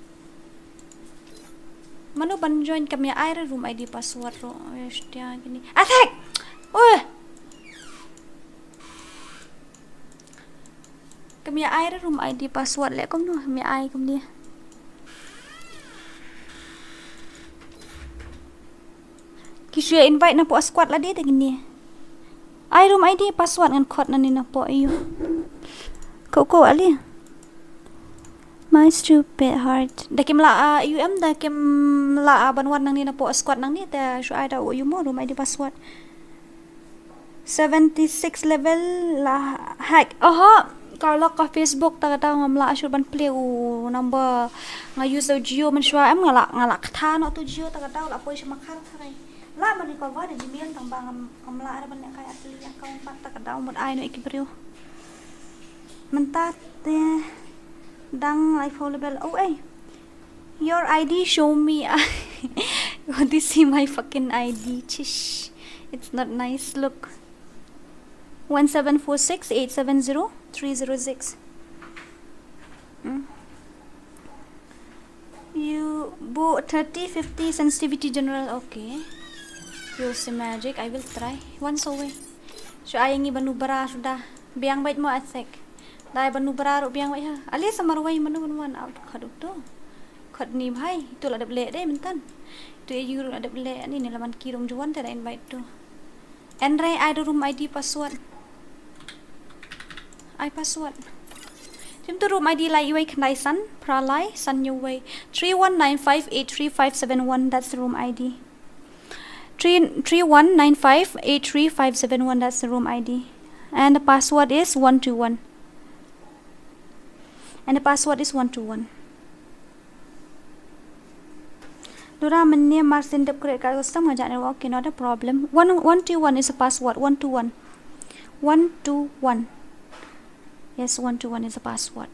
Mano ban join kami ai ra room ID password ro. Estia gini. Attack. Oi. Kami ai ra room ID password le kom no kami ai kom dia. Kisya invite na po squad la dia gini. Ai room ID password ngan code nan ni na po ayo. Ko ali. My stupid heart. Dah kim la dah kim la banwan nang ni na po squad nang ni ta shu ai da you mo room ID password. 76 level la hack. Aha. Kalau ke Facebook tak ada ngamla shu ban play number nga user Gio man shwa am ngala kata no tu Gio tak ada la poi shma khar thai. La man ko va de Gmail tang bang ngamla ada ban kai atli account pat tak ada mut ai no ikibrio. Mentat dang like followable. Oh your ID show me. Want to see my fucking ID? Chish. It's not nice. Look. 1746870 You bo 30-50 sensitivity general. Okay. You'll see magic. I will try. Once away. So ayangi banubara sudah. Biang bait mo atsek. Dai banubara ro biang bait ha. Ali samarway manu out khaduk to. Khad ni bhai. Itu la dable deh mentan. Itu you la dable ni ni laman kirum juan ta invite to. Andre I do room ID password. I password. Tim to room ID like you Kɣɪʀᴛᴇ pralai san you way 3195835571. That's the room ID. 3195835571. That's the room ID. And the password is 121. And the password is 121. Dora menne Martin dep create custom ngajak okay, not a problem. 121 is a password. 121. 121. Yes, 121 is a password.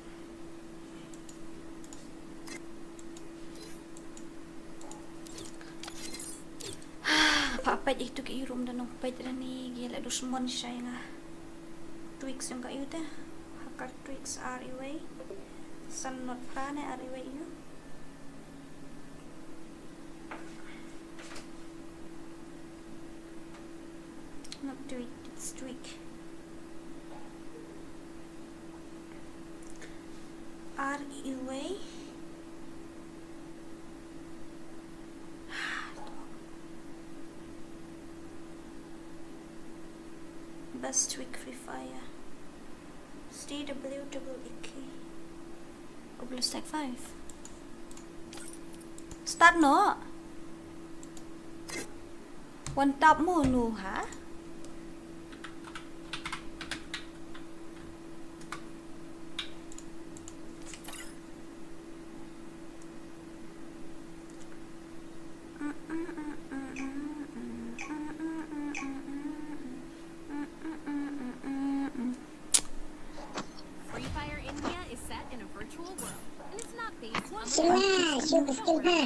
Apa itu ke room dan pait ni gila dusmon siya nga. Tweaks yung kayo ta. Hakar tweaks anyway. San not prana anyway you. Not tweak, it's tweak. Anyway. Best tweak FreeFire. WHQ. Stack 5. Start no. One tap mo no ha. FreeFire India is set in a virtual world, and it's not based on the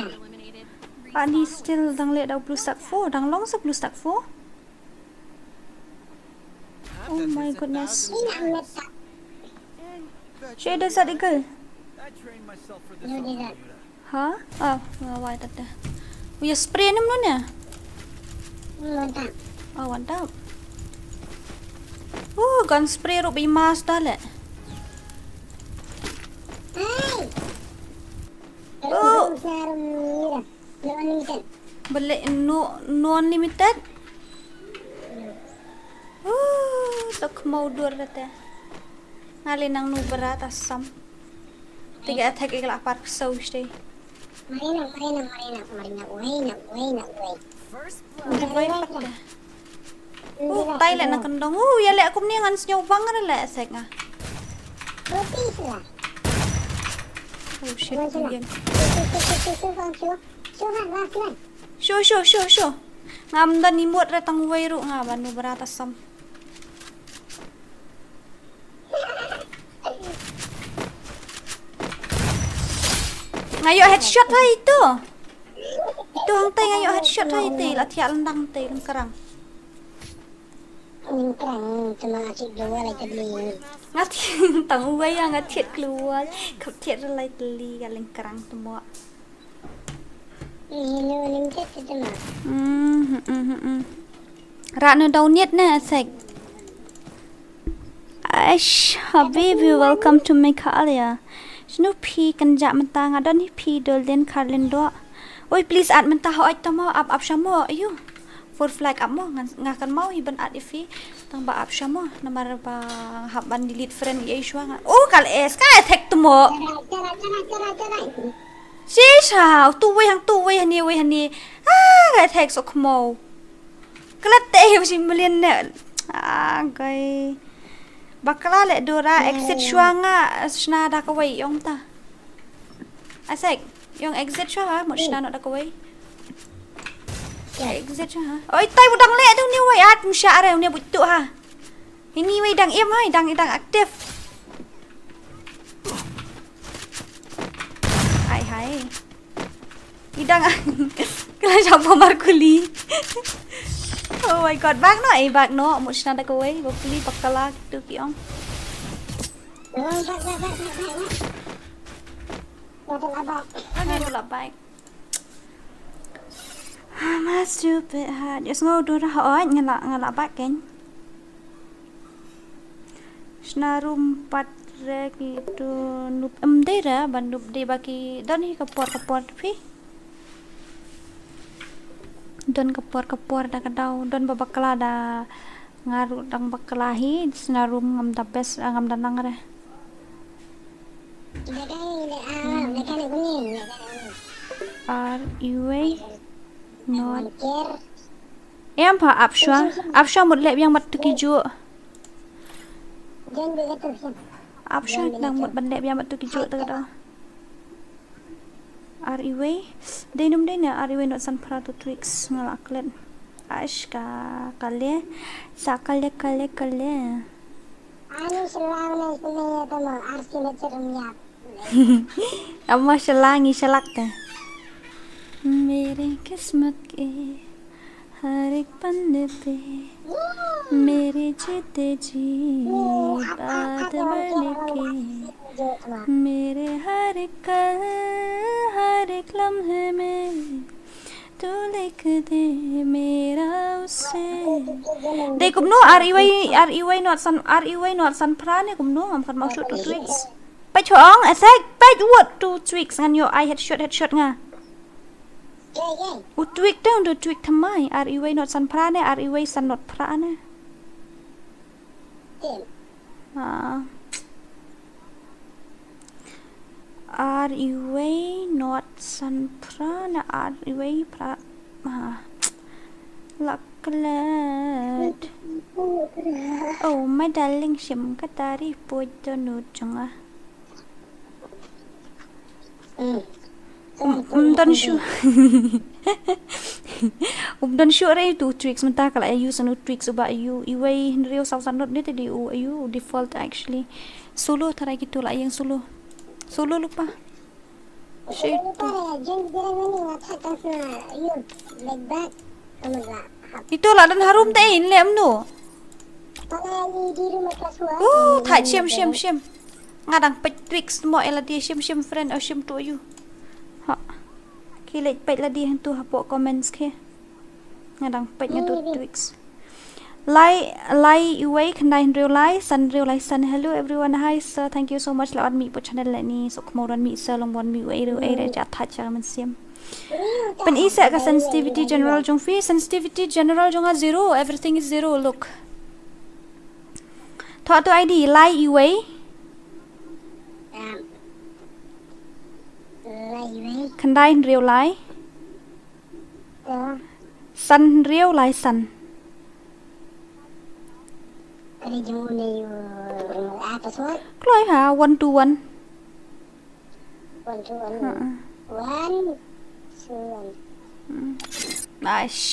eliminated. Ani still dang le daw blue stack 4, dang long sa blue stack 4. Oh my goodness. Siya ada sa digal. I trained myself for this on Bermuda. Ha? Ah, why tata. Uya spray nam nun ya? Mantap. Oh, mantap. Gun spray ro bimas dale. Hai. Oh. Mira. No unlimited. Beli no unlimited. Tak mau dur tata. Ngalin ang nu berat asam. Tiga attack ikla park so stay. Marina. Wait. First Baik pada. Tai le nak kendong. Ya le aku ni ngan senyum bang le sek nga. Roti lah. Oh shit. Yan. Show. Sure. Ngam dan imut re tang wairu nga banu berat asam. Ngayo headshot hai itu. Itu hang tay ngayo headshot hai ti la thia landang ti lang karang. Ang kerang cuma asyik dua lagi beli. Ngat tang uai yang ngat thiet keluar. Kap thiet lai teli galing karang semua. Ini unlimited cuma. Rana downit na sek. Aish, habibi, welcome to Mᴏᴇ. Snoopy kan jak mentang ada ni pi dol den Carlin do. Oi please add mentah ho ai tamo up shamo ayo. for flag up mo ngakan mau iban at ifi tang ba up siya mo na maraba haban delete friend ye shwa nga oh kal es ka attack to mo si sao tu we hani attack so mo klat te si million ne gai bakla le dora exit shwa nga shna da ka wai yong ta asek yung exit shwa ha mo shna no da ka wai exit ha oi tay mo dang le tu ni wai at mo sya are ni butu ha ini wai dang em hai dang active hai idang kala jump markuli oh my god bag no mo shna da ka wai bokli pakala tu kiong Wala bike. I'm stupid ha. Just ngô đưa ra hỏi ngala bike keng. Snarum pat regi tu nup dera ban nup de baki dan hi kapor phi. Don kapor da kadau don babakala da ngaru dang bakalahi snarum ngam da best ngam danang re. Are you not em pa apsha một lệ yang mat ki ju apsha dang một ban lệ yang mat ki ju ta da are you denum dena are you not san pra to tricks ngalaklen ashka kale sakale kale Ani selang na ismaya tamo arsi na cerumya. Amma shalangi shalak ta मेरे किस्मत के हर एक पन्ने पे मेरे जीते जी बात बन के मेरे हर एक लम्हे में तू लिख दे मेरा उसे dei kum no REY not san prane kum no am kan mau shoot to tricks pai chong attack pai what to tricks ngan yo I headshot nga u tweak down to tweak thamai REY not san prane REY san not prane REY not san prane REY pra laklat oh my darling shim katari poito no chunga dan sure ray tu tricks menta kala use anu tricks uba you iway real sausan not ni tadi you default actually solo tarai gitu lah yang solo lupa shit itu lah dan harum teh in lem no thai shim ngadang pet tricks mo ela dia shim friend or shim to you ha kile pet la dia tu hapo comments ke ngadang pet nya tu tricks lai away can I realize sun hello everyone hi sir thank you so much la on mi po channel la ni sok moron mi sir long bon mi ai re ja tha cha man sim pen isa ka sensitivity general jong fi sensitivity general jong 0 everything is 0 look thought to id lai away can I realize sun realize sun Kloi hả 1 to 1 Nice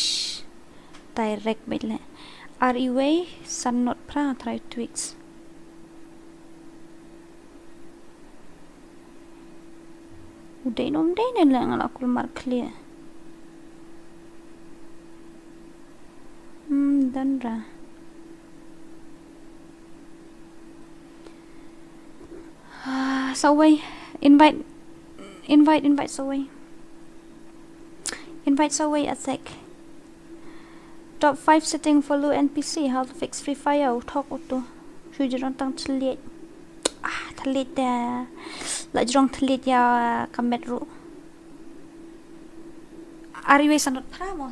direct bit le REY sun not pra try tweaks udah nom deh nela ngalak kulmar clear dan ra 쏘įvᴜ invite 쏘įvᴜ a sec top 5 setting for low NPC how to fix free fire talk to chui jong tang thliet la jong thliet ya kamet ru REY sanot pra mo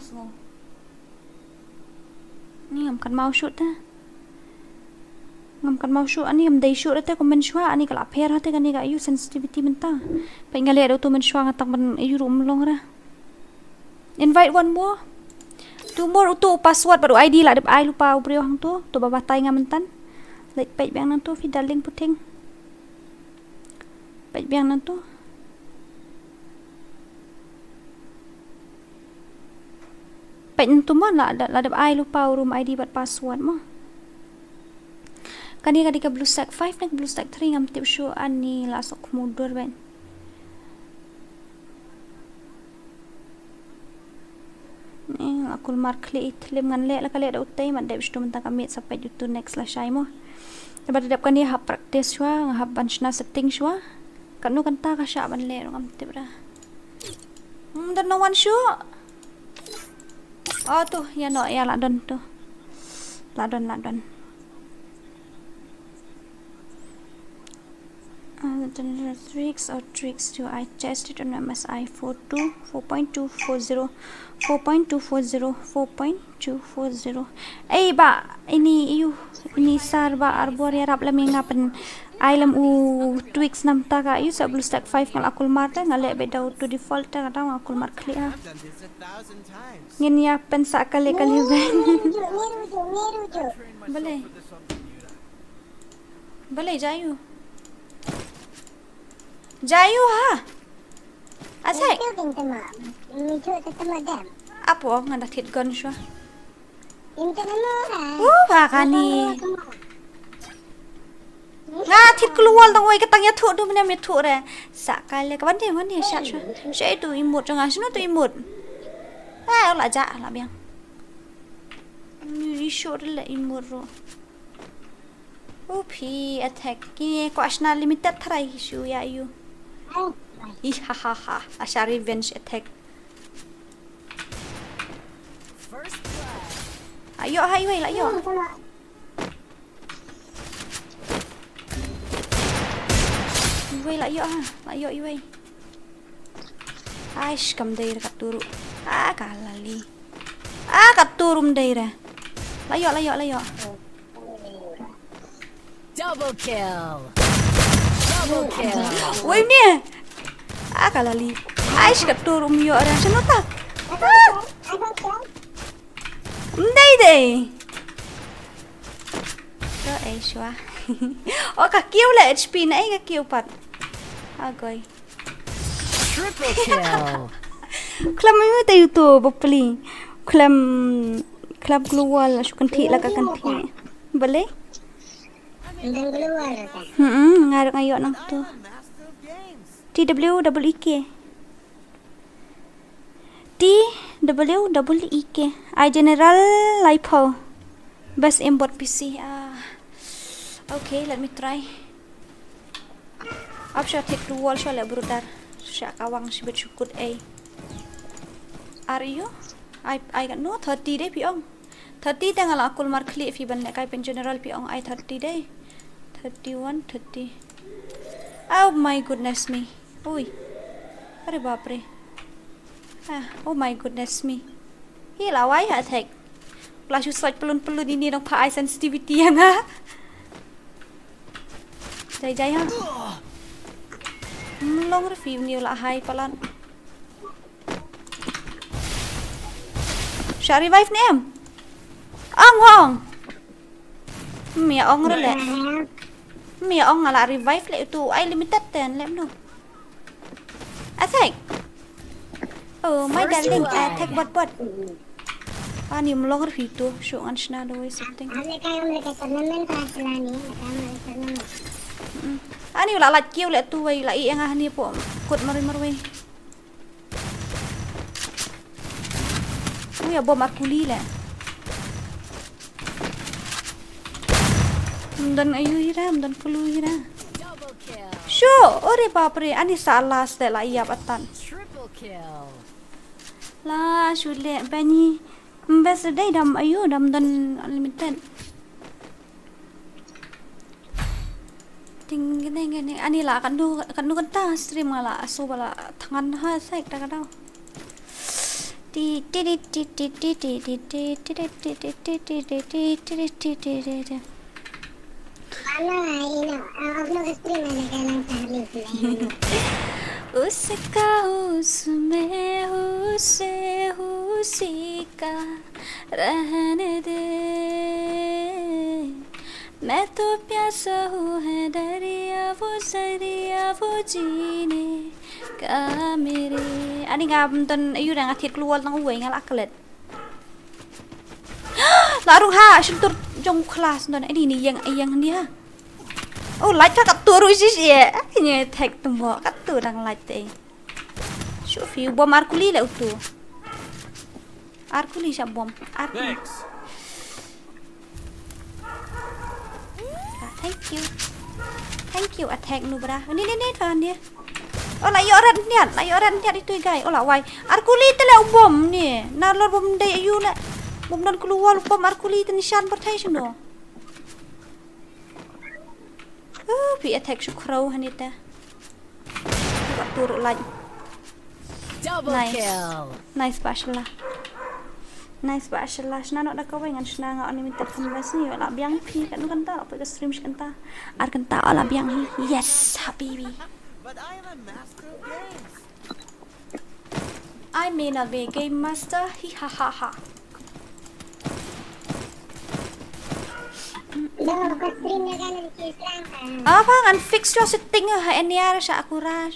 Ni ngam kan mau shoot ta. Ngam kan mau shoot ani ngam dai shoot ta komen shwa ani kala pher ha ta kan ni ga ayu sensitivity menta. Pa ngale do tu men shwa ngatak ban ayu rum long ra. Invite one more. Two more tu password baru ID lah dep ai lupa ubrio hang tu babatai ngam mentan. Like page biang nang tu fi darling puting. Page biang nang tu. Page nang tu mah lah dep ai lupa room ID buat password mah. Kani kadika blue stack 5 nak blue stack 3 ngam tip show ani la sok mundur ben. Ni akul Mᴏᴇ ngan le la kale da utai man dep stu mentang kami sampai YouTube next la shai mo. Dapat dap kan dia hap practice shwa ngahap banchna setting shwa. Kanu kan ta ka sha ban le ngam tip ra. Dan no one show. Oh tu ya no ya la don tu. La don. The tricks to I tested on MSI 4.240 ba ini sar ba arbor ya rap laming ngapen ailam u tweaks nam ta ka use blue stack 5 ngal akul mar ta ngale be daw to default ta ka akul mar clear ngin ya pen sa kali ben boleh Jayu ha. Asai. Apa nganda tit gun shwa. Pakani. Nga tit keluar tang wei ketang ya thu tu mena me thu re. Sakale ka wande shat shwa. Shai tu imut nga shnu tu imut. La ja la biang. Ni shot la imut ro. Upi attack ki kwashna limited thrai issue ya you. Ihahaha, asha revenge attack. Ayo highway lah yo. Highway lah yo ha, lah yo highway. Aish kam dair katuru. Kalali. Katurum dair. Lah yo. Double kill. Woi ni. Kalali. Aish katurum yo ara shano ta. Dai. Đó ai xóa. Cả kêu là HP nãy cả kêu bật. Agoi. Triple kill. Klam mo tayo to bapali. Klam global sukan thi la ka kan thi. Bale? Ngarang ayo nang to. TWEEK. TWEEK. I general lipo. Best import PC. Okay, let me try. Up shot take the wall shot le brudar. Syak kawang sibet syukut A. Are you? I got no 30 day piong. 30 tengah akul Mᴏᴇ fi ban kai pen general piong I 30 day. 31 30. Oh my goodness me. Oi. Are bapre. Oh my goodness me. Hi lawai attack. Flash slide pelun-pelun ini dong pa sensitivity yang ha. Jai ha. Long review ni lah hai palan. Shall revive ni em? Ong. Mia ong re le. Mia ong ala revive le tu I limited ten lem no. Attack. Oh my darling attack bot. Ani melong review tu show an shna do something. Ani la lat kiu le tu wei la I ang ni po kut mari. Ya bom akuli le. Dan ayu hiram dan kelu hira. Sure, ore bapre ani salah stela iya patan. Triple kill. La shule bani best day dam ayu dam dan unlimited. Ting ani la kan du kan ta stream ala aso bala tangan ha sai ta kadau. Mana ini? Aku nak stream ada kalang tarik. उसका उसमें उसे उसी का रहने दे मैं तो प्यासा हूँ है दरिया वो जीने का मेरे ani nga ton ayu nga thit kluwal nang uwe nga laklet larung ha shuntur jong class don ani ni yang dia oh like kat turu sis ye nya tek tumo kat tu dang like te shufi bom arkuli le utu arkuli sa bom arkuli thank you attack nu bra ni fan dia oh la yoran dia itu guys oh la wai arkuli te le bom ni na lor bom de ayu le bom don keluar bom arkuli te nishan protection do pi attack syukrau hanita turut lagi Double kill. nice bashallah shna nak dak kau dengan shna ngak ni minta kemas ni la biang pi kan kan ta apa ke stream kan ta ar kan ta la biang hi yes habibi But I am a master of games. I may not be a game master hi ha ha ha Dah aku stream na kan di Islam. apa kan fix your setting ha eniar sa akura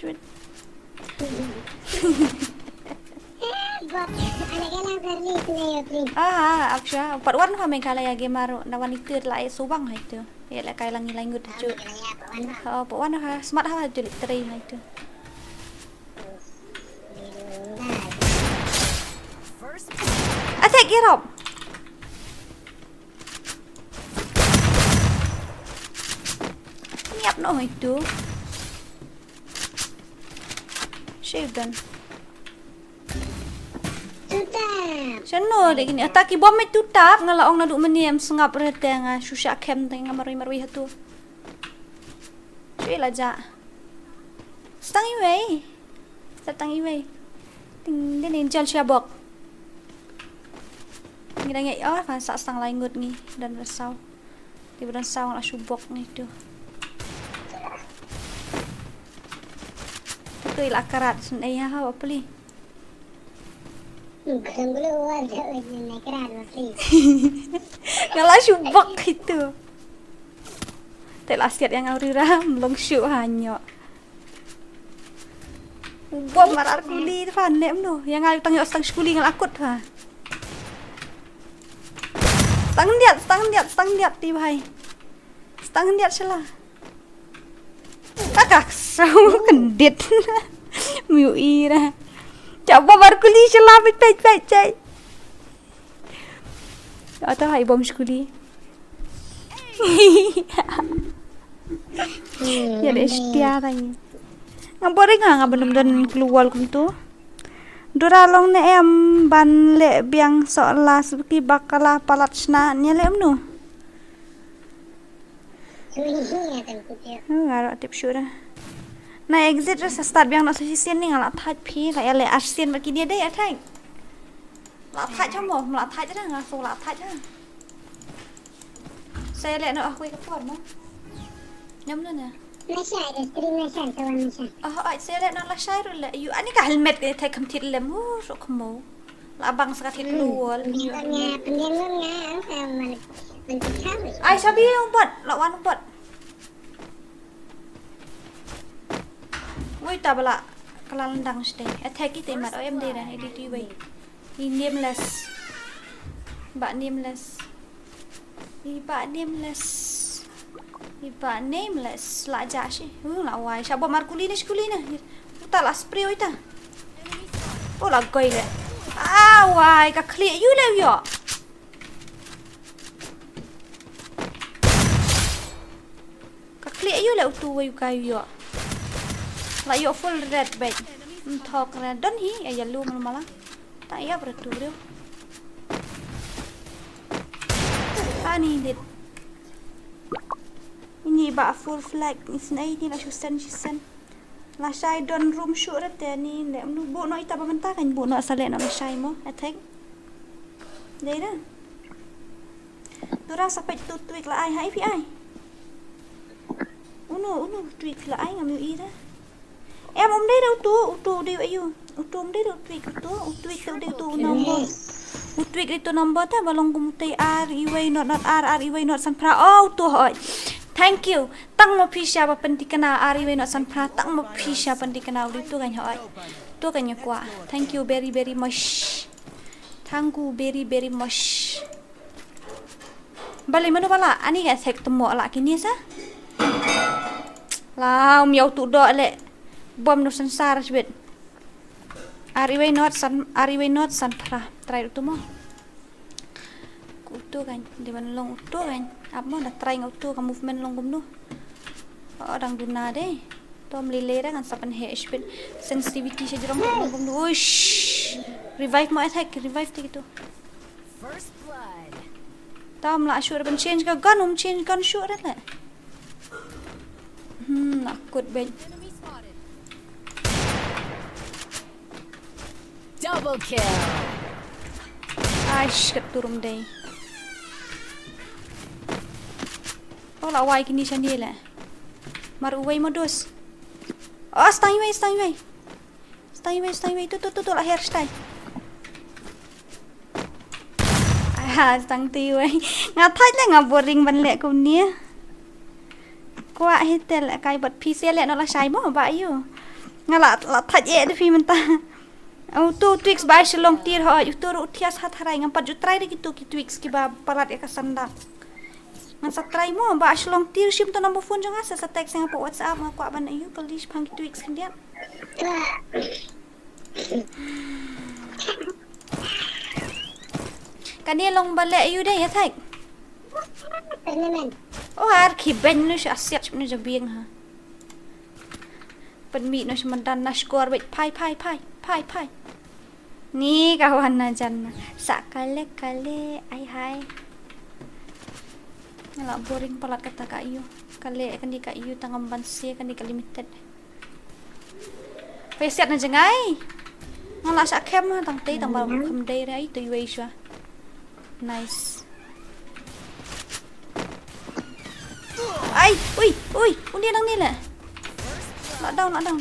Buat ada kalang tarik ni ya stream. aksha parwan ha Mᴏʀᴇ gamer nawan itu la sobang ha itu ya la kai langi langut tu parwan ha smart ha tu literi ha itu attack get up niap no itu Shayden Tutap. Sano dek gini ataki bom itu tap ngalaong naduk meniam sengap rete nga susah kem teng marui hatu. Cuy laja. Stang iwe. Ting den jal syabok. Ngira ngai oh fa sa stang laingut ni dan resau. Di badan sau la subok ni tu. Tu ila karat sun ai ha apa li. Belum ada lagi nak keran asli. Ngalah subok itu. Telah siat yang aurira belum syuk hanya. Bom marar kuli fan nem no. Yang ayu tang yo stang skuli ngal akut ha. Stang diat ti bhai. Stang diat salah. Kakak sau kendit. Mᴏᴇ coba barkuli salah pet cai. Atau hai bom skuli. Ya deh setia tanya. Ngapore nga bener-bener keluar kum tu. Dora long ne em ban le biang sola seperti bakala palat sna nya le mnu. Ngaro tip syura. Na exit rasa start biang nak sisian ni ngalat thaj phi la ele arsian bagi dia deh athai. La thaj chamo, la thaj dah ngaso la thaj dah. Saya le nak aku ke por mo. Nyam na. Nasa ada stream nasa kawan nasa. Saya le nak la syairu la you ani ka helmet ke thai kam thit lem ho so khmo. La bang sakat thit luol. Pendengarnya pendengarnya mentikam. Ai sabi ubat, la wan ubat. Woi tabla kalandang stay. Attack itu mat em dia dah edit wei. Ni nameless. Ba nameless. Iba nameless. La jashi. La wai sabo markuli ni skuli na. Uta la spray oita. Oh la goi le. Wai ka clear you le yo. Ka clear you le utu wei ka yo. La yo full red bag. Thok na don hi yellow mala. Ta ya bertu bro. Ani dit. Ini ba full flag ni snai ni la shusan. là sai don room shoot ra te ni le nu bu no ita bamenta kan bu no sale no sai mo attack đây đó Dora sampai tu tweak là ai hãy phi ai uno tweak là ai ngam yêu đó em om đây đâu tu đi vậy yêu tu om đây đâu tweak đâu đây tu number tweak itu number ta balong kumutay r iway not r iway not san pra tu hỏi thank you tăng một phi siapa pentikana r iway not san pra tăng một phi siapa pentikana đi tu kan hỏi tu kan qua thank you very very much thank you very much balik mana bala ani ga sek temo la kini sa la miau tu do le bom no sansar sibet ariway not san pra try tu mo ku tu kan di ban long tu kan ap mo na try ngau tu ka movement long gum nu orang duna de tom lile ra kan sapan he sibet sensitivity se jrong gum nu ush revive mo attack revive ti gitu First blood. Tom la sure ban change ka gun change gun sure la nakut ben Enemy spotted. Double kill. aish keturum dei oh la wai kini sandi la mar uwai modus oh stay way tu la hairstyle stang ti way nga thai la nga boring ban le ko nia qua hitel la kai bot pc le no la sai mo ba yu nga la thai e de fi menta tu tweaks ba long tir ho tu ru thias hat harai ngam pat ju try de gitu ki tweaks ki ba parat e ka sandak ngan sa try mo ba long tir sim to number phone janga sa text nga po whatsapp nga kwa ban yu polish phang ki tweaks kan dia kan dia long bale yu de ya thai Pernemen. oh har ki ben nu sha siap nu ja bieng ha pen mi no sementan na score bet pai ni kawan na jan sakale ai hai ngala boring pala kata ka iyo kale kan di ka iyo tangam bansi kan di ka limited peset na jangai ngala sa kem tang tei tang ba kham dei rai tu wei sha nice ai ui dia nang ni la nak down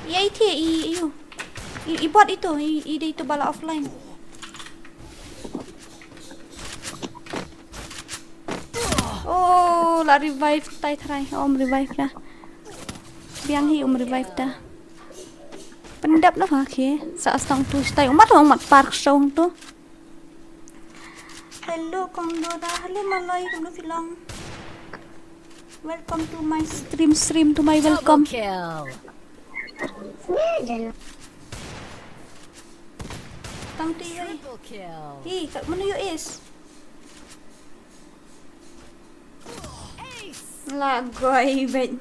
Yai thi i bot itu ide itu bala offline oh la revive tai thrai revive dah biang hi revive dah pendap nó hả kia sa stang tu stai mat park show tu hello kong Dora hello malay kong film welcome to my stream to my welcome Double kill. tang ti ơi Triple kill. hi kat mana you is Ace. là gọi bệnh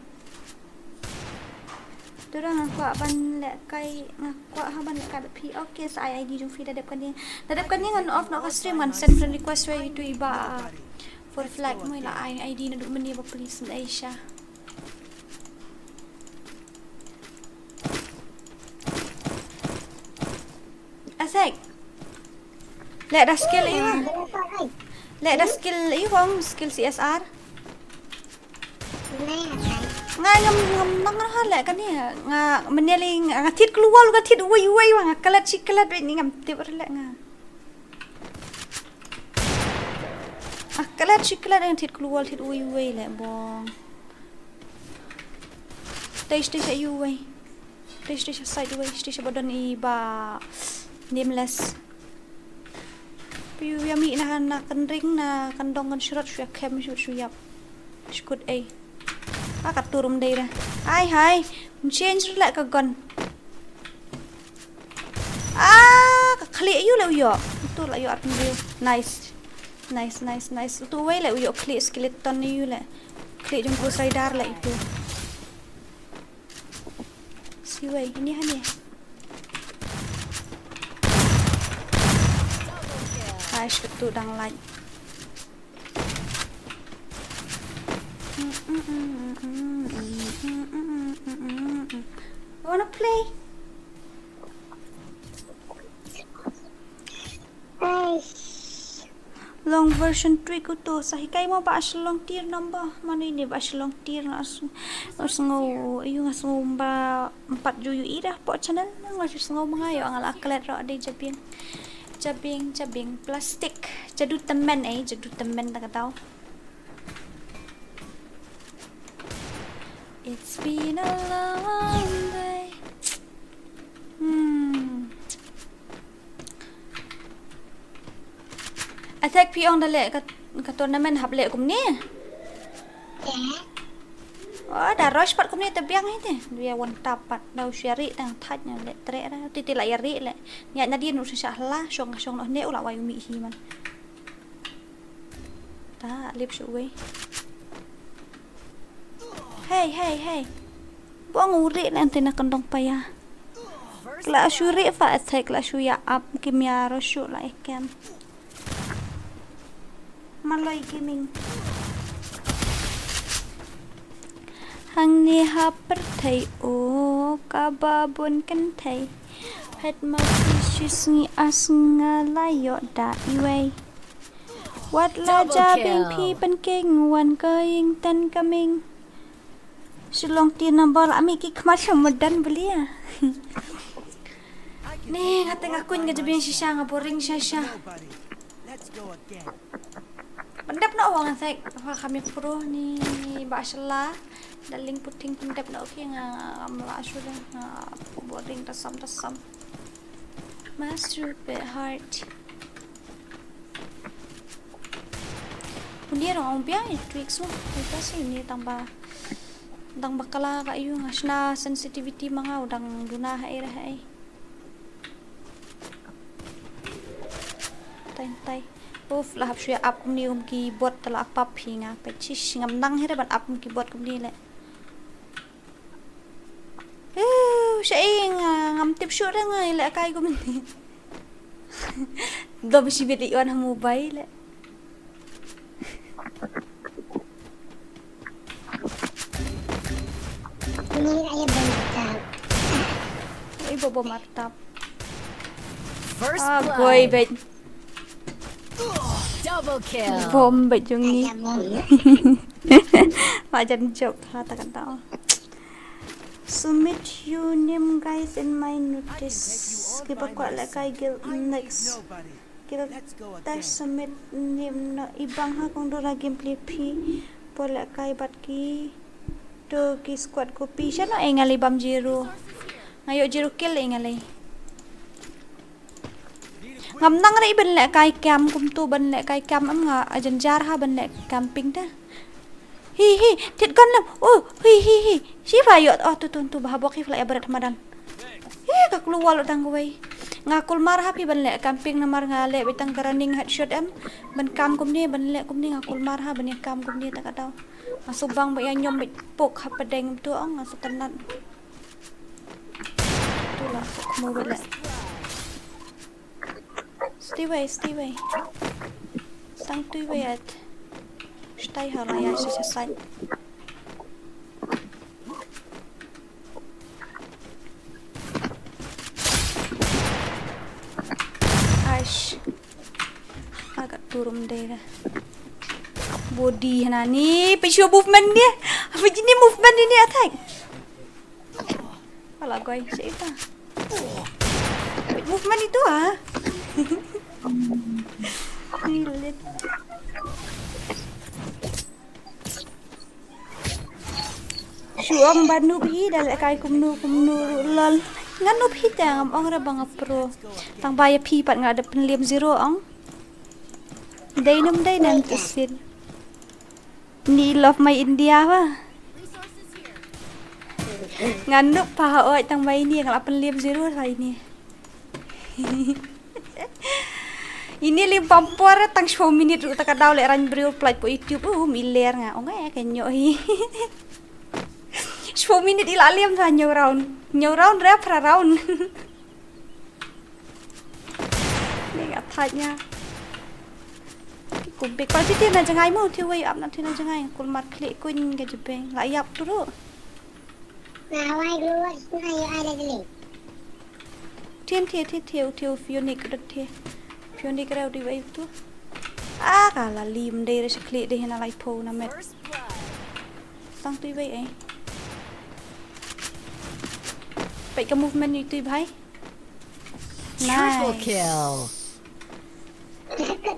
tôi đang ngakwa ban lẹ kai ngakwa ha ban lẹ kai pi okay sa ID jung free dadap kan ni ngan off no ka stream kan send friend request way to iba for flag mo la ID na duk mani ba please na Asia asek lẹ da skill ấy lẹ da skill ấy không skill CSR ngay ngam nang ha lẹ kan ni nga meneling nga thit keluar lu ka thit uai nga kalat chikalat ni ngam tip lẹ nga kalat chikalat ang thit keluar thit uai lẹ bong taste sa uai taste sa side uai taste sa badan iba nameless piu yami na kan ring na kan dong kan surat suya kem suyap skut ai kat turum đây ra ai hai change lại ka gun ka khli yu le yo tu la yo at view nice tu wei le yo khli skeleton ni yu le khli jong ko saidar la itu si wei ini han ya Aish tu dang lai Wanna play? Long version 3 ko to. Sa hikay mo ba long tier number? Mana ini ba long tier na asungo ayung asungo ba 4 juyu ira po channel nang asungo mga yo ang alaklet ro ade jabing plastik. Jadu temen tak tahu. It's been a long day. Attack pi ong dale ka tournament hap le kum ni. Oh, dah rush pat kum ni tebiang ni. Dia wan tapat dau syari tang thaj nya le tre ra titi la yari le. Nya na dia nu sha la shong no ne ula wai mi hi man. Ta lip shu we. Hey. Buang uri le antena kandong paya. Kla syuri fa attack la shu ya up kimya ro shu la ikem. Malay gaming hang ni haper thai o kababon kan thai pet ma fish ni asnga layo da iway wat la jabing pi pen keng wan keng tan kaming sulong ti number ami ki khmar chamadan belia ni ngateng akun ga jabing shisha nga boring shisha. Let's go again. Pendap na orang saya kami pro ni basla daling puting pendap na okay nga amla sudah nga boring tasam master be heart Undir orang biar tricks mo kita sih ni tambah bakala kayu ngasna sensitivity mga udang duna hai tai Uf lah hapsya up ni keyboard tala apap hinga pecis ngam nang hera ban up keyboard kum ni le. Syai ngam tip shoot ngai le kai kum ni. Do bisi video an mobile le. Ini ayah bantap. Oi bobo martap. First Boy blood. bet. Double kill. Bom bet jung ni. Ayah bom. Wajan job ha tak tahu. Submit your name guys in my notice. Kita kuat le kai gil next. Kita tes submit name na ibang ha kong dora gameplay p. Pole kai bat ki to ki squad copy siya no engali bam zero. Ngayo zero kill engali. Ngam nang ra iban le kai cam kum tu ban le kai cam am nga ajan jar ha ban le camping ta. Hi tit kan lam. Oh hi si bayot oh tu bahabok hi fly berat madan. Ka keluar lo tang gue. Ngakul mar ha pi ban le camping namar ngale bitang running headshot em ban cam kum ni ban le kum ni ngakul mar ha ban cam kum ni tak tahu. Masuk bang ba nyom bit pok ha pedeng tu ong ngasu tenan. Tu lah mau bela. Stay away. Sang tu bayat. Stay hala ya sesat. Aish. Agak turun deh. Body hana ni, pesio movement dia. Apa jenis movement ini attack? Kalau guys, siapa? Movement itu ah. Lilit. Syuam banu bi dalek kai kumnu lol. Nganu bi tang ong ra bang pro. Tang baya pi pat ngada penliam zero ong. Dainam tesin. Ni love my India ba. Nganu pa oi tang baya ni ngala penliam zero sai ni. Ini limpampor tang 10 minit ru tak daw le ran brio play po YouTube miler nga ong ay kenyo hi 10 minit ilaliam sa new round rep ra round ni gatanya kubik kalau titir na jangai mu tiwai up na tina jangai kul mat klik kuin ke jepeng la yap tu Nah, why glue nah you ada dulu. Tiêm thiêu phiêu này cái đất thiê phiêu này cái đâu đi vậy tu cả là lim đây là sạc lệ đây là lại phô nè mệt tăng tuy vậy ấy vậy cái movement như tuy vậy Triple kill.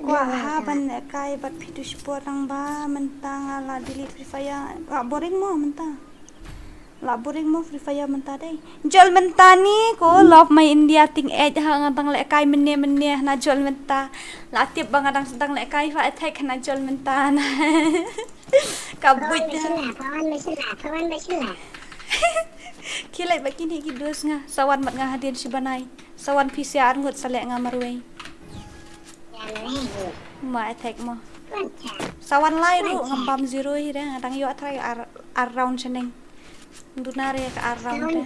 Wah, haban kai bat pitu sport ang ba mentang ala delete free fire boring mo mentang la boring mo free fire mentang dai jol mentang ni ko love my India ting edge hang tang le kai menne na jol mentang la tiap bang adang sedang le kai fa attack na jol mentang kabut Kawan bersulah. kilai bakini kidus nga sawan mat nga hadin si banay sawan PCR ngut sale nga marway ma attack mo sawan lai ru ngambam zero ida ngadang yo try around seneng dunare ka around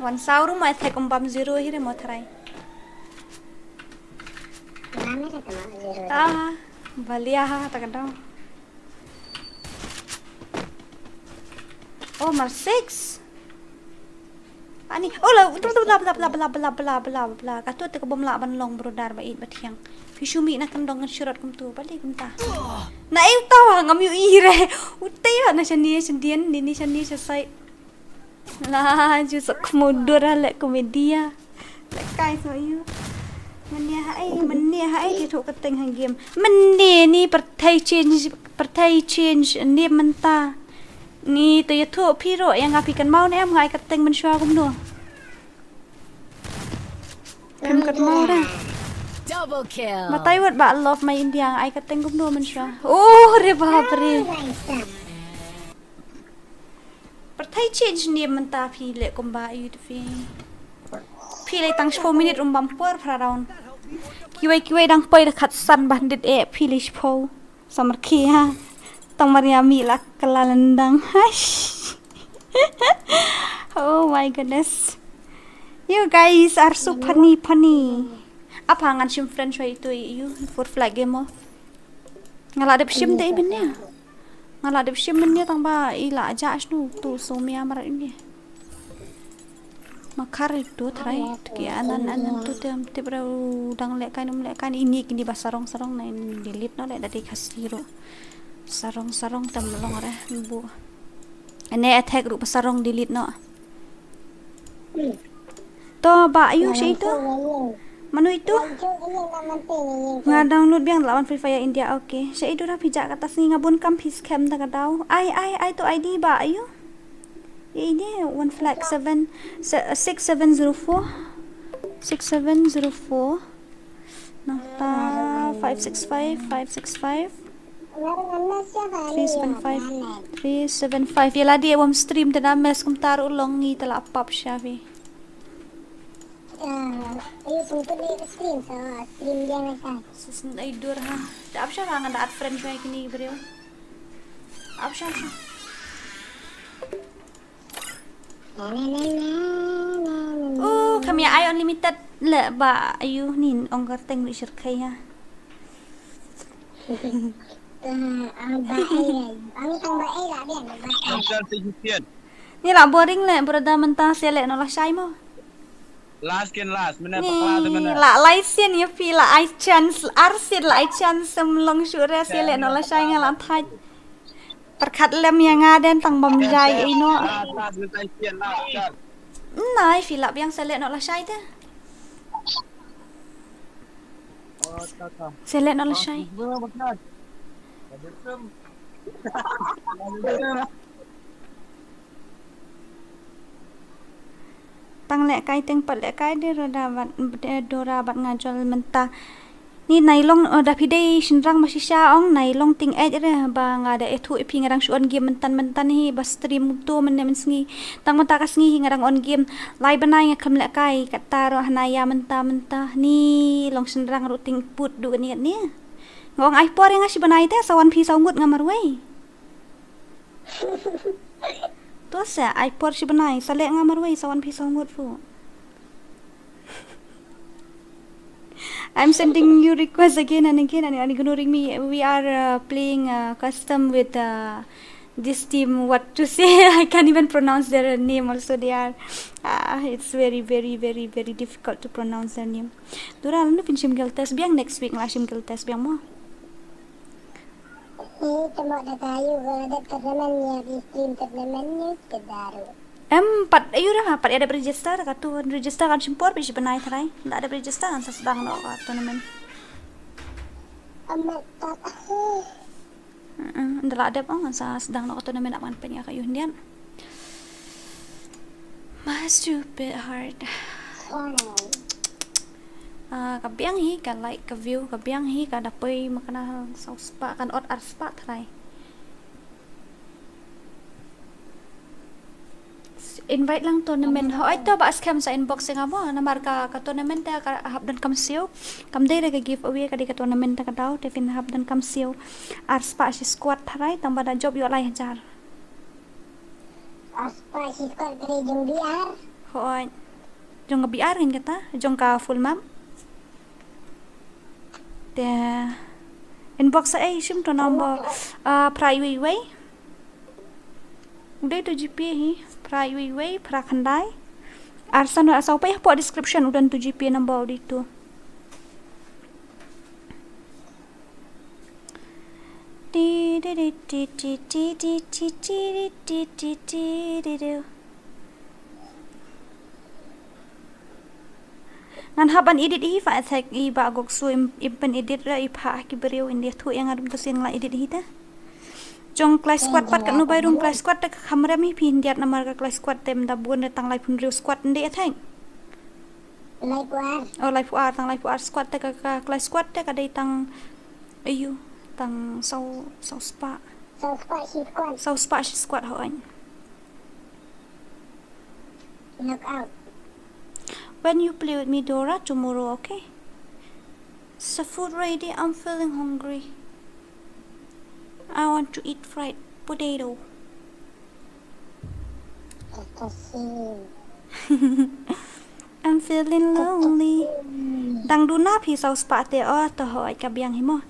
wan sauru ma attack ngambam zero ida mo try balia ha takadaw oh mar 6 ani oh la bla katut te kabom la ban long brodar ba it bathiang Fishumi na kandong ng surat kum tu balik kum ta na ay tawa ngam yu ire utay na sandian dini sandi sasay la ju sak mundur le komedia le kai so yu mania hai ti thuk kateng hang game mania ni pertai change ni menta ni to yathu phiro yang apikan mau na em ngai kateng man shwa kum no kum kat mau ra Double kill. Matay wat ba love my India ay kateng kum no man shwa oh re babre pertai change ni menta phi le kum ba yu phi le tang 4 minute bam por fra round kiwai dang poi da khat san bandit e phi le shpo samar khia tang maria mi la kalalandang hash oh my goodness you guys are so funny apa ngan sim friend shoy itu you for flag game mo ngala de sim de benya ngala de sim benya tang ba ila ja snu tu somia mar ini makar itu trai ki anan tu te bra dang le kan ini kini basarong na delete no le dari kasiro sarong tam long re bu ane attack ru basarong delete no to ba ayu sei itu manu itu nga download biang lawan free fire India okay sei itu ra pijak kata singi ngabun kam phis cam ta kadau ai to ID ba ayu ini one flag 6704 nafta 565 375 yala di awam stream tada mes kum taru longi tala apap syafi Ayo punto ni stream so stream dia masa. susun ay dur ha da apsya nga da at friend kay kini bro apsya oh kami ay unlimited le ba ayu nin onggar teng li shirkay ha ni la boring le berada mentah sele no la shay mo last mana pakla tu mana la laisen ya pi la I chance arsit la I chance semlong syure sele no la shay ngalan thai perkhat lem yang ngaden tang bam jai ino last kita sian last nai fi la biang sele no la shay te sele no la shay tang le kai teng pat le kai de dora bat ngajol menta ni nailong da pidei shinrang masisha ong nailong ting ed re ba nga da ethu ipi ngarang shuan game mentan hi ba stream tu men sngi tang mata ka sngi ngarang on game lai banai nga kham le kai kata ro hanaya menta ni long shinrang ru ting put du ni ngong ai por nga si banai te sawan phi saungut ngamarwei to sa ai por si banai sale ngamarwei sawan phi saungut fu I'm sending you requests again and again, and you're ignoring me. We are playing custom with this team. What to say? I can't even pronounce their name. Also, they are. It's very difficult to pronounce their name. Dora, ano pinsim test biang next week ngasim test biang mo? Temo na tayo ada tournamentnya di stream tournamentnya kedaru. Pat ayo dah pat ada register katu register kan simpor bisi benai tharai ndak ada register kan sedang no tournament. Amat tak. Ndak ada pang sa sedang no tournament nak pan ya kayu ndian. My stupid heart. Kabiang hi kan like ka view kabiang hi ka dapoi makana sa spa kan ot ar spa tharai. Invite lang tournament ho ito ba scam sa inbox nga mo na marka ka tournament ta ka habdan kam siyo kam day ka giveaway ka di ka tournament ta ka daw te fin habdan kam siyo ar spa si squad tharai tamba da job yo lai hajar Aspa si squad kare jong biar. ho jong biar ngin kata jong ka full map te inbox sa ay sim to number private way udah tu GP hi private way pra khandai arsan asau pa po description udan tu GP number itu ngan haban edit hi fa attack I ba gok so impen edit ra I pha ki beriu india thu yang adum to sin la edit hi ta jong class squad pat kan no bai room class squad ta kamera mi pin diat namar ka class squad tem da bun tang lai pun real squad ndi athang live war tang live war squad ta ka class squad ta ka dai tang ayu tang sau spa si squad ho anh Knock out. when you play with me Dora tomorrow, okay? Is the food ready? I'm feeling hungry. I want to eat fried potato. I'm feeling lonely. Dang duna pi sau spa te to hoi ka biang hi mo.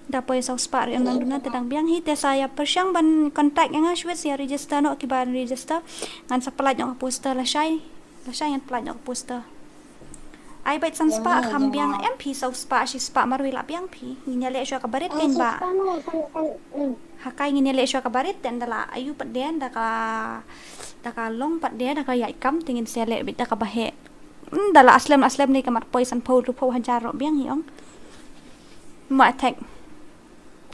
Da poi sau spa ri dang duna te dang biang hi te saya persyang ban contact yang shwet sia register no ki ban register ngan sa pelaj no poster la shai yang pelaj no poster. Ai bait san spa kham biang MP sau spa si spa marwi la biang pi ni le sho ka barit ken ba. Hakai ngini le sho ka barit ten dala ayu pat den da ka long pat den da ka yai kam tingin sele bit da ka bahe dala aslam ni kamar poisan po rupo hajar ro biang hi ong ma attack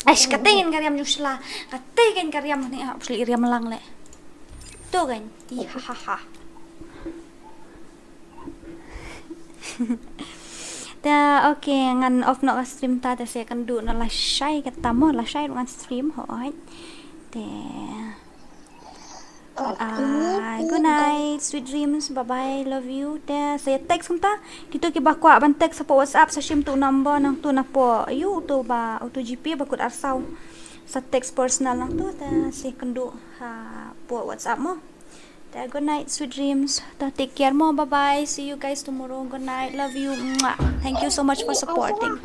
aish katingin karyam jusla katingin karyam ni apli iriam lang le to gan I ha ta okay ngan off no stream ta se kan du no la shai kata mo la shai ngan stream hoi te good night sweet dreams bye bye love you te saya text kita kita ki bakwa ban text sa WhatsApp sa sim tu number nang tu na po ayu tu ba auto GP bakut arsau sa text personal nang tu te se kendu ha po WhatsApp mo te good night sweet dreams ta take care mo bye bye see you guys tomorrow good night love you Mwah. Thank you so much for supporting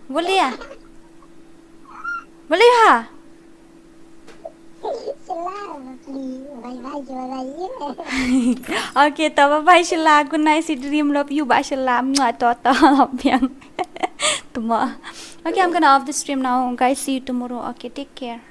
boleh ya Okay, to bye Sheila. Good night, si dream love you ba Sheila. To yang. Tomorrow. Okay, I'm gonna off the stream now, guys. See you tomorrow. Okay, take care.